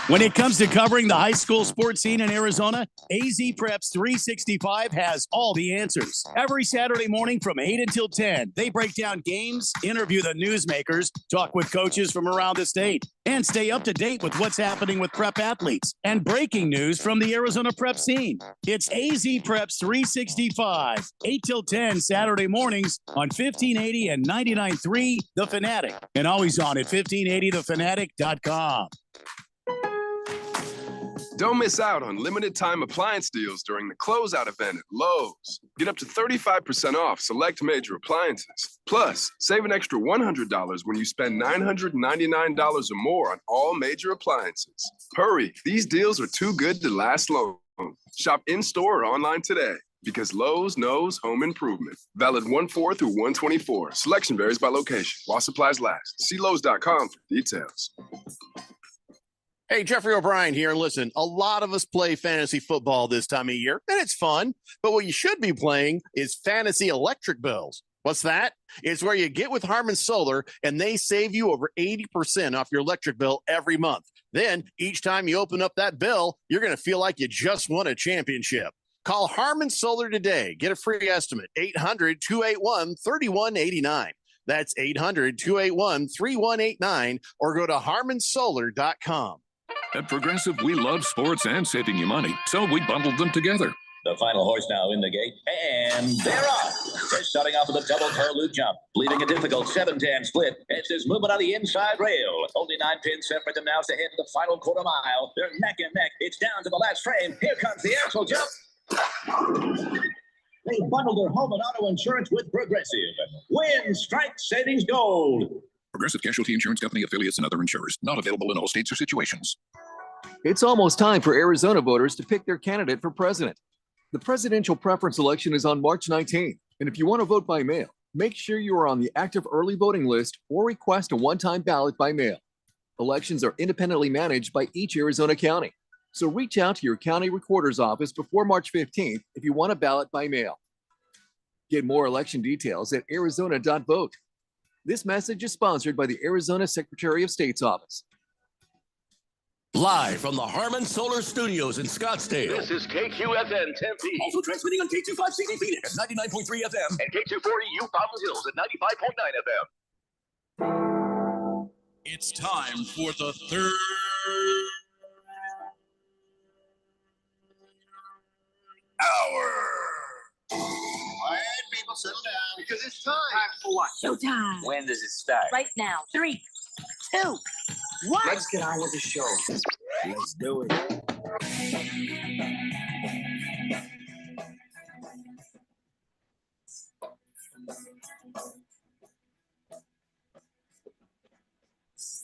When it comes to covering the high school sports scene in Arizona, AZ Preps 365 has all the answers. Every Saturday morning from 8 until 10, they break down games, interview the newsmakers, talk with coaches from around the state, and stay up to date with what's happening with prep athletes and breaking news from the Arizona prep scene. It's AZ Preps 365, 8 till 10 Saturday mornings on 1580 and 99.3 The Fanatic, and always on at 1580thefanatic.com. Don't miss out on limited time appliance deals during the closeout event at Lowe's. Get up to 35% off select major appliances. Plus, save an extra $100 when you spend $999 or more on all major appliances. Hurry, these deals are too good to last long. Shop in-store or online today, because Lowe's knows home improvement. Valid 1/4 through 1/24. Selection varies by location while supplies last. See Lowe's.com for details. Hey, Jeffrey O'Brien here. And listen, a lot of us play fantasy football this time of year, and it's fun. But what you should be playing is fantasy electric bills. What's that? It's where you get with Harman Solar, and they save you over 80% off your electric bill every month. Then, each time you open up that bill, you're going to feel like you just won a championship. Call Harman Solar today. Get a free estimate. 800-281-3189. That's 800-281-3189, or go to harmansolar.com. At Progressive, we love sports and saving you money, so we bundled them together. The final horse now in the gate, and they're off. They're starting off with a double toe loop jump, leaving a difficult 7-10 split. It's this movement on the inside rail. Only 9 pins separate them now to head the final quarter mile. They're neck and neck. It's down to the last frame. Here comes the axle jump. They bundled their home and auto insurance with Progressive. Win, strike, savings, gold. Progressive Casualty Insurance Company, affiliates, and other insurers. Not available in all states or situations. It's almost time for Arizona voters to pick their candidate for president. The presidential preference election is on March 19th, and if you want to vote by mail, make sure you are on the active early voting list or request a one-time ballot by mail. Elections are independently managed by each Arizona county, so reach out to your county recorder's office before March 15th if you want a ballot by mail. Get more election details at arizona.vote. This message is sponsored by the Arizona Secretary of State's office. Live from the Harman Solar Studios in Scottsdale. This is KQFN Tempe. Also transmitting on K25CD Phoenix at 99.3 FM and K240U Fountain Hills at 95.9 FM. It's time for the third hour. Quiet, people, settle down, because it's time. Time for what? Showtime. When does it start? Right now. 3, 2, 1. Let's get on with the show. Let's do it.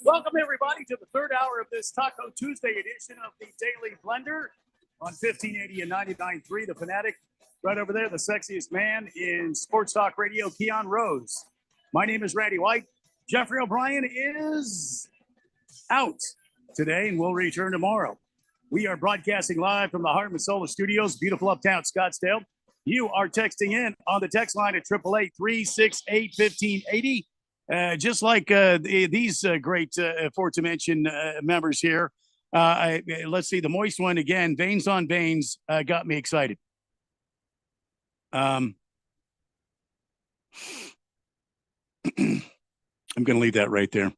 Welcome, everybody, to the third hour of this Taco Tuesday edition of the Daily Blender on 1580 and 99.3 The Fanatic. Right over there, the sexiest man in sports talk radio, Keon Rose. My name is Randy White. Jeffrey O'Brien is out today and will return tomorrow. We are broadcasting live from the Hartman Solar Studios, beautiful uptown Scottsdale. You are texting in on the text line at 888-368-1580. Just like these great Fort Dimension members here. Let's see, the moist one again, Veins on Veins, got me excited. I'm going to leave that right there.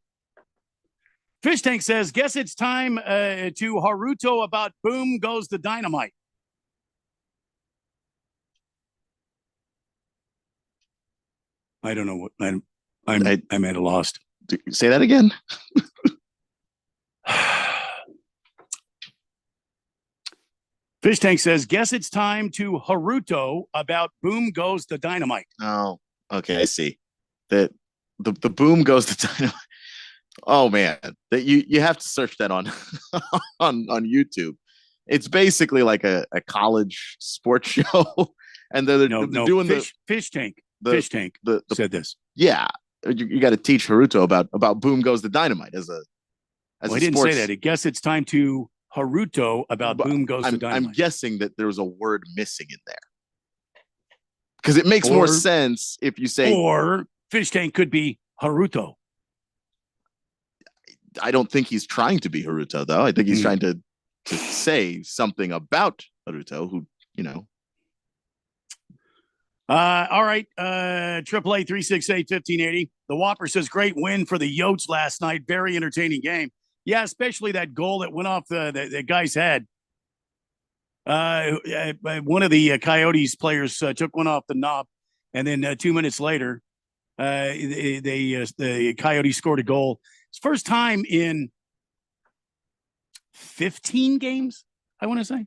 Fish Tank says, guess it's time to Haruto about boom goes the dynamite. I don't know what I'm at a loss. Say that again. Fish Tank says, guess it's time to Haruto about boom goes the dynamite. Oh, okay. I see. The boom goes the dynamite. Oh man, that you have to search that on on YouTube. It's basically like a college sports show, and they're doing Fish Tank. Fish Tank said this. Yeah, you got to teach Haruto about boom goes the dynamite as a. Well, I didn't say that. I guess it's time to Haruto about boom goes the dynamite. I'm guessing that there was a word missing in there because it makes more sense if you say. Or Fish Tank could be Haruto. I don't think he's trying to be Haruto, though. I think he's trying to say something about Haruto, who, you know. All right. 888-368-1580. The Whopper says, great win for the Yotes last night. Very entertaining game. Yeah, especially that goal that went off the guy's head. One of the Coyotes players took one off the knob, and then 2 minutes later, the Coyotes scored a goal. It's first time in 15 games, I want to say.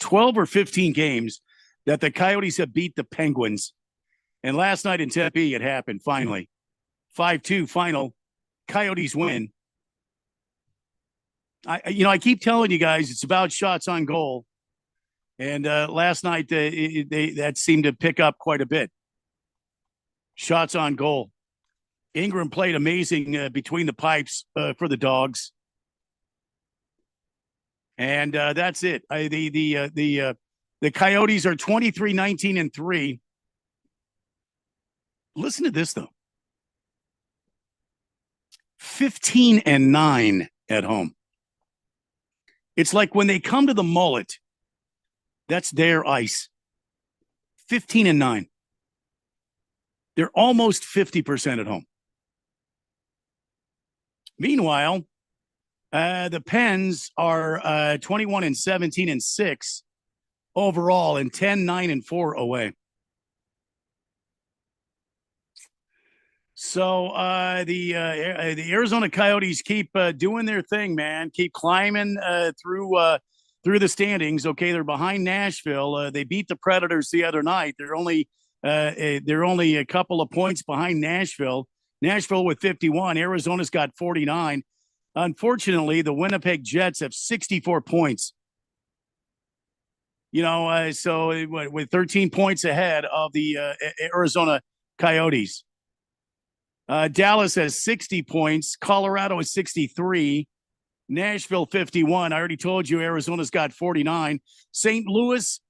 12 or 15 games that the Coyotes have beat the Penguins. And last night in Tempe, it happened, finally. 5-2 final. Coyotes win. I keep telling you guys, it's about shots on goal. And last night, that seemed to pick up quite a bit. Shots on goal. Ingram played amazing between the pipes for the Dogs. And that's it. The Coyotes are 23-19-3. Listen to this, though. 15-9 at home. It's like when they come to the mullet, that's their ice. 15-9. They're almost 50% at home. Meanwhile, the Pens are 21-17-6 overall and 10-9-4 away. So the Arizona Coyotes keep doing their thing, man. Keep climbing through the standings. Okay, they're behind Nashville. They beat the Predators the other night. They're only a couple of points behind Nashville. Nashville with 51. Arizona's got 49. Unfortunately, the Winnipeg Jets have 64 points. So with 13 points ahead of the Arizona Coyotes. Dallas has 60 points. Colorado is 63. Nashville 51. I already told you Arizona's got 49. St. Louis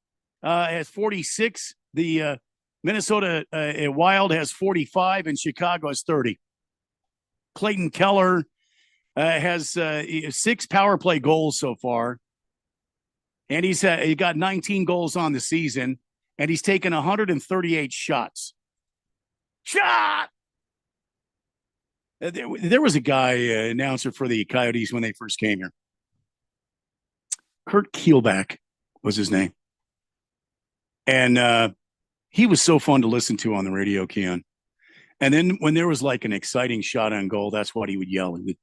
has 46. The Minnesota Wild has 45, and Chicago has 30. Clayton Keller has 6 power play goals so far, and he got 19 goals on the season, and he's taken 138 shots. Shot! There was a guy, announcer for the Coyotes when they first came here. Kurt Keelback was his name. And he was so fun to listen to on the radio, Keon. And then when there was like an exciting shot on goal, that's what he would yell. He would,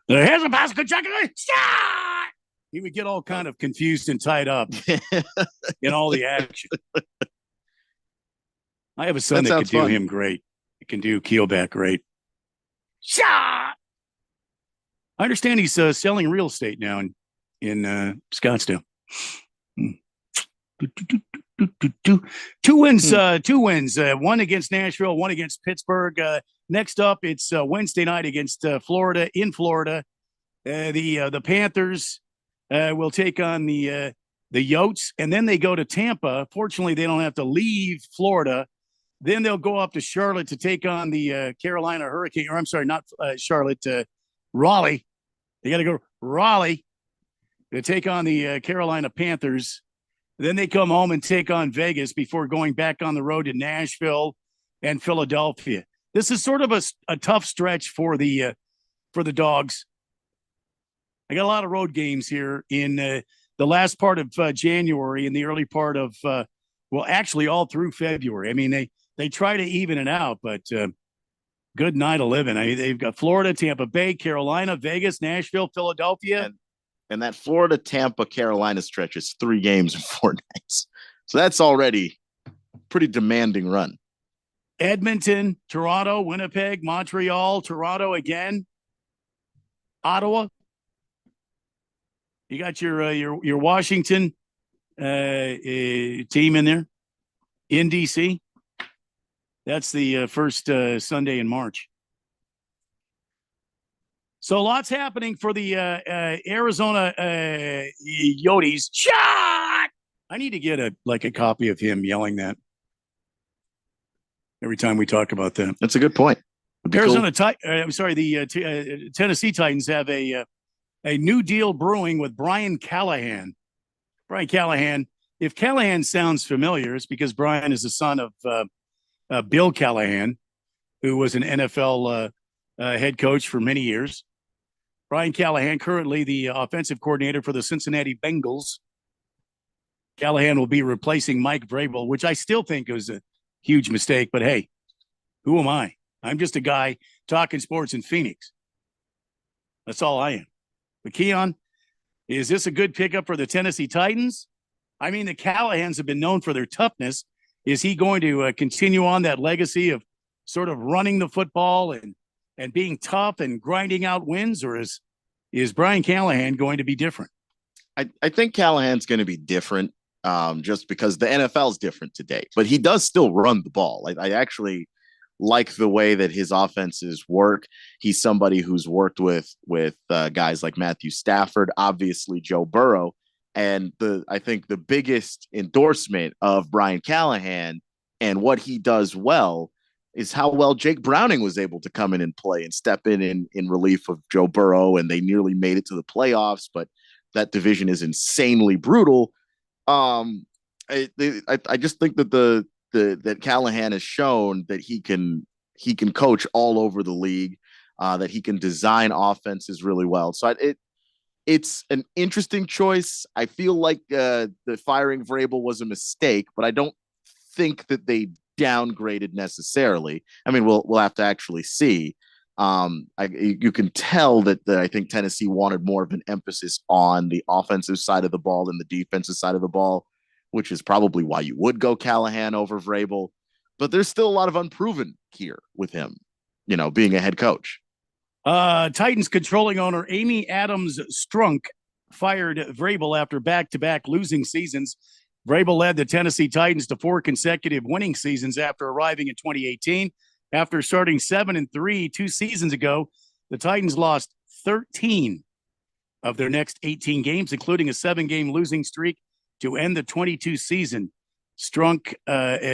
here's a pass, shot! He would get all kind of confused and tied up in all the action. I have a son that can do him great. He can do Keelback great. Shot! I understand he's selling real estate now in Scottsdale. Two wins. One against Nashville, one against Pittsburgh. Next up, it's Wednesday night against Florida in Florida. The Panthers will take on the Yotes, and then they go to Tampa. Fortunately, they don't have to leave Florida. Then they'll go up to Charlotte to take on the Carolina Hurricane. Or I'm sorry, not Charlotte, Raleigh. They got to go Raleigh to take on the Carolina Panthers. Then they come home and take on Vegas before going back on the road to Nashville and Philadelphia. This is sort of a tough stretch for the Dogs. I got a lot of road games here in the last part of January and the early part of actually all through February. I mean, they try to even it out, but good night of living. I mean, they've got Florida, Tampa Bay, Carolina, Vegas, Nashville, Philadelphia. And that Florida, Tampa, Carolina stretch is 3 games in 4 nights. So that's already a pretty demanding run. Edmonton, Toronto, Winnipeg, Montreal, Toronto again, Ottawa. You got your Washington team in there in DC. That's the first Sunday in March. So lots happening for the Arizona Yotes. Shot! I need to get a copy of him yelling that every time we talk about that. That's a good point. Arizona, the Tennessee Titans have a new deal brewing with Brian Callahan. Brian Callahan. If Callahan sounds familiar, it's because Brian is the son of Bill Callahan, who was an NFL head coach for many years. Brian Callahan, currently the offensive coordinator for the Cincinnati Bengals. Callahan will be replacing Mike Vrabel, which I still think was a huge mistake. But hey, who am I? I'm just a guy talking sports in Phoenix. That's all I am. But Keon, is this a good pickup for the Tennessee Titans? I mean, the Callahans have been known for their toughness. Is he going to continue on that legacy of sort of running the football and being tough and grinding out wins, or is Brian Callahan going to be different? I think Callahan's going to be different just because the NFL is different today, but he does still run the ball. I actually like the way that his offenses work. He's somebody who's worked with guys like Matthew Stafford, obviously Joe Burrow. And I think the biggest endorsement of Brian Callahan and what he does well is how well Jake Browning was able to come in and play and step in relief of Joe Burrow, and they nearly made it to the playoffs, but that division is insanely brutal. I just think that that Callahan has shown that he can coach all over the league, that he can design offenses really well. So it's an interesting choice. I feel like the firing Vrabel was a mistake, but I don't think that they downgraded necessarily. I mean, we'll have to actually see. You can tell that I think Tennessee wanted more of an emphasis on the offensive side of the ball than the defensive side of the ball, which is probably why you would go Callahan over Vrabel. But there's still a lot of unproven here with him, being a head coach. Titans controlling owner Amy Adams Strunk fired Vrabel after back-to-back losing seasons. Vrabel led the Tennessee Titans to 4 consecutive winning seasons after arriving in 2018. After starting 7-3 2 seasons ago, the Titans lost 13 of their next 18 games, including a 7-game losing streak to end the 22 season. Strunk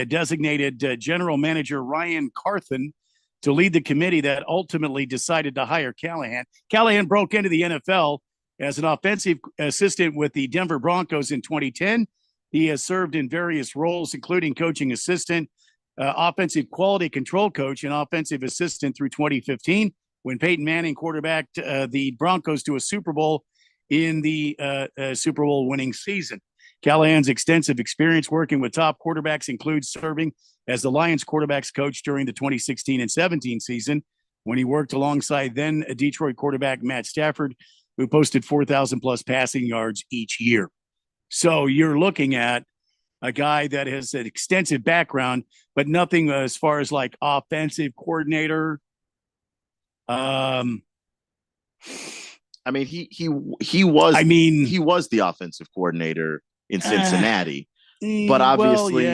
designated general manager Ryan Carthen to lead the committee that ultimately decided to hire Callahan. Callahan broke into the NFL as an offensive assistant with the Denver Broncos in 2010. He has served in various roles, including coaching assistant, offensive quality control coach, and offensive assistant through 2015, when Peyton Manning quarterbacked the Broncos to a Super Bowl in the Super Bowl winning season. Callahan's extensive experience working with top quarterbacks includes serving as the Lions quarterbacks coach during the 2016 and 17 season, when he worked alongside then Detroit quarterback Matt Stafford, who posted 4,000 plus passing yards each year. So you're looking at a guy that has an extensive background, but nothing as far as like offensive coordinator. I mean, he was. I mean, he was the offensive coordinator in Cincinnati, but obviously,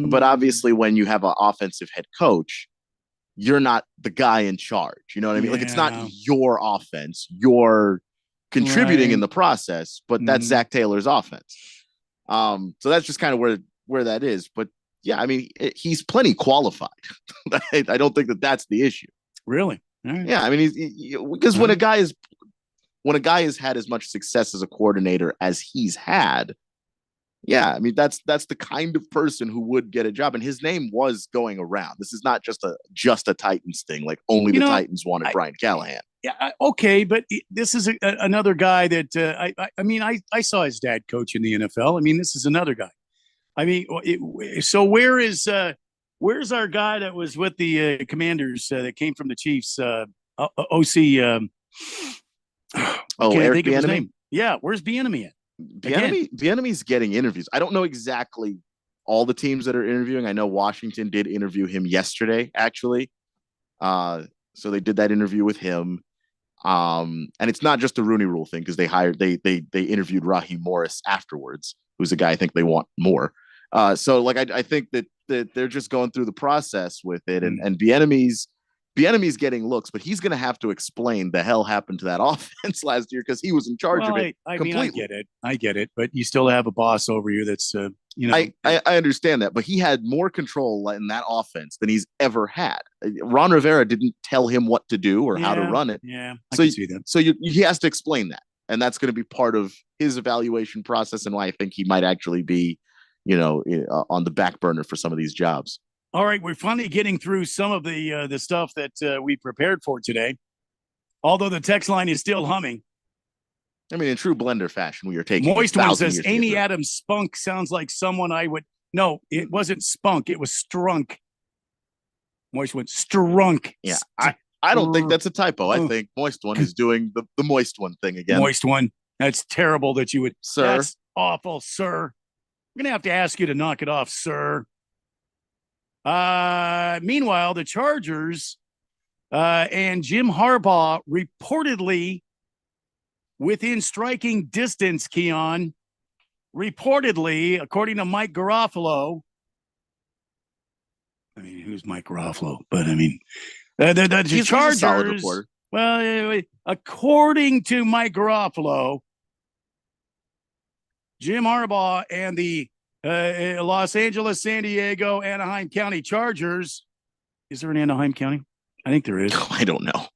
but obviously, when you have an offensive head coach, you're not the guy in charge. You know what I mean? Like, it's Yeah. not your offense. You're contributing in Right. the process, but that's Mhm. Zach Taylor's offense. So that's just kind of where that is. But yeah, I mean, he's plenty qualified. I don't think that that's the issue. Really? All right. Yeah, I mean, because when a guy has had as much success as a coordinator as he's had, yeah, I mean, that's the kind of person who would get a job, and his name was going around. This is not just a Titans thing. Like, only You the know, Titans wanted Brian Callahan. Yeah, okay, but this is another guy that I mean, I saw his dad coach in the NFL. I mean, this is another guy. I mean, so where's our guy that was with the Commanders that came from the Chiefs? OC. Oh, can't Eric think of his Bieniemy? name. Yeah, where's Bieniemy at? Again. Bieniemy's getting interviews. I don't know exactly all the teams that are interviewing. I know Washington did interview him yesterday, actually. So they did that interview with him. And it's not just a Rooney Rule thing, because they interviewed Raheem Morris afterwards, who's a guy I think they want more. So like I think that they're just going through the process with it, and Bieniemy's getting looks, but he's going to have to explain the hell happened to that offense last year, because he was in charge of it completely. Mean, I get it, but you still have a boss over you that's I understand that, but he had more control in that offense than he's ever had. Ron Rivera didn't tell him what to do or how to run it. Yeah, I so can see that. So he has to explain that, and that's going to be part of his evaluation process, and why I think he might actually be, on the back burner for some of these jobs. All right, we're finally getting through some of the stuff that we prepared for today. Although the text line is still humming. I mean, in true blender fashion, we are taking Moist one 1,000 says years to get Amy through. Adams Spunk sounds like someone I would. No, it wasn't Spunk. It was Strunk. Moist one, Strunk. Yeah, I don't think that's a typo. I think Moist one is doing the Moist one thing again. Moist one. That's terrible that you would. Sir. That's awful, sir. I'm gonna have to ask you to knock it off, sir. Meanwhile, the Chargers and Jim Harbaugh reportedly within striking distance, Keon, reportedly, according to Mike Garofalo. I mean, who's Mike Garofalo? But I mean, the He's a solid Chargers. reporter. Well, according to Mike Garofalo, Jim Harbaugh and the Los Angeles, San Diego, Anaheim County Chargers. Is there an Anaheim County? I think there is. I don't know.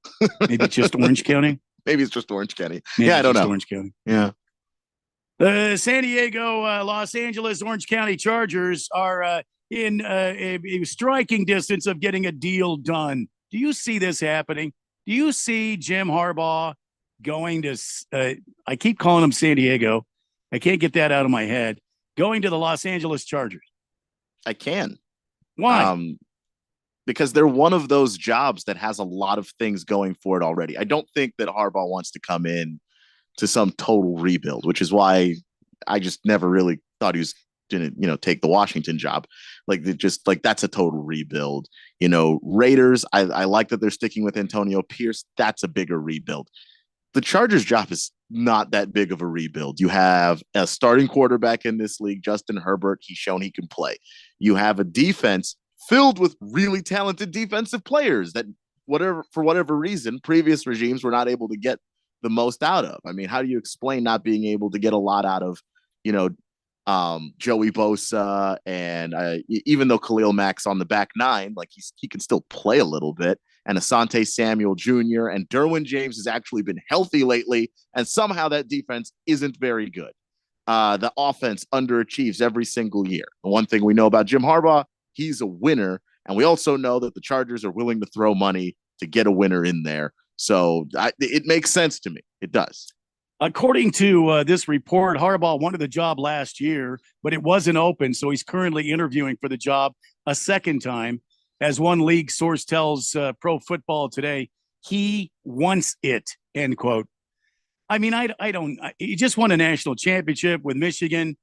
Maybe it's just Orange County. Maybe it's just Orange County. Maybe Yeah, I it's don't just know. Orange County. Yeah. San Diego, Los Angeles, Orange County Chargers are in a striking distance of getting a deal done. Do you see this happening? Do you see Jim Harbaugh going to? I keep calling him San Diego. I can't get that out of my head. Going to the Los Angeles Chargers. I can. Why? Because they're one of those jobs that has a lot of things going for it already. I don't think that Harbaugh wants to come in to some total rebuild, which is why I just never really thought he was going to, take the Washington job. Like, that's a total rebuild. Raiders, I like that they're sticking with Antonio Pierce. That's a bigger rebuild. The Chargers job is not that big of a rebuild. You have a starting quarterback in this league, Justin Herbert. He's shown he can play. You have a defense filled with really talented defensive players that for whatever reason, previous regimes were not able to get the most out of. I mean, how do you explain not being able to get a lot out of, Joey Bosa, and even though Khalil Mack's on the back nine, like he can still play a little bit, and Asante Samuel Jr. and Derwin James has actually been healthy lately, and somehow that defense isn't very good. The offense underachieves every single year. The one thing we know about Jim Harbaugh, he's a winner, and we also know that the Chargers are willing to throw money to get a winner in there. So it makes sense to me. It does. According to this report, Harbaugh wanted the job last year, but it wasn't open, so he's currently interviewing for the job a second time. As one league source tells Pro Football Today, he wants it, end quote. I mean, he just won a national championship with Michigan.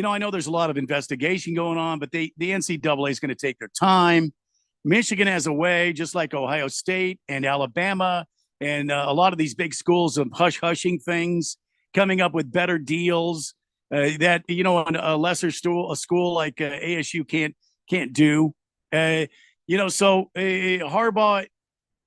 I know there's a lot of investigation going on, but the NCAA is going to take their time. Michigan has a way, just like Ohio State and Alabama and a lot of these big schools, of hushing things, coming up with better deals that a lesser school like ASU can't do. So Harbaugh,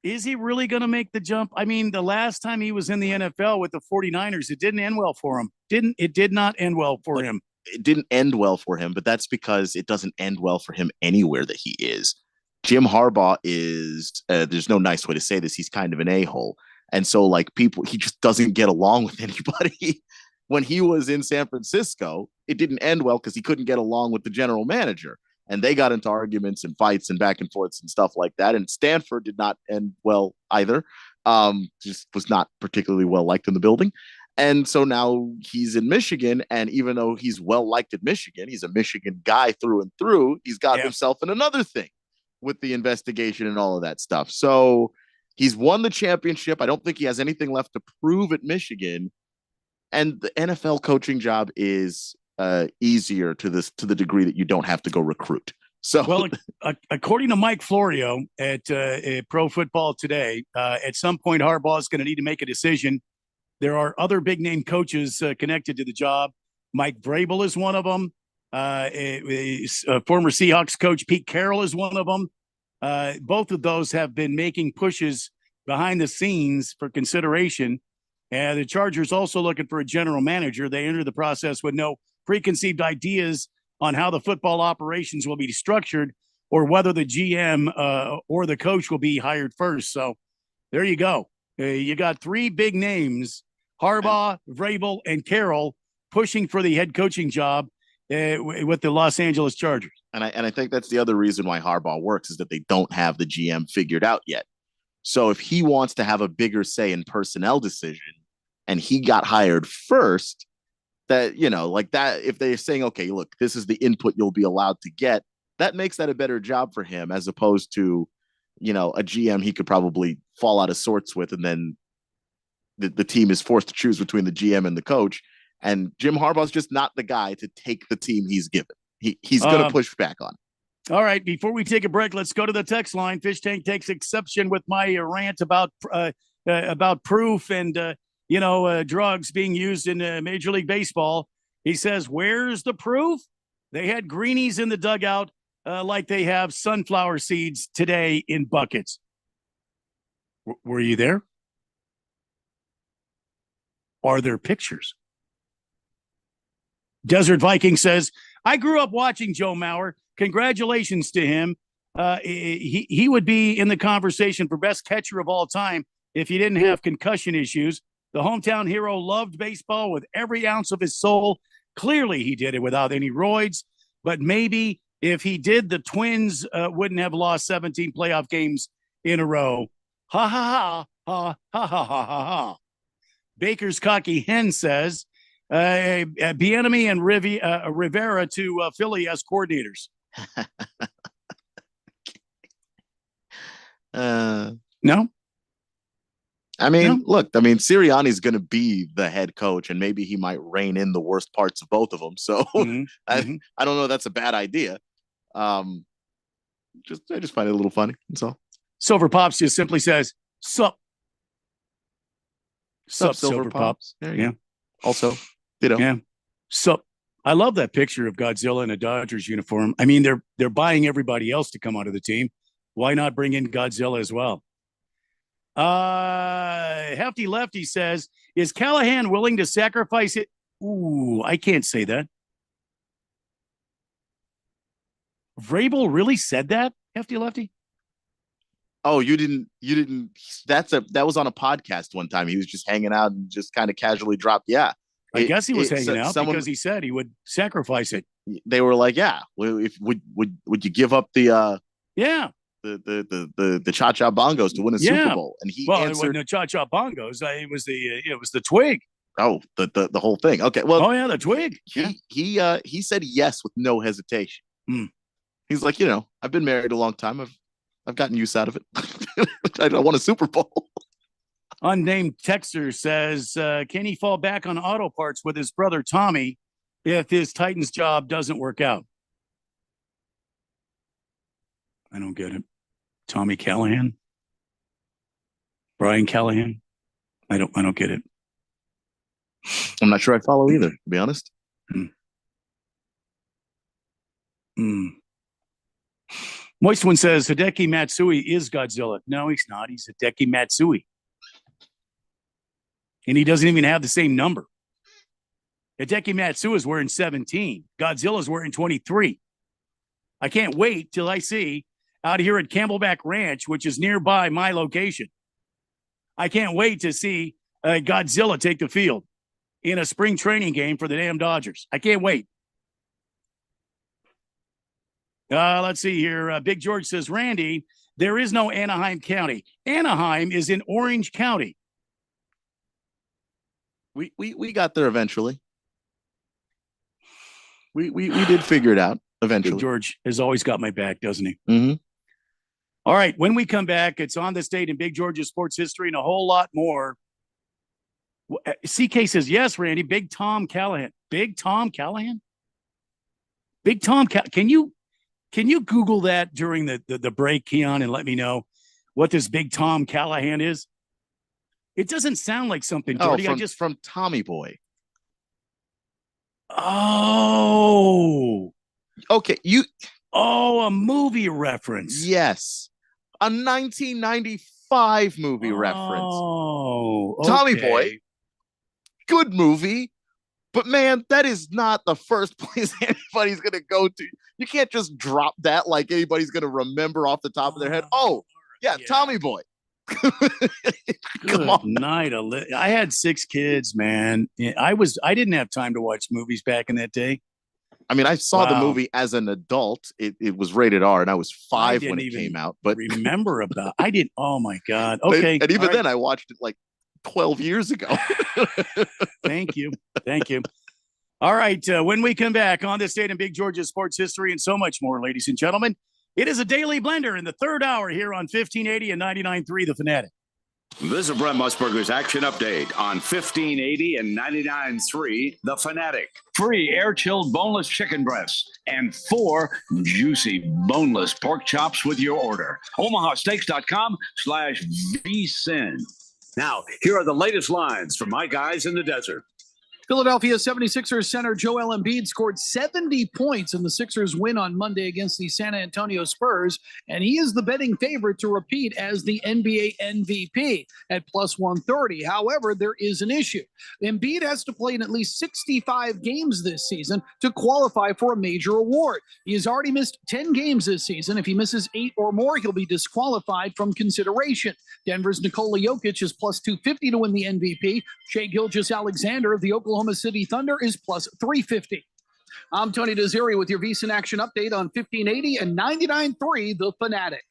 is he really going to make the jump? I mean, the last time he was in the NFL with the 49ers, it didn't end well for him. It did not end well for him. It didn't end well for him, but that's because it doesn't end well for him anywhere that he is. Jim Harbaugh is, there's no nice way to say this, he's kind of an a-hole. And so, like, he just doesn't get along with anybody. When he was in San Francisco, it didn't end well because he couldn't get along with the general manager. And they got into arguments and fights and back and forths and stuff like that. And Stanford did not end well either. Just was not particularly well liked in the building. And so now he's in Michigan. And even though he's well liked at Michigan, he's a Michigan guy through and through. He's got himself in another thing with the investigation and all of that stuff. So he's won the championship. I don't think he has anything left to prove at Michigan. And the NFL coaching job is easier to the degree that you don't have to go recruit. So, well, according to Mike Florio at Pro Football Today, at some point Harbaugh is going to need to make a decision. There are other big name coaches connected to the job. Mike Vrabel is one of them. Former Seahawks coach Pete Carroll is one of them. Both of those have been making pushes behind the scenes for consideration. And the Chargers also looking for a general manager. They entered the process with no preconceived ideas on how the football operations will be structured or whether the GM or the coach will be hired first. So there you go. You got three big names, Harbaugh, Vrabel, and Carroll, pushing for the head coaching job with the Los Angeles Chargers. And I think that's the other reason why Harbaugh works is that they don't have the GM figured out yet. So if he wants to have a bigger say in personnel decision and he got hired first, that, like that, if they're saying, okay, look, this is the input you'll be allowed to get, that makes that a better job for him as opposed to, a GM he could probably fall out of sorts with. And then the team is forced to choose between the GM and the coach. And Jim Harbaugh's just not the guy to take the team he's given. He's going to push back on. All right. Before we take a break, let's go to the text line. Fish Tank takes exception with my rant about proof and, drugs being used in Major League Baseball. He says, where's the proof? They had greenies in the dugout like they have sunflower seeds today in buckets. Were you there? Are there pictures? Desert Viking says, I grew up watching Joe Mauer. Congratulations to him. He would be in the conversation for best catcher of all time if he didn't have concussion issues. The hometown hero loved baseball with every ounce of his soul. Clearly, he did it without any roids. But maybe if he did, the Twins wouldn't have lost 17 playoff games in a row. Ha, ha, ha, ha, ha, ha, ha, ha, ha. Baker's Cocky Hen says, Bieniemy and Rivera to Philly as coordinators. No? I mean, look, Sirianni's going to be the head coach, and maybe he might rein in the worst parts of both of them. So I don't know. That's a bad idea. I just find it a little funny. That's all. Silver Pops just simply says, sup. Sup, Silver Pops. There you go. Also, Yeah. Sup. I love that picture of Godzilla in a Dodgers uniform. I mean, they're buying everybody else to come out of the team. Why not bring in Godzilla as well? Hefty Lefty says, is Callahan willing to sacrifice it? Ooh, I can't say that. Vrabel really said that, Hefty Lefty? Oh, you didn't. That was on a podcast one time. He was just hanging out and just kind of casually dropped. Yeah. I guess he was hanging out because he said he would sacrifice it. They were like, yeah, if would you give up the the cha-cha bongos to win a Super Bowl? And he answered, it wasn't the cha-cha bongos. It was the twig. Oh, the whole thing. Okay. Well, the twig. He said yes with no hesitation. He's like, I've been married a long time. I've gotten use out of it. I don't want a Super Bowl. Unnamed texter says, can he fall back on auto parts with his brother Tommy if his Titans job doesn't work out? I don't get it. Tommy Callahan? Brian Callahan? I don't get it. I'm not sure I follow either, to be honest. Moist One says Hideki Matsui is Godzilla. No, he's not. He's Hideki Matsui. And he doesn't even have the same number. Hideki Matsui is wearing 17. Godzilla's wearing 23. I can't wait till I see out here at Camelback Ranch, which is nearby my location. I can't wait to see Godzilla take the field in a spring training game for the damn Dodgers. I can't wait. Let's see here. Big George says, Randy, there is no Anaheim County. Anaheim is in Orange County. We got there eventually. We did figure it out eventually. Big George has always got my back, doesn't he? Mm-hmm. All right. When we come back, it's On This Date in Big George's sports history and a whole lot more. CK says, yes, Randy, Big Tom Callahan. Big Tom Callahan? Big Tom, can you Google that during the break, Keon, and let me know what this Big Tom Callahan is? It doesn't sound like something dirty. From Tommy Boy. Oh. Okay, a movie reference. Yes. A 1995 movie reference. Oh, okay. Tommy Boy. Good movie. But man, that is not the first place anybody's going to go to. You can't just drop that like anybody's going to remember off the top of their head. Oh, yeah. Tommy Boy. Come on. Night. I had 6 kids, man. I didn't have time to watch movies back in that day. I mean, I saw the movie as an adult. It was rated R, and I was 5 when it came out. But remember about I didn't. Oh my God. Okay. And even then, I watched it like 12 years ago. Thank you. All right. When we come back On This Date in Big George's sports history and so much more, ladies and gentlemen, it is a daily blender in the third hour here on 1580 and 99.3 The Fanatic. This is Brent Musburger's Action Update on 1580 and 99.3 The Fanatic. Free air-chilled boneless chicken breasts and 4 juicy boneless pork chops with your order. omahasteaks.com/vsin. Now, here are the latest lines from my guys in the desert. Philadelphia 76ers center Joel Embiid scored 70 points in the Sixers' win on Monday against the San Antonio Spurs, and he is the betting favorite to repeat as the NBA MVP at plus 130. However, there is an issue. Embiid has to play in at least 65 games this season to qualify for a major award. He has already missed 10 games this season. If he misses 8 or more, he'll be disqualified from consideration. Denver's Nikola Jokic is plus 250 to win the MVP. Shai Gilgeous-Alexander of the Oklahoma City Thunder is plus 350. I'm Tony Desiri with your VSiN Action Update on 1580 and 99.3 The Fanatic.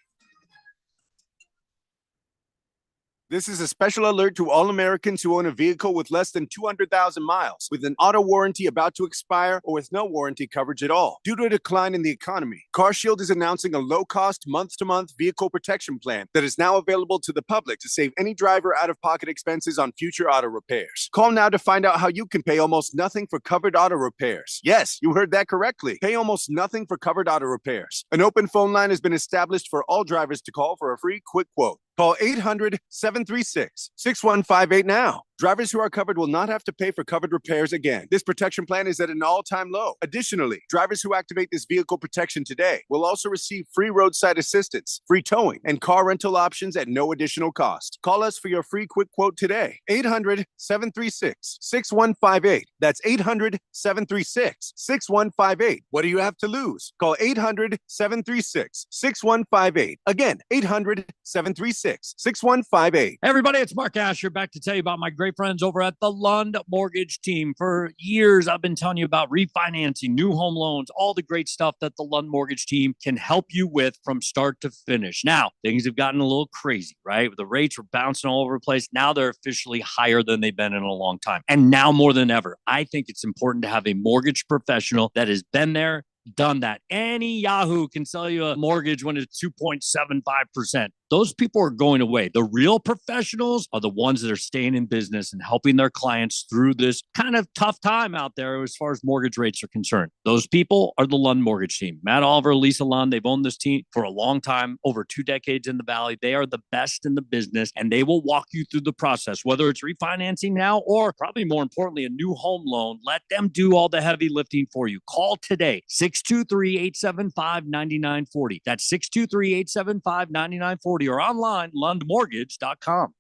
This is a special alert to all Americans who own a vehicle with less than 200,000 miles, with an auto warranty about to expire, or with no warranty coverage at all. Due to a decline in the economy, CarShield is announcing a low-cost, month-to-month vehicle protection plan that is now available to the public to save any driver out-of-pocket expenses on future auto repairs. Call now to find out how you can pay almost nothing for covered auto repairs. Yes, you heard that correctly. Pay almost nothing for covered auto repairs. An open phone line has been established for all drivers to call for a free quick quote. Call 800-736-6158 now. Drivers who are covered will not have to pay for covered repairs again. This protection plan is at an all-time low. Additionally, drivers who activate this vehicle protection today will also receive free roadside assistance, free towing, and car rental options at no additional cost. Call us for your free quick quote today. 800-736-6158. That's 800-736-6158. What do you have to lose? Call 800-736-6158. Again, 800-736-6158. Everybody, it's Mark Asher back to tell you about my great friends over at the Lund Mortgage Team. For years, I've been telling you about refinancing, new home loans, all the great stuff that the Lund Mortgage Team can help you with from start to finish. Now, things have gotten a little crazy, right? The rates were bouncing all over the place. Now they're officially higher than they've been in a long time. And now more than ever, I think it's important to have a mortgage professional that has been there, done that. Any Yahoo can sell you a mortgage when it's 2.75%. Those people are going away. The real professionals are the ones that are staying in business and helping their clients through this kind of tough time out there as far as mortgage rates are concerned. Those people are the Lund Mortgage Team. Matt Oliver, Lisa Lund, they've owned this team for a long time, over 2 decades in the Valley. They are the best in the business, and they will walk you through the process, whether it's refinancing now or probably more importantly, a new home loan. Let them do all the heavy lifting for you. Call today, 6 623-875-9940. That's 623-875-9940 or online, lundmortgage.com.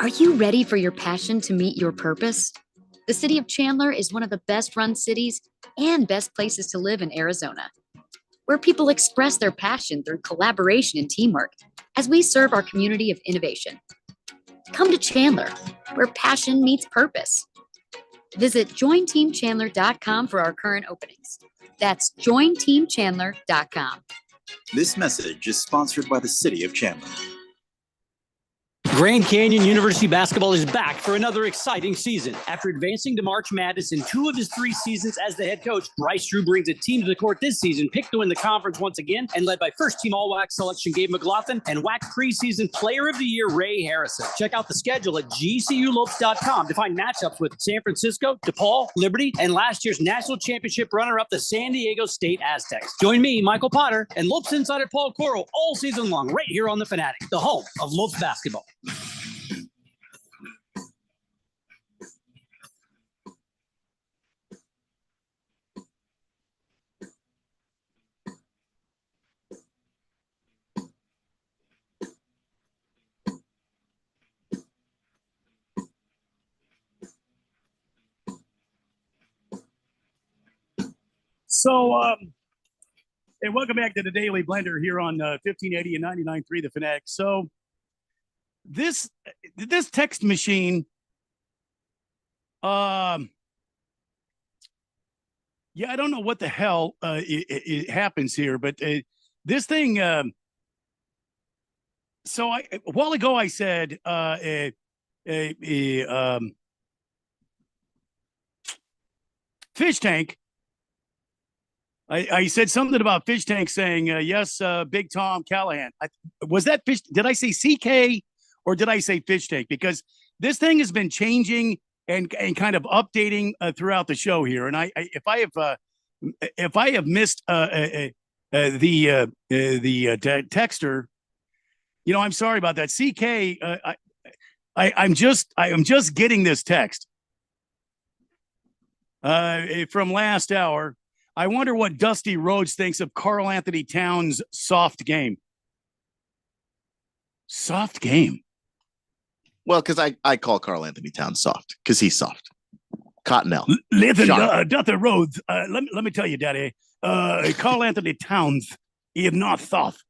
Are you ready for your passion to meet your purpose? The city of Chandler is one of the best run cities and best places to live in Arizona, where people express their passion through collaboration and teamwork as we serve our community of innovation. Come to Chandler, where passion meets purpose. Visit jointeamchandler.com for our current openings. That's jointeamchandler.com. This message is sponsored by the City of Chandler. Grand Canyon University basketball is back for another exciting season. After advancing to March Madness in 2 of his 3 seasons as the head coach, Bryce Drew brings a team to the court this season, picked to win the conference once again, and led by first-team All-WAC selection Gabe McLaughlin and WAC preseason Player of the Year Ray Harrison. Check out the schedule at gculopes.com to find matchups with San Francisco, DePaul, Liberty, and last year's national championship runner-up, the San Diego State Aztecs. Join me, Michael Potter, and Lopes insider Paul Coro all season long right here on The Fanatic, the home of Lopes basketball. So, and welcome back to the Daily Blender here on 1580 and 99.3 The Fanatic. So, this text machine, yeah, I don't know what the hell it happens here, but this thing. So, a while ago I said fish tank. I said something about fish tank saying, yes, Big Tom Callahan. Was that fish? Did I say CK or did I say fish tank? Because this thing has been changing and kind of updating throughout the show here. And if I have missed the texter, you know, I'm sorry about that. CK, I'm just getting this text from last hour. I wonder what Dusty Rhodes thinks of Karl Anthony Towns' soft game. Soft game. Well, because I call Karl Anthony Towns soft because he's soft. Cottonelle. Listen, Dusty Rhodes, let me tell you, Daddy, Karl Anthony Towns is not soft.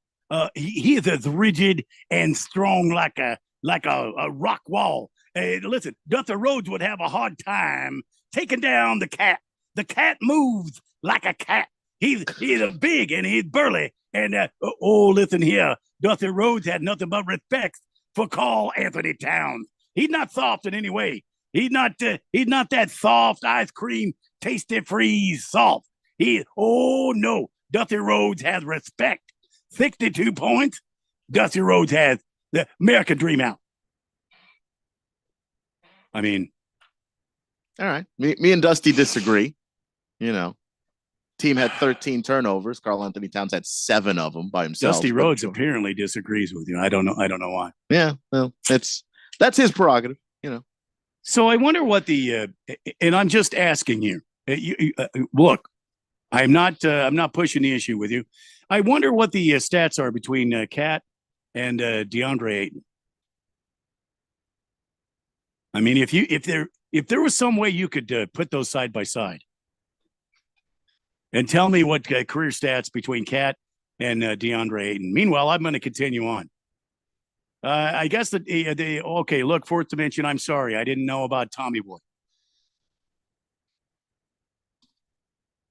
He is as rigid and strong like a rock wall. Listen, Dusty Rhodes would have a hard time taking down the cat. The cat moves like a cat. He's big and he's burly. And listen here, Dusty Rhodes had nothing but respect for Karl Anthony Towns. He's not soft in any way. He's not that soft ice cream tasty freeze soft. No, Dusty Rhodes has respect. 62 points. Dusty Rhodes has the American dream out. I mean, all right. Me and Dusty disagree. You know, team had 13 turnovers. Karl Anthony Towns had 7 of them by himself. Dusty Rhodes apparently disagrees with you. I don't know why. Yeah, well, that's his prerogative, you know. So I wonder what and I'm just asking you. Look, I'm not pushing the issue with you. I wonder what the stats are between Cat and DeAndre Ayton. I mean, if there was some way you could put those side by side. And tell me what career stats between Cat and DeAndre Ayton. Meanwhile, I'm going to continue on. I guess okay, look, Fourth Dimension, I'm sorry. I didn't know about Tommy Boy.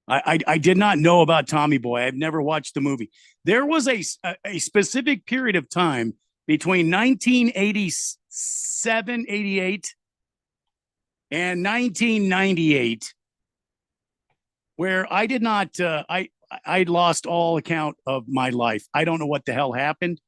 I did not know about Tommy Boy. I've never watched the movie. There was a specific period of time between 1987, 88 and 1998 where I did not, I lost all account of my life. I don't know what the hell happened.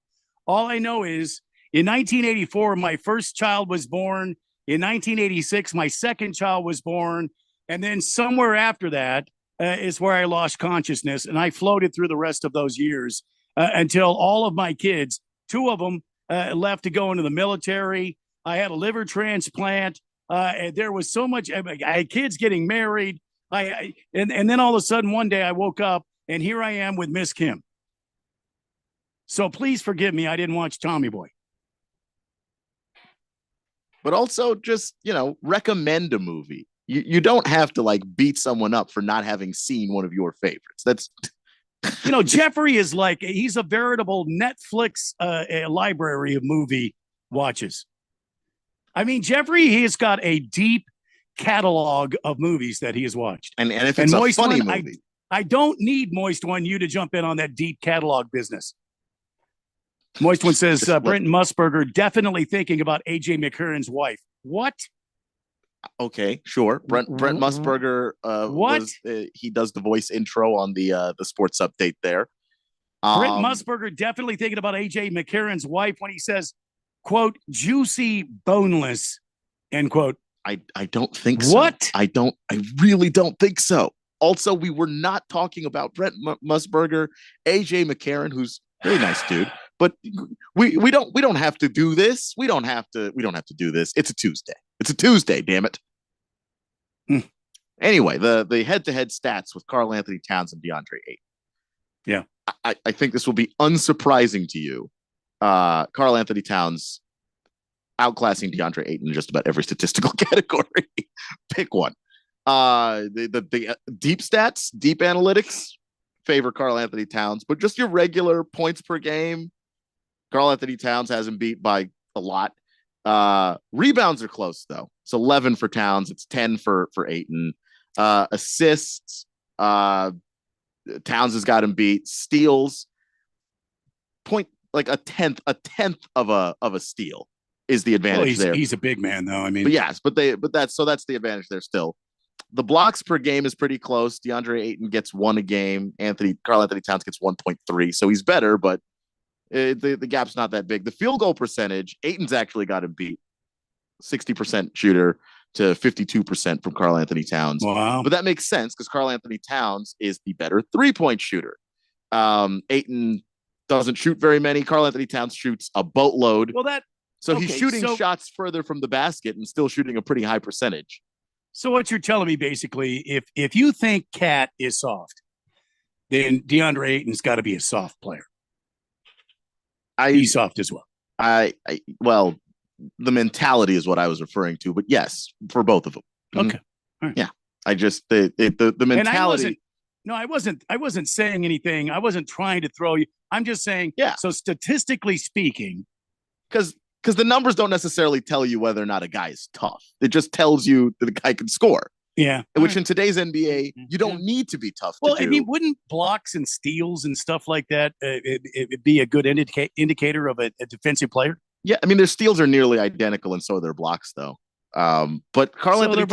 All I know is in 1984, my first child was born. In 1986, my second child was born. And then somewhere after that is where I lost consciousness. And I floated through the rest of those years until all of my kids, 2 of them left to go into the military. I had a liver transplant. And there was so much, I had kids getting married. And then all of a sudden one day I woke up and here I am with Miss Kim. So please forgive me. I didn't watch Tommy Boy. But also just, recommend a movie. You don't have to like beat someone up for not having seen one of your favorites. That's Jeffrey is like, he's a veritable Netflix library of movie watches. I mean, Jeffrey, he has got a deep catalog of movies that he has watched. And if it's a funny movie. I don't need Moist One you to jump in on that deep catalog business. Moist One says, Brenton Musburger definitely thinking about AJ McCarron's wife. What? Okay, sure. Brent Musburger he does the voice intro on the sports update there. Brent Musburger definitely thinking about AJ McCarron's wife when he says, quote, juicy boneless, end quote. I don't think so. What? I really don't think so. Also, we were not talking about Brent Musburger, AJ McCarron, who's a very nice dude. But we don't have to do this. We don't have to do this. It's a Tuesday. It's a Tuesday, damn it. Anyway, the head-to-head stats with Karl Anthony Towns and DeAndre Ayton. Yeah. I think this will be unsurprising to you. Karl Anthony Towns outclassing DeAndre Ayton in just about every statistical category. Pick one. The deep stats, deep analytics favor Karl Anthony Towns, but just your regular points per game, Karl Anthony Towns has him beat by a lot. Rebounds are close though. It's 11 for Towns. It's 10 for Ayton. Assists, Towns has got him beat. Steals, like a tenth of a steal is the advantage there. He's a big man though. I mean, but that's the advantage there still. The blocks per game is pretty close. DeAndre Ayton gets 1 a game. Karl Anthony Towns gets 1.3. So he's better, but the gap's not that big. The field goal percentage, Ayton's actually got him beat. 60% shooter to 52% from Karl Anthony Towns. Wow. But that makes sense because Karl Anthony Towns is the better 3-point shooter. Ayton doesn't shoot very many. Karl Anthony Towns shoots a boatload. So he's shooting shots further from the basket and still shooting a pretty high percentage. So what you're telling me basically, if you think Cat is soft, then DeAndre Ayton's got to be a soft player. He's soft as well. Well, the mentality is what I was referring to, but yes, for both of them. Okay. All right. Yeah. I just the mentality. I wasn't saying anything. I wasn't trying to throw you. I'm just saying. Yeah. So statistically speaking, because the numbers don't necessarily tell you whether or not a guy is tough. It just tells you that the guy can score. Yeah. Which in today's NBA, you don't need to be tough. Well, I mean, wouldn't blocks and steals and stuff like that it be a good indicator of a defensive player? Yeah, I mean, their steals are nearly identical, and so are their blocks, though. But Karl Anthony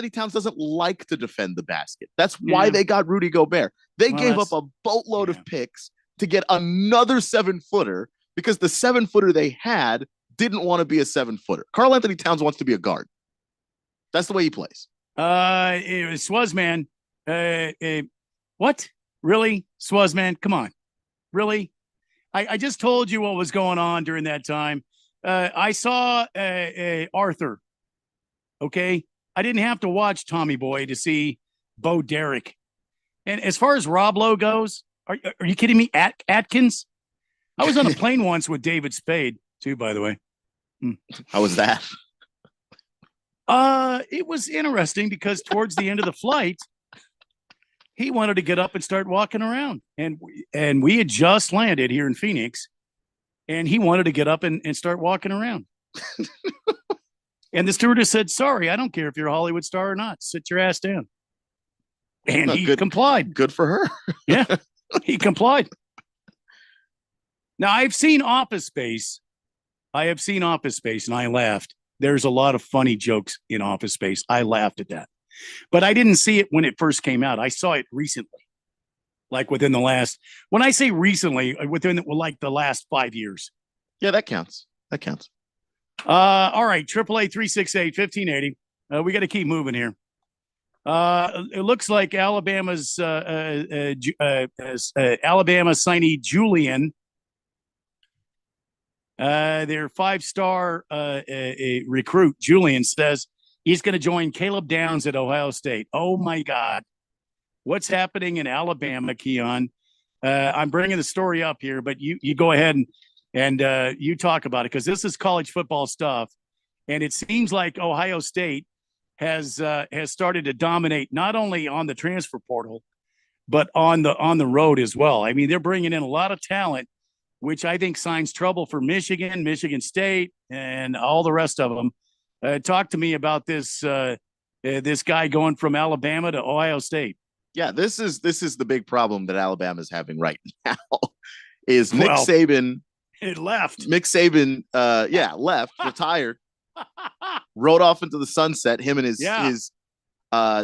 Towns doesn't like to defend the basket. That's why they got Rudy Gobert. They gave up a boatload of picks to get another 7-footer because the 7-footer they had didn't want to be a 7-footer. Karl Anthony Towns wants to be a guard. That's the way he plays. Swazman. What? Really? Swazman? Come on. Really? I just told you what was going on during that time. I saw Arthur. Okay. I didn't have to watch Tommy Boy to see Bo Derek. And as far as Rob Lowe goes, are you kidding me? Atkins? I was on a plane once with David Spade, too, by the way. How was that? It was interesting because towards the end of the flight, he wanted to get up and start walking around. And we had just landed here in Phoenix, and he wanted to get up and start walking around. And the stewardess said, sorry, I don't care if you're a Hollywood star or not. Sit your ass down. And he complied. Good for her. Yeah, he complied. Now, I've seen Office Space. And I laughed. There's a lot of funny jokes in Office Space. I laughed at that. But I didn't see it when it first came out. I saw it recently, like within the last, when I say recently, within the last 5 years. Yeah, that counts. All right, 888-368-1580. We got to keep moving here. It looks like Alabama's Alabama signee Julian, their 5-star recruit Julian says He's going to join Caleb Downs at Ohio State. Oh, my God. What's happening in Alabama, Keon? I'm bringing the story up here, but you go ahead and you talk about it because this is college football stuff. And it seems like Ohio State has started to dominate not only on the transfer portal, but on the road as well. I mean, they're bringing in a lot of talent, which I think signs trouble for Michigan, Michigan State, and all the rest of them. Talk to me about this guy going from Alabama to Ohio State. Yeah, this is the big problem that Alabama's having right now. Is Nick Saban? It left. Nick Saban, left, retired, rode off into the sunset. Him and his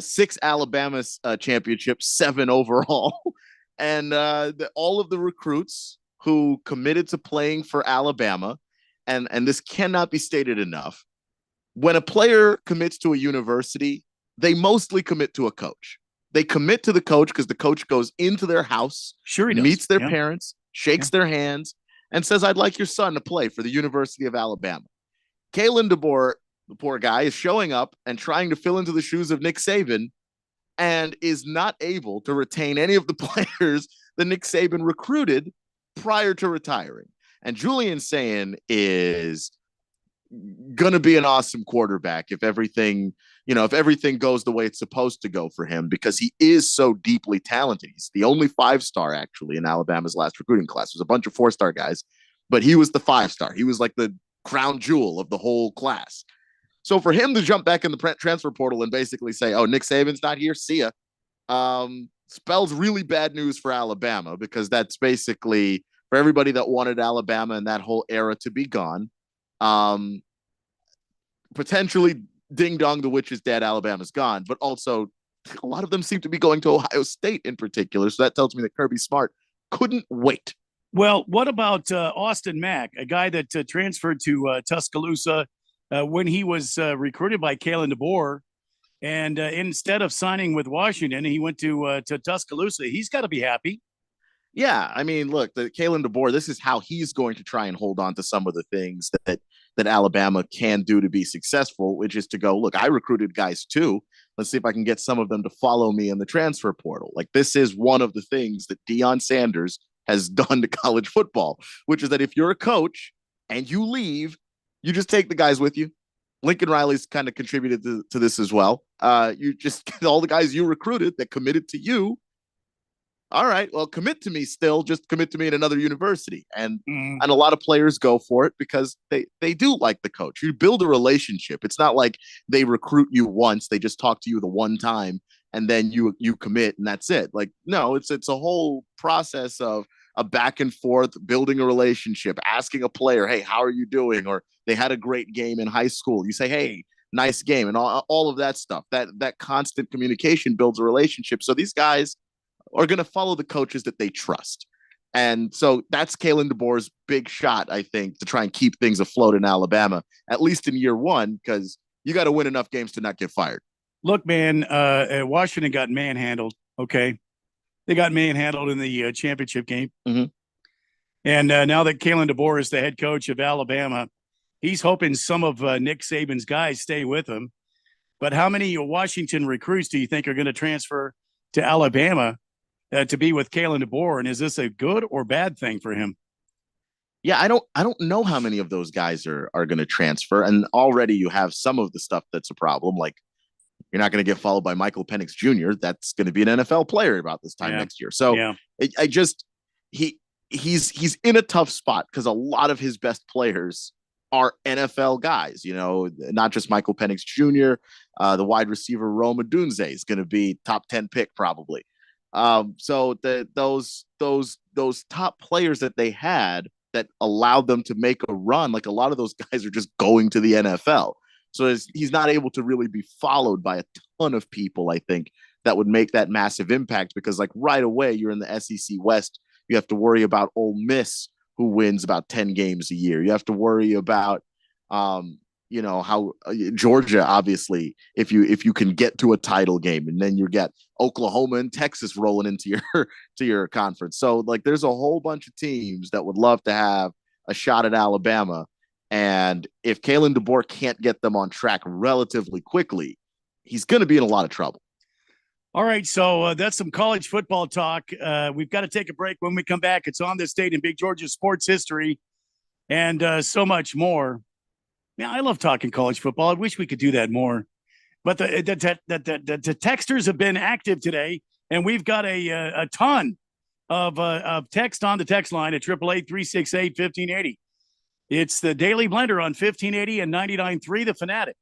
6 Alabama championships, 7 overall, and all of the recruits who committed to playing for Alabama, and this cannot be stated enough. When a player commits to a university, they mostly commit to a coach. They commit to the coach because the coach goes into their house, meets their parents, shakes their hands, and says, "I'd like your son to play for the University of Alabama." Kalen DeBoer, the poor guy, is showing up and trying to fill into the shoes of Nick Saban and is not able to retain any of the players that Nick Saban recruited prior to retiring. And Julian Sayin is going to be an awesome quarterback if everything goes the way it's supposed to go for him, because he is so deeply talented. He's the only 5-star actually in Alabama's last recruiting class. There's a bunch of 4-star guys, but he was the 5-star. He was like the crown jewel of the whole class. So for him to jump back in the transfer portal and basically say, "Oh, Nick Saban's not here, see ya," spells really bad news for Alabama, because that's basically for everybody that wanted Alabama and that whole era to be gone. Potentially ding dong, the witch is dead, Alabama's gone, but also a lot of them seem to be going to Ohio State in particular. So that tells me that Kirby Smart couldn't wait. Well, what about Austin Mack, a guy that transferred to Tuscaloosa when he was recruited by Kalen DeBoer, and instead of signing with Washington, he went to Tuscaloosa. He's got to be happy. Yeah, I mean, look, the Kalen DeBoer, this is how he's going to try and hold on to some of the things that Alabama can do to be successful, which is to go, look, I recruited guys too. Let's see if I can get some of them to follow me in the transfer portal. Like, this is one of the things that Deion Sanders has done to college football, which is that if you're a coach and you leave, you just take the guys with you. Lincoln Riley's kind of contributed to this as well. You just get all the guys you recruited that committed to you. All right, well, commit to me still, just commit to me at another university. And a lot of players go for it because they do like the coach. You build a relationship. It's not like they recruit you once, they just talk to you the one time and then you commit and that's it. Like, no, it's a whole process of a back and forth, building a relationship, asking a player, "Hey, how are you doing?" Or they had a great game in high school. You say, "Hey, nice game," and all of that stuff. That constant communication builds a relationship. So these guys are going to follow the coaches that they trust. And so that's Kalen DeBoer's big shot, I think, to try and keep things afloat in Alabama, at least in year one, because you got to win enough games to not get fired. Look, man, Washington got manhandled. Okay. They got manhandled in the championship game. Mm-hmm. And now that Kalen DeBoer is the head coach of Alabama, he's hoping some of Nick Saban's guys stay with him. But how many Washington recruits do you think are going to transfer to Alabama to be with Kalen DeBoer? And is this a good or bad thing for him? Yeah, I don't know how many of those guys are going to transfer. And already you have some of the stuff that's a problem. Like, you're not going to get followed by Michael Penix Jr. That's going to be an NFL player about this time next year. So he's in a tough spot because a lot of his best players are NFL guys, not just Michael Penix Jr. The wide receiver Rome Odunze is going to be top 10 pick probably. So those top players that they had that allowed them to make a run, like a lot of those guys are just going to the NFL. So he's not able to really be followed by a ton of people, I think, that would make that massive impact, because like right away you're in the SEC West. You have to worry about Ole Miss, who wins about 10 games a year. You have to worry about, how Georgia, obviously, if you can get to a title game, and then you get Oklahoma and Texas rolling into your conference. So like, there's a whole bunch of teams that would love to have a shot at Alabama. And if Kalen DeBoer can't get them on track relatively quickly, he's going to be in a lot of trouble. All right, so that's some college football talk. We've got to take a break. When we come back, it's On This Date in Big Georgia sports history and so much more. Man, I love talking college football. I wish we could do that more. But the texters have been active today, and we've got a ton of text on the text line at 888-368-1580. It's the Daily Blender on 1580 and 99.3 The Fanatic.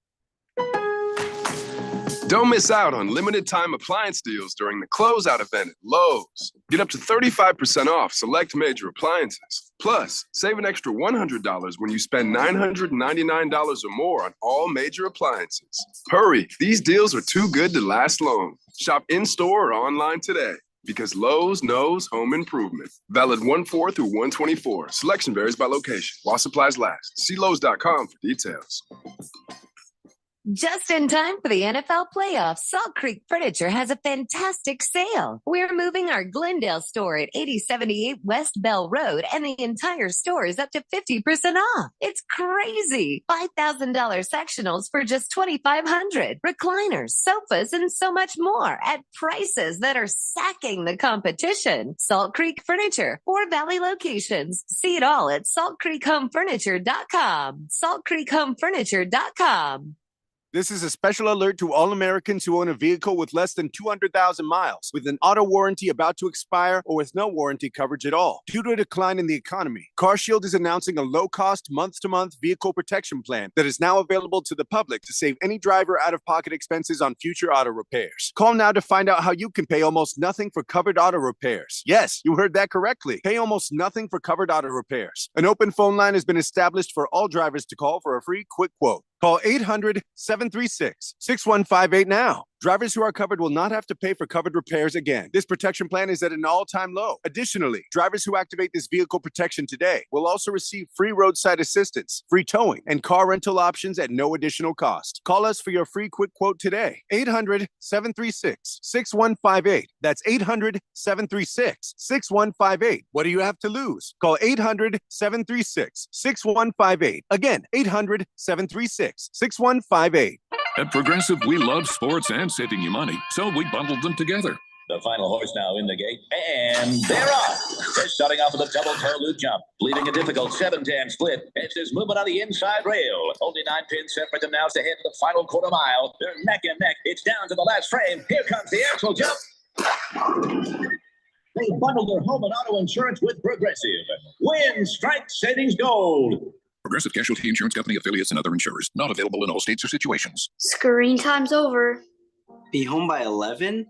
Don't miss out on limited time appliance deals during the closeout event at Lowe's. Get up to 35% off select major appliances. Plus, save an extra $100 when you spend $999 or more on all major appliances. Hurry, these deals are too good to last long. Shop in-store or online today because Lowe's knows home improvement. Valid 1/4 through 1/24. Selection varies by location while supplies last. See Lowe's.com for details. Just in time for the NFL playoffs, Salt Creek Furniture has a fantastic sale. We're moving our Glendale store at 8078 West Bell Road, and the entire store is up to 50% off. It's crazy. $5,000 sectionals for just $2,500. Recliners, sofas, and so much more at prices that are sacking the competition. Salt Creek Furniture, 4 Valley locations. See it all at saltcreekhomefurniture.com. saltcreekhomefurniture.com. This is a special alert to all Americans who own a vehicle with less than 200,000 miles, with an auto warranty about to expire, or with no warranty coverage at all. Due to a decline in the economy, CarShield is announcing a low-cost, month-to-month vehicle protection plan that is now available to the public to save any driver out-of-pocket expenses on future auto repairs. Call now to find out how you can pay almost nothing for covered auto repairs. Yes, you heard that correctly. Pay almost nothing for covered auto repairs. An open phone line has been established for all drivers to call for a free quick quote. Call 800-736-6158 now. Drivers who are covered will not have to pay for covered repairs again. This protection plan is at an all-time low. Additionally, drivers who activate this vehicle protection today will also receive free roadside assistance, free towing, and car rental options at no additional cost. Call us for your free quick quote today. 800-736-6158. That's 800-736-6158. What do you have to lose? Call 800-736-6158. Again, 800-736-6158. At Progressive, we love sports and saving you money, so we bundled them together. The final horse now in the gate, and they're off. They're starting off with a double toe loop jump, leaving a difficult 7-10 split. It's this movement on the inside rail. Only 9 pins separate them now to head to the final quarter mile. They're neck and neck. It's down to the last frame. Here comes the axle jump. They bundled their home and auto insurance with Progressive. Win, strike, savings, gold. Progressive Casualty Insurance Company, affiliates, and other insurers. Not available in all states or situations. Screen time's over. Be home by 11?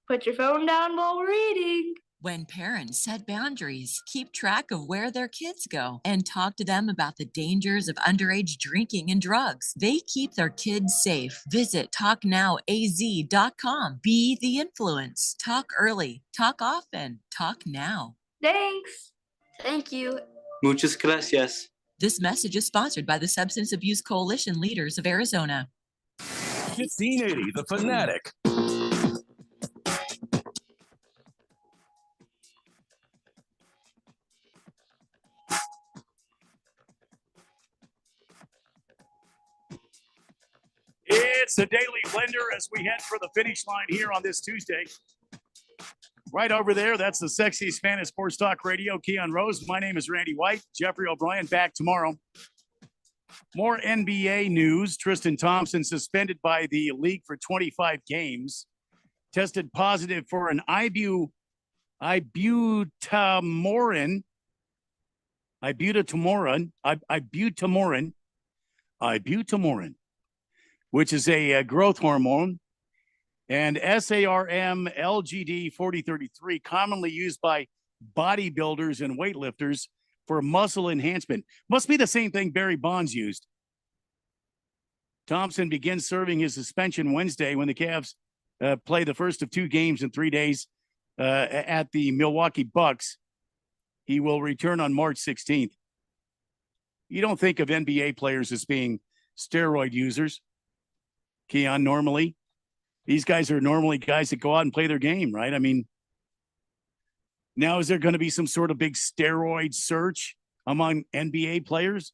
Put your phone down while we're eating. When parents set boundaries, keep track of where their kids go, and talk to them about the dangers of underage drinking and drugs, they keep their kids safe. Visit TalkNowAZ.com. Be the influence. Talk early. Talk often. Talk now. Thanks. Thank you. Muchas gracias. This message is sponsored by the Substance Abuse Coalition Leaders of Arizona. 1580, The Fanatic. It's the Daily Blender as we head for the finish line here on this Tuesday. Right over there, that's the sexiest Spanish Sports Talk Radio, Keon Rose. My name is Randy White. Jeffrey O'Brien back tomorrow. More NBA news. Tristan Thompson suspended by the league for 25 games. Tested positive for an ibutamorin, which is a growth hormone, and SARM LGD 4033, commonly used by bodybuilders and weightlifters for muscle enhancement. Must be the same thing Barry Bonds used. Thompson begins serving his suspension Wednesday when the Cavs play the first of 2 games in 3 days at the Milwaukee Bucks. He will return on March 16th. You don't think of NBA players as being steroid users, Keon, normally. These guys are normally guys that go out and play their game, right? I mean, now is there going to be some sort of big steroid search among NBA players?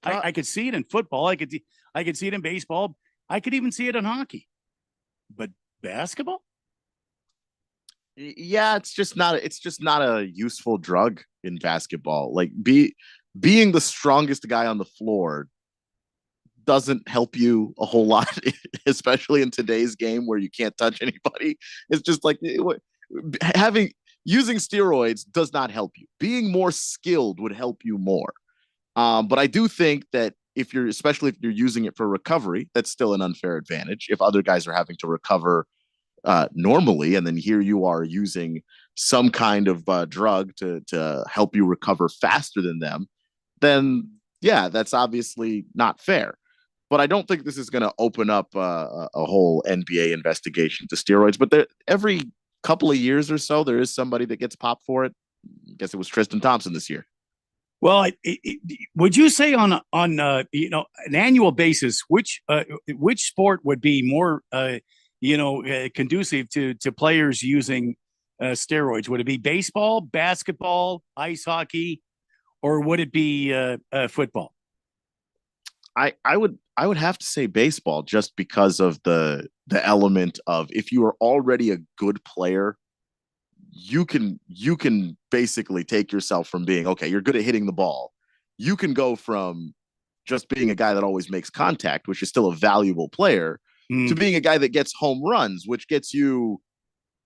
I could see it in football. I could see it in baseball. I could even see it in hockey. But basketball? Yeah, it's just not a useful drug in basketball. Like being the strongest guy on the floor doesn't help you a whole lot, especially in today's game where you can't touch anybody. It's just like using steroids does not help you. Being more skilled would help you more. But I do think that especially if you're using it for recovery, that's still an unfair advantage. If other guys are having to recover normally, and then here you are using some kind of drug to help you recover faster than them, then yeah, that's obviously not fair. But I don't think this is going to open up a whole NBA investigation to steroids. But every couple of years or so, there is somebody that gets popped for it. I guess it was Tristan Thompson this year. Well, would you say on an annual basis, which sport would be more conducive to players using steroids? Would it be baseball, basketball, ice hockey, or would it be football? I would have to say baseball, just because of the element of, if you are already a good player, you can basically take yourself from being, okay, you're good at hitting the ball. You can go from just being a guy that always makes contact, which is still a valuable player, to being a guy that gets home runs, which gets you,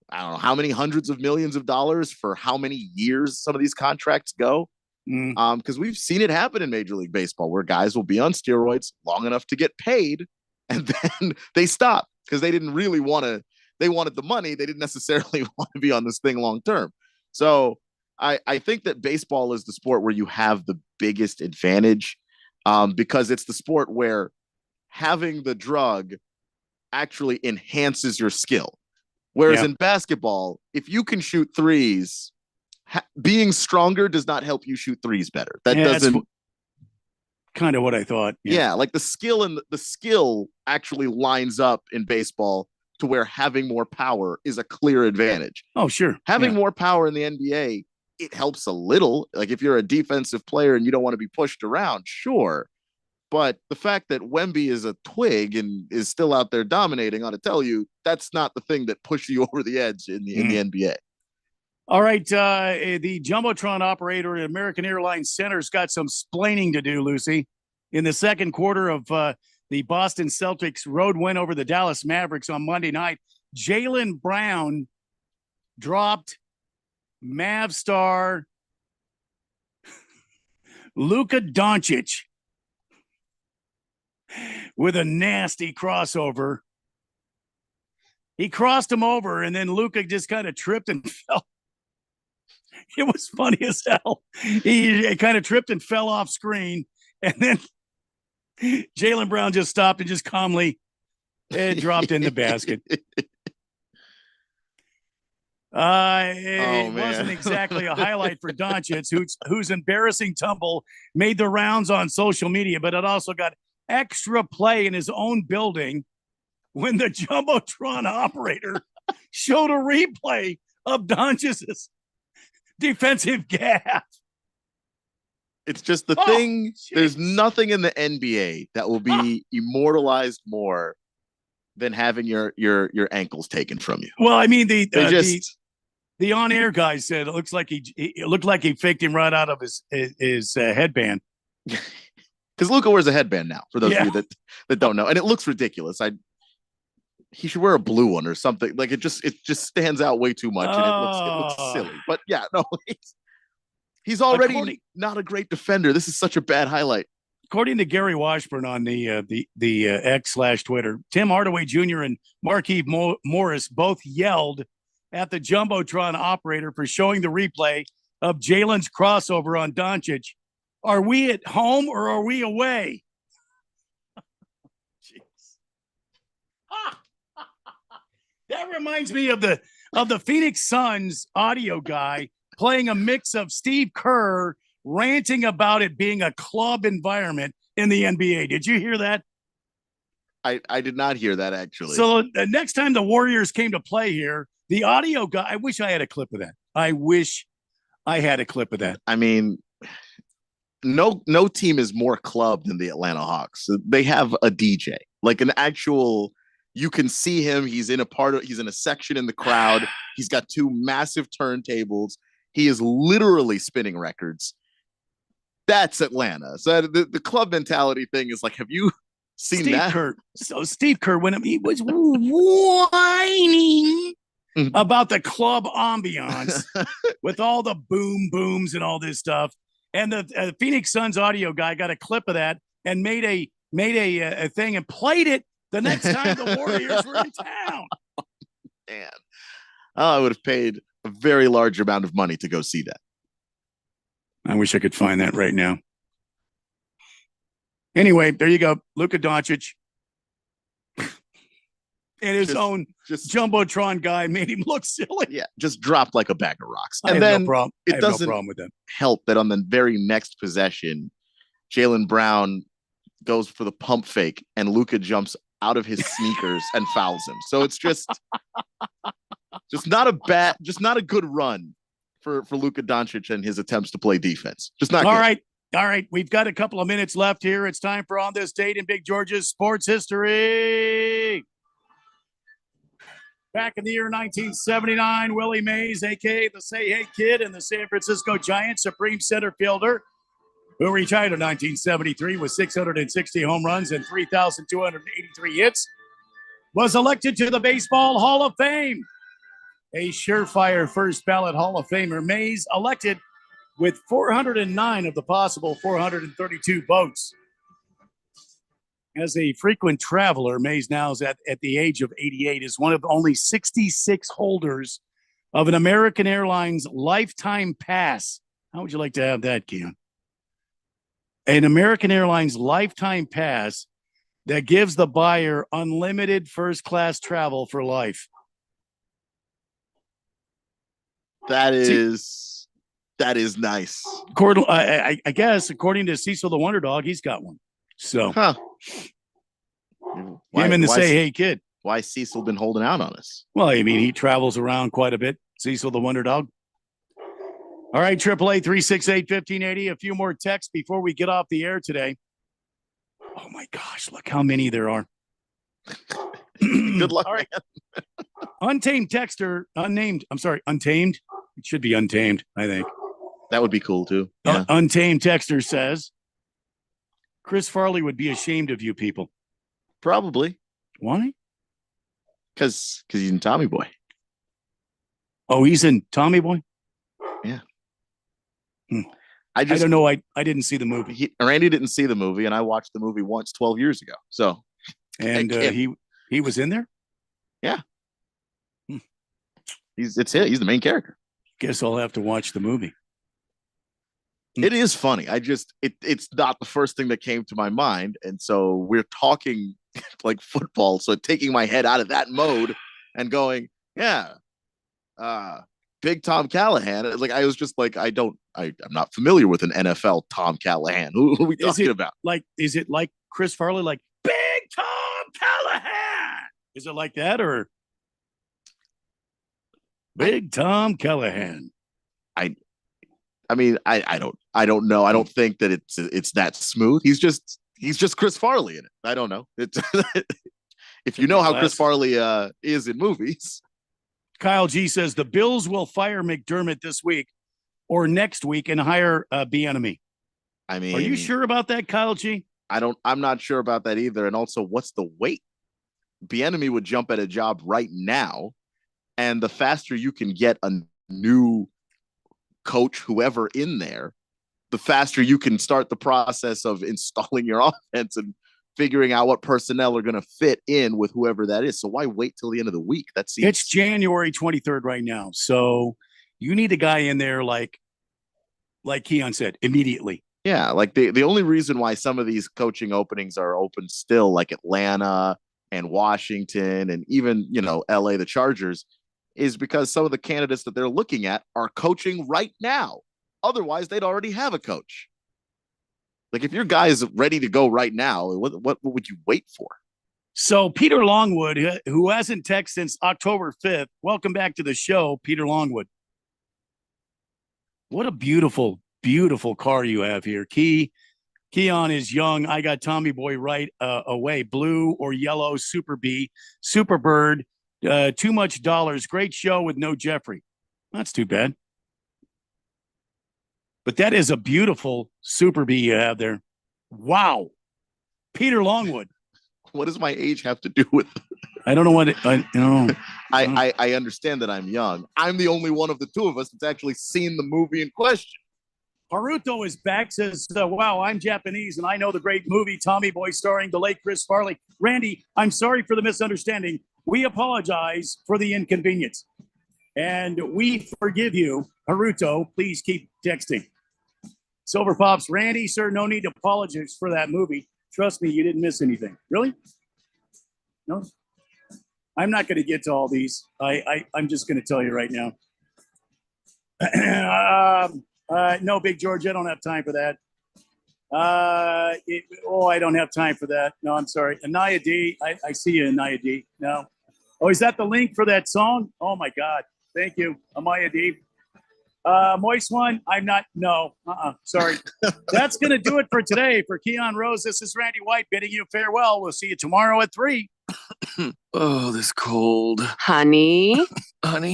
I don't know how many hundreds of millions of dollars for how many years some of these contracts go. Because we've seen it happen in Major League Baseball where guys will be on steroids long enough to get paid, and then they stop because they didn't really want to. They wanted the money. They didn't necessarily want to be on this thing long term. So I think that baseball is the sport where you have the biggest advantage, because it's the sport where having the drug actually enhances your skill. Whereas in basketball, if you can shoot threes, being stronger does not help you shoot threes better. That doesn't. Kind of what I thought. Yeah, like the skill actually lines up in baseball to where having more power is a clear advantage. Oh, sure. Having more power in the NBA, it helps a little. Like if you're a defensive player and you don't want to be pushed around, sure. But the fact that Wemby is a twig and is still out there dominating ought to tell you that's not the thing that pushes you over the edge in the NBA. All right. The Jumbotron operator at American Airlines Center's got some splaining to do, Lucy. In the second quarter of the Boston Celtics road win over the Dallas Mavericks on Monday night, Jaylen Brown dropped Mav star Luka Doncic with a nasty crossover. He crossed him over, and then Luka just kind of tripped and fell. It was funny as hell. He kind of tripped and fell off screen, and then Jaylen Brown just stopped and just calmly dropped in the basket. It wasn't exactly a highlight for Doncic, whose embarrassing tumble made the rounds on social media, but it also got extra play in his own building when the Jumbotron operator showed a replay of Doncic's defensive gaffe. It's just the thing. Geez. There's nothing in the NBA that will be immortalized more than having your ankles taken from you. Well, I mean, the on-air guy said it looked like he faked him right out of his headband. Because Luka wears a headband now, for those of you that don't know, and it looks ridiculous. He should wear a blue one or something. Like it just stands out way too much, and it looks silly. But yeah, no, he's already not a great defender. This is such a bad highlight. According to Gary Washburn on the X/Twitter, Tim Hardaway Jr. and Markieff Morris both yelled at the Jumbotron operator for showing the replay of Jaylen's crossover on Doncic. Are we at home or are we away? That reminds me of the Phoenix Suns audio guy playing a mix of Steve Kerr ranting about it being a club environment in the NBA. Did you hear that? I did not hear that, actually. So the next time the Warriors came to play here, the audio guy, I wish I had a clip of that. I wish I had a clip of that. I mean, no team is more club than the Atlanta Hawks. They have a DJ, like an actual. You can see him. He's in a section in the crowd. He's got two massive turntables. He is literally spinning records. That's Atlanta. So the club mentality thing is like, have you seen Steve that? Kerr. So Steve Kerr, when he was whining about the club ambiance with all the booms and all this stuff, and the Phoenix Suns audio guy got a clip of that and made a thing and played it the next time the Warriors were in town. Man, I would have paid a very large amount of money to go see that. I wish I could find that right now. Anyway, there you go. Luka Doncic. And his own Jumbotron guy made him look silly. Yeah, just dropped like a bag of rocks. I And have then no problem. I it have no doesn't problem with that. help that on the very next possession, Jaylen Brown goes for the pump fake and Luka jumps out of his sneakers and fouls him. So it's just not a good run for Luka Doncic and his attempts to play defense. Just not good. All right. We've got a couple of minutes left here. It's time for On This Date in Big George's Sports History. Back in the year 1979, Willie Mays, a.k.a. the Say Hey Kid, and the San Francisco Giants supreme center fielder, who retired in 1973 with 660 home runs and 3,283 hits, was elected to the Baseball Hall of Fame. A surefire first ballot Hall of Famer, Mays elected with 409 of the possible 432 votes. As a frequent traveler, Mays now is at the age of 88, is one of only 66 holders of an American Airlines lifetime pass. How would you like to have that, Keon? An American Airlines lifetime pass that gives the buyer unlimited first-class travel for life. That is nice. I guess, according to Cecil the Wonder Dog, he's got one. So, him and the Say Hey Kid. Why Cecil been holding out on us? Well, I mean, he travels around quite a bit. Cecil the Wonder Dog. All right, 888-368-1580. A few more texts before we get off the air today. Oh my gosh, look how many there are. Good luck. All right. Untamed texter, unnamed. Untamed. It should be untamed, I think. That would be cool too. Yeah. Untamed texter says, Chris Farley would be ashamed of you people. Probably. Why? Because he's in Tommy Boy. Oh, he's in Tommy Boy? Yeah. I don't know. I didn't see the movie. Randy didn't see the movie, and I watched the movie once 12 years ago. So, and he was in there. Yeah. He's the main character. Guess I'll have to watch the movie. It is funny. It's not the first thing that came to my mind, and so we're talking like football. So taking my head out of that mode and going, yeah, big Tom Callahan. Like I was just like, I'm not familiar with an NFL Tom Callahan. Who are we talking about? Is it like Chris Farley? Like big Tom Callahan? Is it like that or big Tom Callahan? I mean, I don't know. I don't think that it's that smooth. He's just Chris Farley in it. I don't know. If you know how Chris Farley is in movies. Kyle G says the Bills will fire McDermott this week or next week and hire Bieniemy. I mean, are you sure about that, Kyle G? I'm not sure about that either. And also, what's the wait? Bieniemy would jump at a job right now, and the faster you can get a new coach, whoever in there, the faster you can start the process of installing your offense and figuring out what personnel are going to fit in with whoever that is. So why wait till the end of the week? It's January 23rd right now. So you need a guy in there like Keon said, immediately. Yeah, like the only reason why some of these coaching openings are open still, like Atlanta and Washington and even, LA, the Chargers, is because some of the candidates that they're looking at are coaching right now. Otherwise, they'd already have a coach. Like if your guy is ready to go right now, what would you wait for? So Peter Longwood, who hasn't texted since October 5th, welcome back to the show, Peter Longwood. What a beautiful beautiful car you have here. Keon is young. I got Tommy Boy right away. Blue or yellow, Super B, Super Bird, Too Much Dollars. Great show with no Jeffrey. That's too bad. But that is a beautiful Super B you have there. Wow. Peter Longwood. What does my age have to do with it? I don't know what I understand that I'm young. I'm the only one of the two of us that's actually seen the movie in question. Haruto is back, says, wow, I'm Japanese, and I know the great movie Tommy Boy starring the late Chris Farley. Randy, I'm sorry for the misunderstanding. We apologize for the inconvenience. And we forgive you. Haruto, please keep texting. Silver Pops, Randy, sir, no need to apologize for that movie. Trust me, you didn't miss anything. Really? No? I'm not going to get to all these. I'm just going to tell you right now. No, Big George, I don't have time for that. I don't have time for that. No, I'm sorry. Anaya D, I see you, Anaya D. No. Oh, is that the link for that song? Oh, my God. Thank you, Amaya D. Moist One, I'm not. No, sorry. That's going to do it for today. For Keon Rose, this is Randy White bidding you farewell. We'll see you tomorrow at 3. Oh, this cold. Honey. Honey?